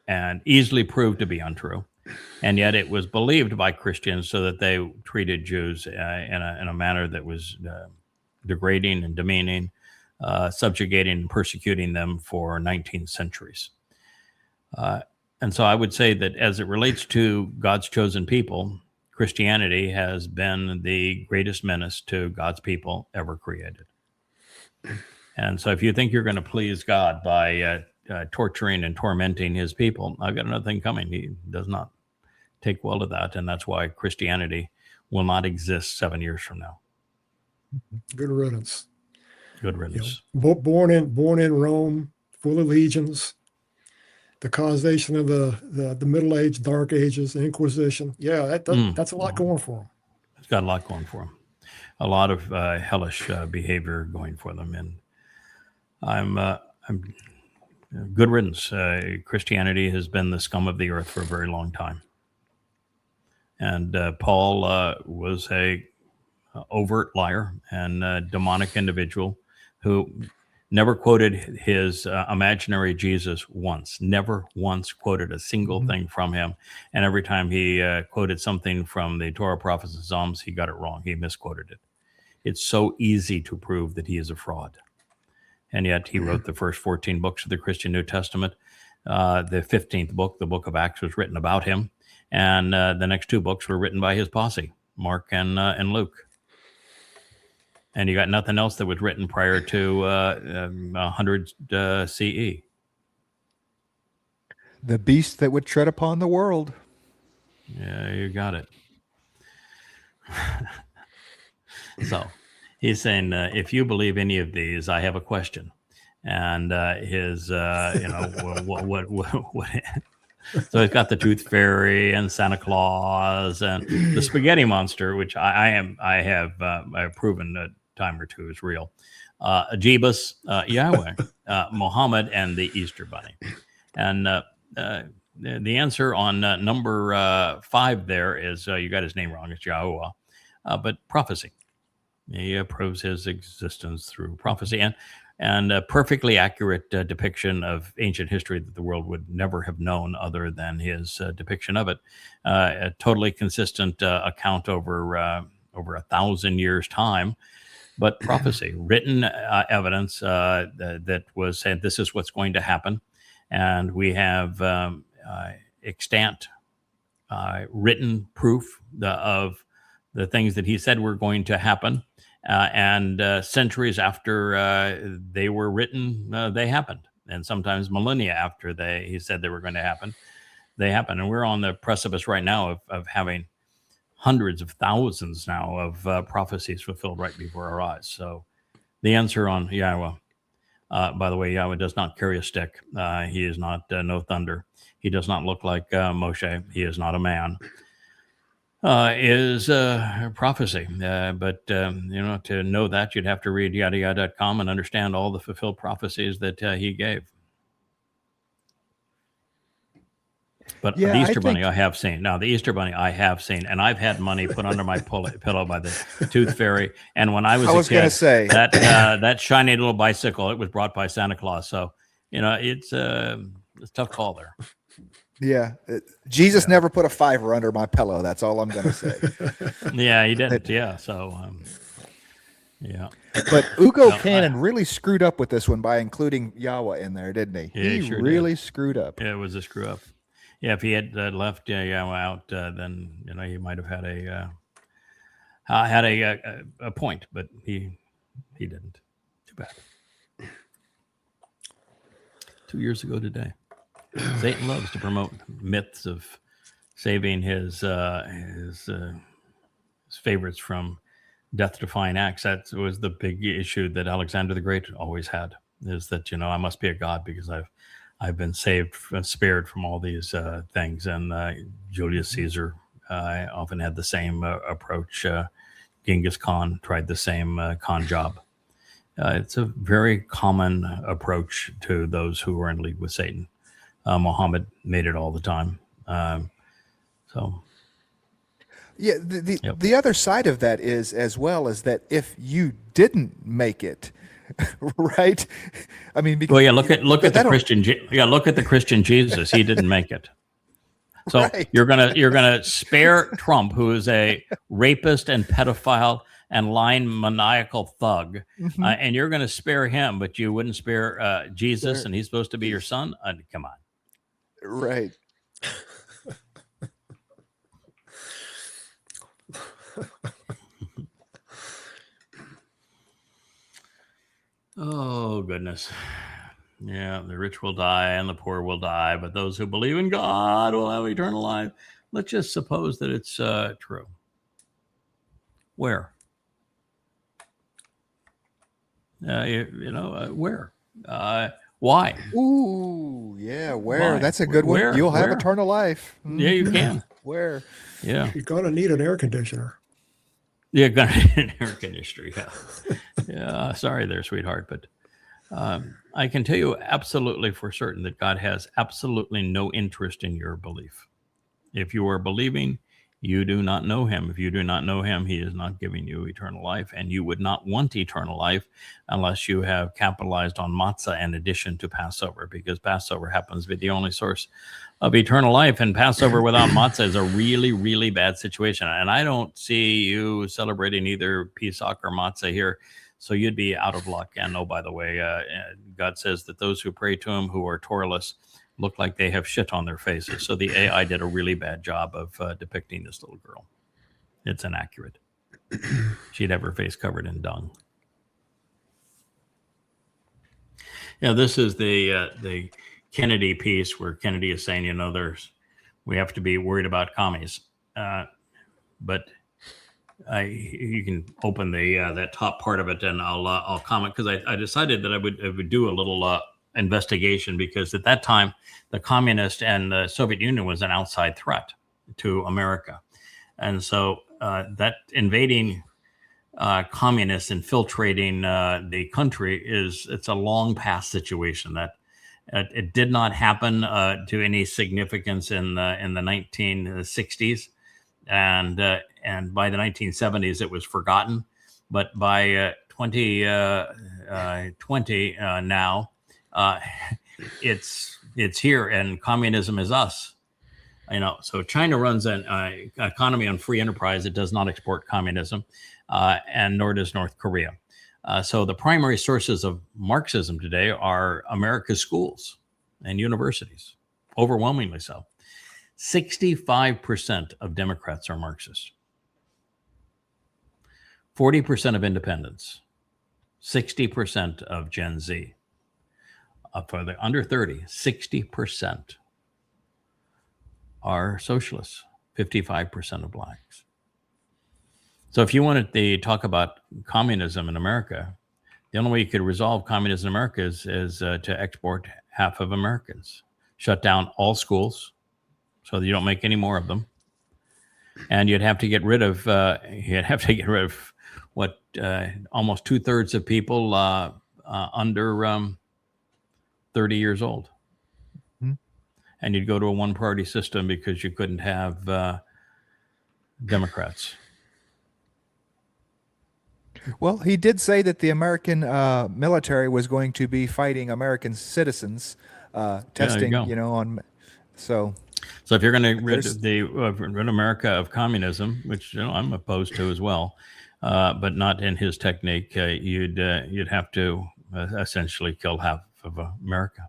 and easily proved to be untrue. And yet it was believed by Christians so that they treated Jews in a manner that was degrading and demeaning, subjugating and persecuting them for 19 centuries. And so I would say that as it relates to God's chosen people, Christianity has been the greatest menace to God's people ever created. And so if you think you're going to please God by torturing and tormenting his people, I've got another thing coming. He does not take well to that. And that's why Christianity will not exist 7 years from now. Good riddance. Good riddance. You know, born in Rome, full of legions, the causation of the Middle Age, Dark Ages, the Inquisition. Yeah, that's a lot going for them. It's got a lot going for them. A lot of hellish behavior going for them. And I'm good riddance. Christianity has been the scum of the earth for a very long time. And Paul was a overt liar and a demonic individual who never quoted his imaginary Jesus once, never once quoted a single thing from him. And every time he quoted something from the Torah, prophets, and Psalms, he got it wrong. He misquoted it. It's so easy to prove that he is a fraud. And yet he wrote the first 14 books of the Christian New Testament. The 15th book, the book of Acts, was written about him. And the next two books were written by his posse, Mark and Luke. And you got nothing else that was written prior to 100 CE. The beast that would tread upon the world. Yeah, you got it. So he's saying, if you believe any of these, I have a question. And his, what so he's got the Tooth Fairy and Santa Claus and the Spaghetti Monster, which I've proven a time or two is real. Jeebus, Yahweh, Muhammad, and the Easter Bunny. And the answer on number 5 there is, you got his name wrong, it's Yahowah, but prophecy. He proves his existence through prophecy and a perfectly accurate depiction of ancient history that the world would never have known other than his depiction of it. A totally consistent account over 1,000 years' time, but prophecy, written evidence that was said, this is what's going to happen. And we have extant written proof of the things that he said were going to happen. And centuries after they were written, they happened. And sometimes millennia after he said they were going to happen, they happen. And we're on the precipice right now of having hundreds of thousands now of prophecies fulfilled right before our eyes. So the answer on Yahowah, by the way, Yahweh does not carry a stick. He is not no thunder. He does not look like Moshe. He is not a man. Is prophecy. But, to know that, you'd have to read Yahowah.com and understand all the fulfilled prophecies that he gave. But the Easter Bunny I have seen. Now, the Easter Bunny I have seen, and I've had money put under my pillow by the Tooth Fairy. And when I was a kid, say that shiny little bicycle, it was brought by Santa Claus. So, it's a tough call there. Yeah. Jesus never put a $5 under my pillow. That's all I'm going to say. Yeah, he didn't. Yeah. So, yeah. But Ugo Cannon really screwed up with this one by including Yahweh in there, didn't he? Yeah, he sure really did. screwed up. Yeah, it was a screw up. Yeah, if he had left Yahweh out, then he might have had a point, but he didn't. Too bad. 2 years ago today. Satan loves to promote myths of saving his favorites from death-defying acts. That was the big issue that Alexander the Great always had. is that, I must be a god because I've been saved and spared from all these things. And Julius Caesar often had the same approach. Genghis Khan tried the same con job. It's a very common approach to those who are in league with Satan. Muhammad made it all the time. Yeah, the other side of that is as well is that if you didn't make it, right? I mean, because, look at the Christian. Look at the Christian Jesus. He didn't make it. So right. you're gonna spare Trump, who is a rapist and pedophile and lying maniacal thug, and you're gonna spare him, but you wouldn't spare Jesus, Sure. and he's supposed to be your son. Come on, Right. Oh, goodness. Yeah, the rich will die and the poor will die, but those who believe in God will have eternal life. Let's just suppose that it's true. Where? Where? Why? Ooh, yeah. Where? Why? That's a good one. Where? You'll have Where? eternal life. Yeah, you can. Where? Yeah. You're going to need an air conditioner. Yeah, gonna need an air conditioner. Yeah. Yeah. Sorry there, sweetheart. But I can tell you absolutely for certain that God has absolutely no interest in your belief. If you are believing, you do not know him. If you do not know him, he is not giving you eternal life. And you would not want eternal life unless you have capitalized on matzah in addition to Passover, because Passover happens to be the only source of eternal life. And Passover without matzah is a really, really bad situation. And I don't see you celebrating either Pesach or matzah here. So you'd be out of luck. And oh, by the way, God says that those who pray to him who are Torahless look like they have shit on their faces. So the AI did a really bad job of depicting this little girl. It's inaccurate. She'd have her face covered in dung. Yeah, this is the Kennedy piece where Kennedy is saying, we have to be worried about commies. But you can open that top part of it, and I'll comment, because I decided that I would do a little investigation, because at that time the communist and the Soviet Union was an outside threat to America, and so that invading communists infiltrating the country it's a long past situation. That it did not happen to any significance in the 1960s, and by the 1970s it was forgotten, but by 2020 now. It's here, and communism is us. So China runs an economy on free enterprise. It does not export communism, and nor does North Korea. So the primary sources of Marxism today are America's schools and universities, overwhelmingly so. 65% of Democrats are Marxist. 40% of independents. 60% of Gen Z. For the under 30, 60% are socialists, 55% of blacks. So if you wanted to talk about communism in America, the only way you could resolve communism in America is to export half of Americans, shut down all schools so that you don't make any more of them. And you'd have to get rid of, what, almost 2/3 of people under 30 years old. Mm-hmm. And you'd go to a one-party system because you couldn't have Democrats. Well, he did say that the American military was going to be fighting American citizens, testing, on. So if you're going to rid America of communism, which I'm opposed to as well, but not in his technique, you'd have to essentially kill half of America.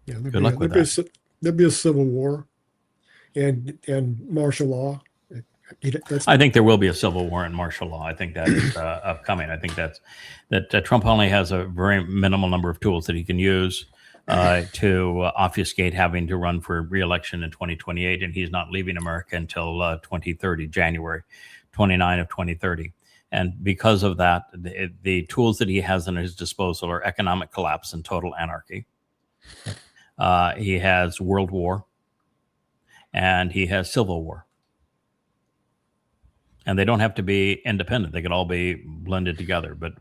Yeah, good luck with that. There'd be a civil war and martial law. I think there will be a civil war and martial law. I think that is upcoming. I think that Trump only has a very minimal number of tools that he can use to obfuscate having to run for re-election in 2028, and he's not leaving America until 2030, January 29 of 2030. And because of that, the tools that he has at his disposal are economic collapse and total anarchy. He has world war, and he has civil war. And they don't have to be independent. They could all be blended together. But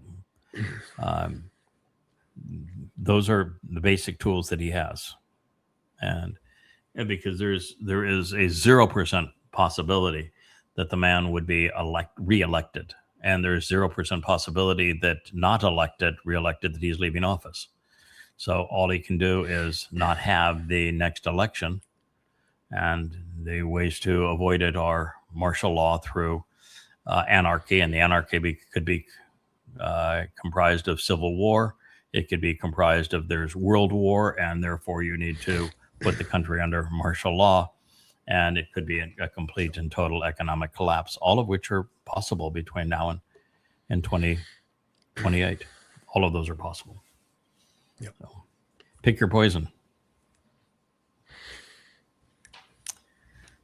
those are the basic tools that he has. And because there is a 0% possibility that the man would be re-elected. And there's 0% possibility that not elected, re-elected, that he's leaving office. So all he can do is not have the next election. And the ways to avoid it are martial law through anarchy. And the anarchy could be comprised of civil war. It could be comprised of there's world war, and therefore you need to put the country under martial law. And it could be a complete and total economic collapse, all of which are possible between now and 2028. All of those are possible. Yep. So, pick your poison.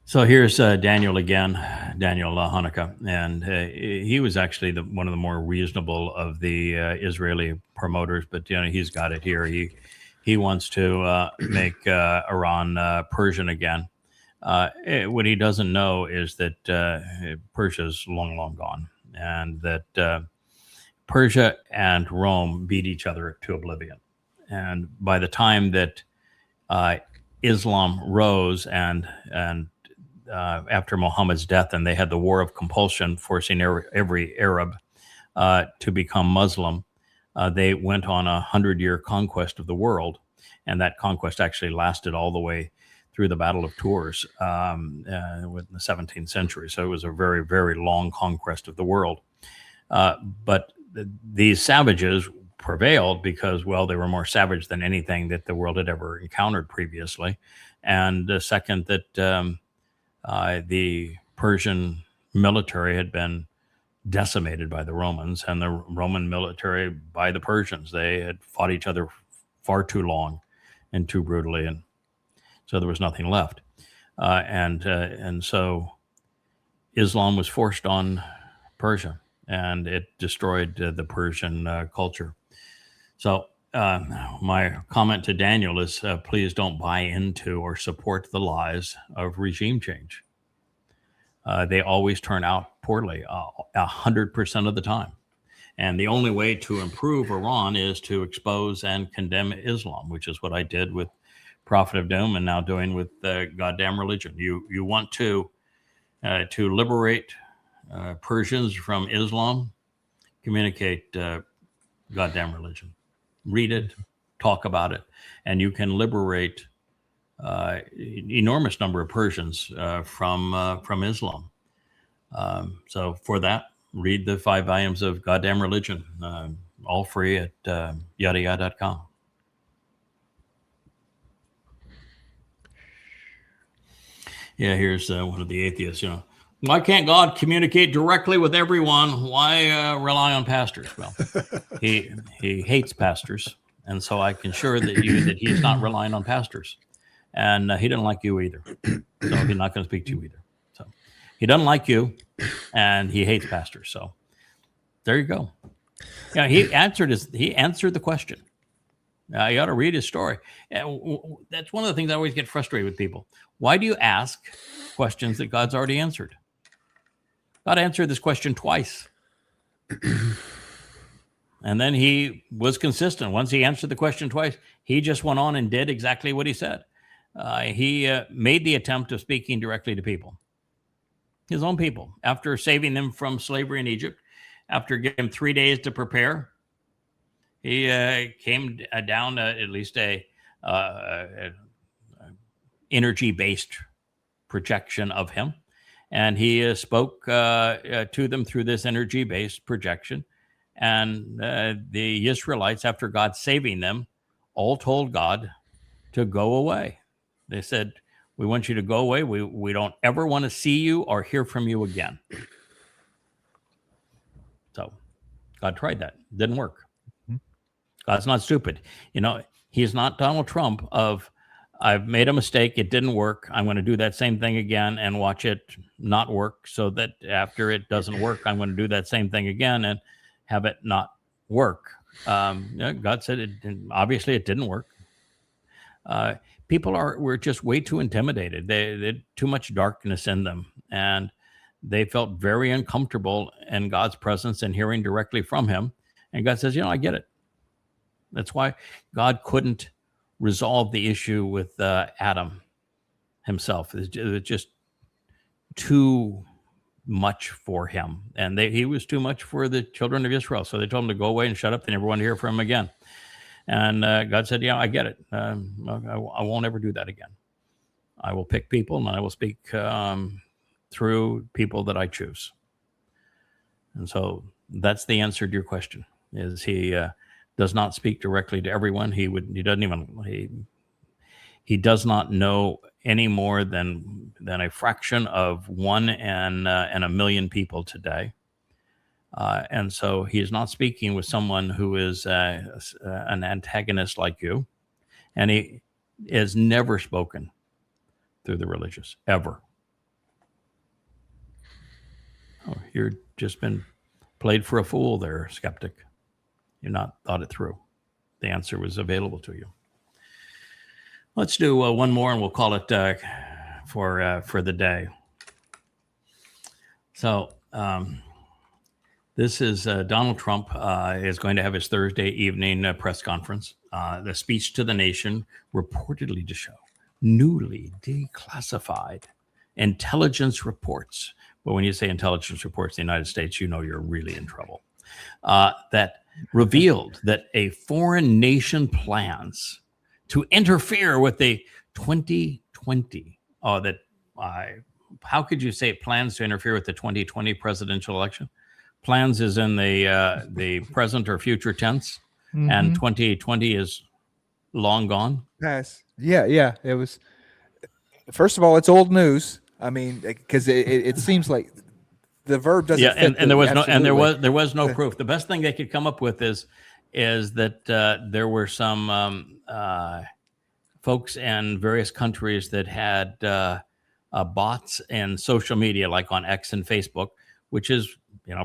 So here's Daniel again, Daniel Hanukkah, and he was actually one of the more reasonable of the Israeli promoters, but he's got it here. He wants to make Iran Persian again. What he doesn't know is that Persia's long, long gone, and that Persia and Rome beat each other to oblivion. And by the time that Islam rose and after Muhammad's death, and they had the war of compulsion, forcing every Arab to become Muslim, they went on 100-year conquest of the world, and that conquest actually lasted all the way through the Battle of Tours in the 17th century. So it was a very, very long conquest of the world. But these savages prevailed because, well, they were more savage than anything that the world had ever encountered previously. And second, that the Persian military had been decimated by the Romans, and the Roman military by the Persians. They had fought each other far too long and too brutally, and so there was nothing left. And so Islam was forced on Persia, and it destroyed the Persian culture. So my comment to Daniel is please don't buy into or support the lies of regime change. They always turn out poorly, 100% of the time. And the only way to improve Iran is to expose and condemn Islam, which is what I did with Prophet of Doom and now doing with the goddamn religion. You want to liberate Persians from Islam, communicate goddamn religion. Read it, talk about it, and you can liberate enormous number of Persians from Islam. So for that, read the 5 volumes of Goddamn Religion, all free at Yahowah.com. Yeah, here's one of the atheists. Why can't God communicate directly with everyone? Why rely on pastors? Well, he hates pastors, and so I can assure that he's not relying on pastors, and he doesn't like you either. So he's not going to speak to you either. So he doesn't like you, and he hates pastors. So there you go. Yeah, he answered the question. You ought to read his story. That's one of the things I always get frustrated with people. Why do you ask questions that God's already answered? God answered this question twice. And then he was consistent. Once he answered the question twice, he just went on and did exactly what he said. He made the attempt of speaking directly to people, his own people, after saving them from slavery in Egypt, after giving them 3 days to prepare. He came down at least a energy-based projection of him. And he spoke to them through this energy-based projection. And the Israelites, after God saving them, all told God to go away. They said, we want you to go away. We don't ever want to see you or hear from you again. So God tried that. Didn't work. God's not stupid. He's not Donald Trump of I've made a mistake. It didn't work. I'm going to do that same thing again and watch it not work, so that after it doesn't work, I'm going to do that same thing again and have it not work. God said it. Obviously, it didn't work. People were just way too intimidated. They had too much darkness in them, and they felt very uncomfortable in God's presence and hearing directly from Him. And God says, I get it. That's why God couldn't resolve the issue with Adam himself. It was just too much for him, and he was too much for the children of Israel. So they told him to go away and shut up. They never wanted to hear from him again. And God said, I get it. I won't ever do that again. I will pick people, and I will speak through people that I choose. And so that's the answer to your question, is he does not speak directly to everyone. He does not know any more than a fraction of 1 in a million people today. And so he is not speaking with someone who is an antagonist like you. And he has never spoken through the religious, ever. Oh, you're just been played for a fool there, skeptic. You've not thought it through. The answer was available to you. Let's do one more, and we'll call it for the day. So this is Donald Trump is going to have his Thursday evening press conference. The speech to the nation reportedly to show newly declassified intelligence reports. But when you say intelligence reports in the United States, you're really in trouble. That revealed that a foreign nation plans to interfere with the 2020. How could you say it plans to interfere with the 2020 presidential election? Plans is in the present or future tense, and 2020 is long gone. Yes. Yeah. It was. First of all, it's old news. I mean, because it seems like the verb doesn't. Yeah, fit and there was absolutely. there was no proof. The best thing they could come up with is that there were some folks in various countries that had bots in social media, like on X and Facebook, which is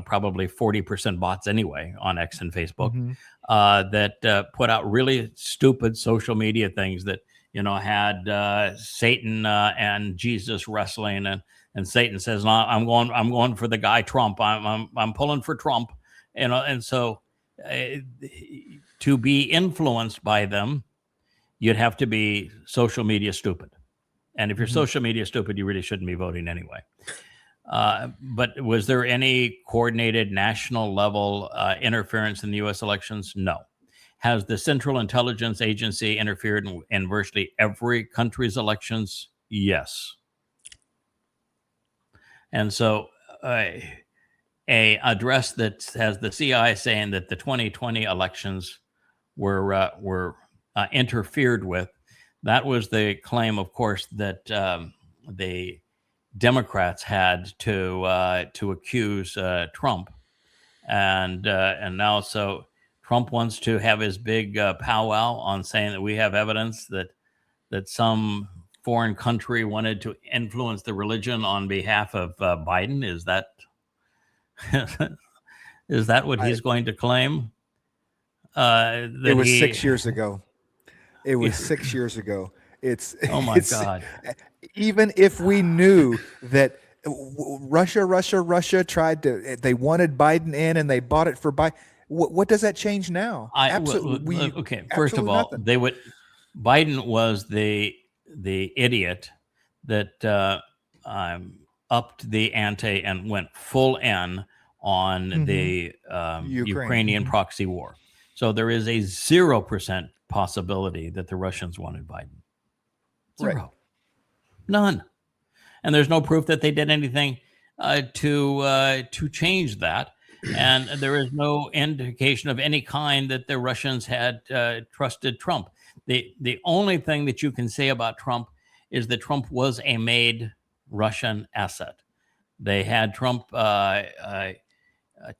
probably 40% bots anyway on X and Facebook, that put out really stupid social media things that had Satan and Jesus wrestling, and Satan says, "No, I'm going for the guy Trump. I'm pulling for Trump," and so to be influenced by them, you'd have to be social media stupid. And if you're social media stupid, you really shouldn't be voting anyway. But was there any coordinated national level interference in the U.S. elections? No. Has the Central Intelligence Agency interfered in virtually every country's elections? Yes. And so a address that has the CIA saying that the 2020 elections were interfered with, that was the claim, of course, that the Democrats had to accuse Trump, and now so Trump wants to have his big powwow on saying that we have evidence that some foreign country wanted to influence the religion on behalf of Biden. Is that is that what he's going to claim? It was 6 years ago. It was 6 years ago. Oh my God. Even if we knew that Russia tried to, they wanted Biden in and they bought it for Biden. What does that change now? Absolutely. Okay. First of all, nothing. Biden was the idiot that upped the ante and went full in on the Ukrainian proxy war. So there is a 0% possibility that the Russians wanted Biden. Zero. Right. None. And there's no proof that they did anything to change that. And there is no indication of any kind that the Russians had trusted Trump. The only thing that you can say about Trump is that Trump was a made Russian asset. They had Trump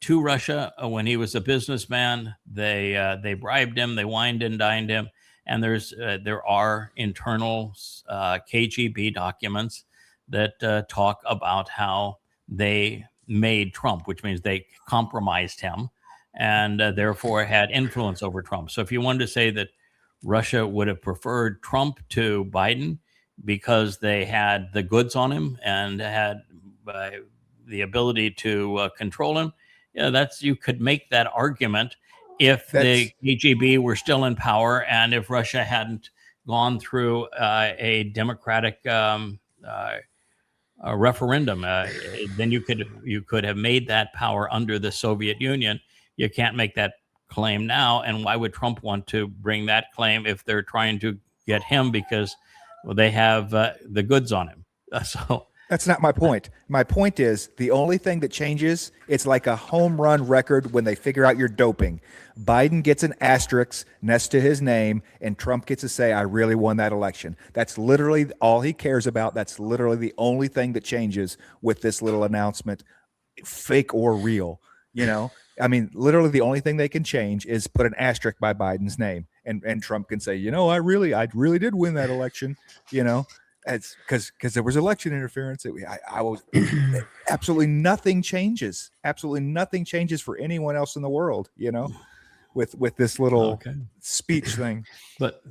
to Russia when he was a businessman. They bribed him, they wined and dined him, And there are internal KGB documents that talk about how they made Trump, which means they compromised him and therefore had influence over Trump. So if you wanted to say that Russia would have preferred Trump to Biden because they had the goods on him and had the ability to control him, you could make that argument if the KGB were still in power and if Russia hadn't gone through a democratic referendum. Then you could have made that power under the Soviet Union. You can't make that claim now. And why would Trump want to bring that claim if they're trying to get him because they have the goods on him? So that's not my point. My point is the only thing that changes, it's like a home run record when they figure out you're doping. Biden gets an asterisk next to his name, and Trump gets to say, I really won that election. That's literally all he cares about. That's literally the only thing that changes with this little announcement, fake or real. I mean, literally the only thing they can change is put an asterisk by Biden's name, and Trump can say, I really did win that election, It's because there was election interference. I was absolutely nothing changes. Absolutely nothing changes for anyone else in the world, with this little speech thing. But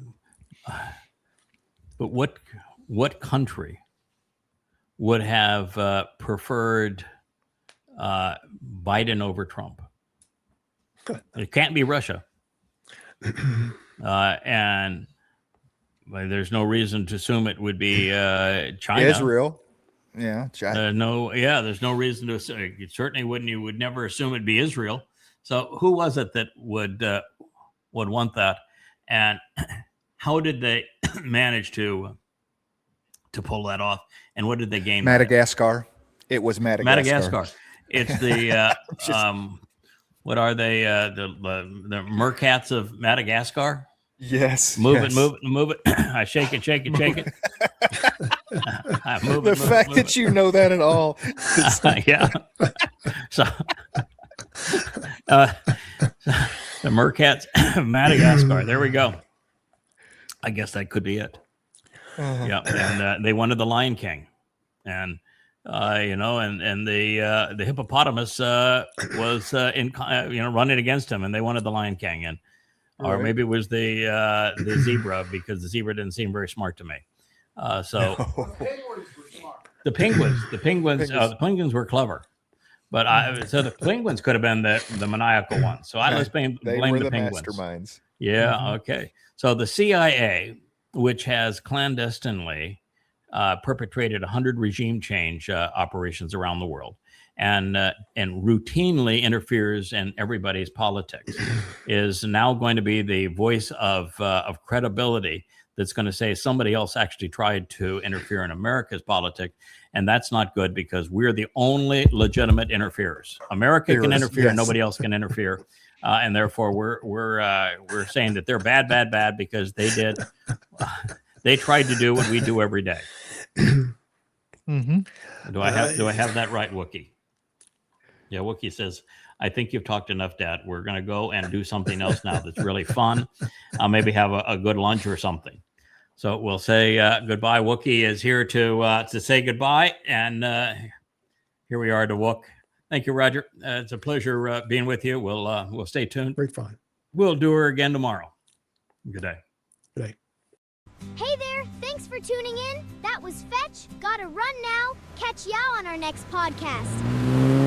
what country would have preferred Biden over Trump? It can't be Russia, and there's no reason to assume it would be China. Israel. Yeah. China. There's no reason to assume. You would never assume it'd be Israel. So who was it that would want that? And how did they manage to pull that off? And what did they gain? Madagascar. It was Madagascar. It's the what are they? The mercats of Madagascar. Yes. Move it. I shake it. The fact that you know that at all. Yeah. So the mercats of Madagascar. There we go. I guess that could be it. Yeah. And they wanted the Lion King, and and the hippopotamus was running against him, and they wanted the Lion King, and or maybe it was the zebra, because the zebra didn't seem very smart to me. The penguins were clever, but so the penguins could have been the maniacal ones. So let's blame the penguins. Masterminds. Yeah. Mm-hmm. Okay. So the CIA, which has clandestinely perpetrated 100 regime change operations around the world, and routinely interferes in everybody's politics, is now going to be the voice of credibility that's going to say somebody else actually tried to interfere in America's politics, and that's not good because we're the only legitimate interferers. America can interfere, yes. Nobody else can interfere, and therefore we're saying that they're bad because they did. They tried to do what we do every day. Mm-hmm. Do I have that right, Wookie? Yeah, Wookie says, I think you've talked enough, Dad. We're going to go and do something else now that's really fun. Maybe have a good lunch or something. So we'll say goodbye. Wookie is here to say goodbye. And here we are to Wook. Thank you, Roger. It's a pleasure being with you. We'll stay tuned. Great fun. We'll do her again tomorrow. Good day. Good day. Hey there. Thanks for tuning in. That was Fetch. Gotta run now. Catch y'all on our next podcast.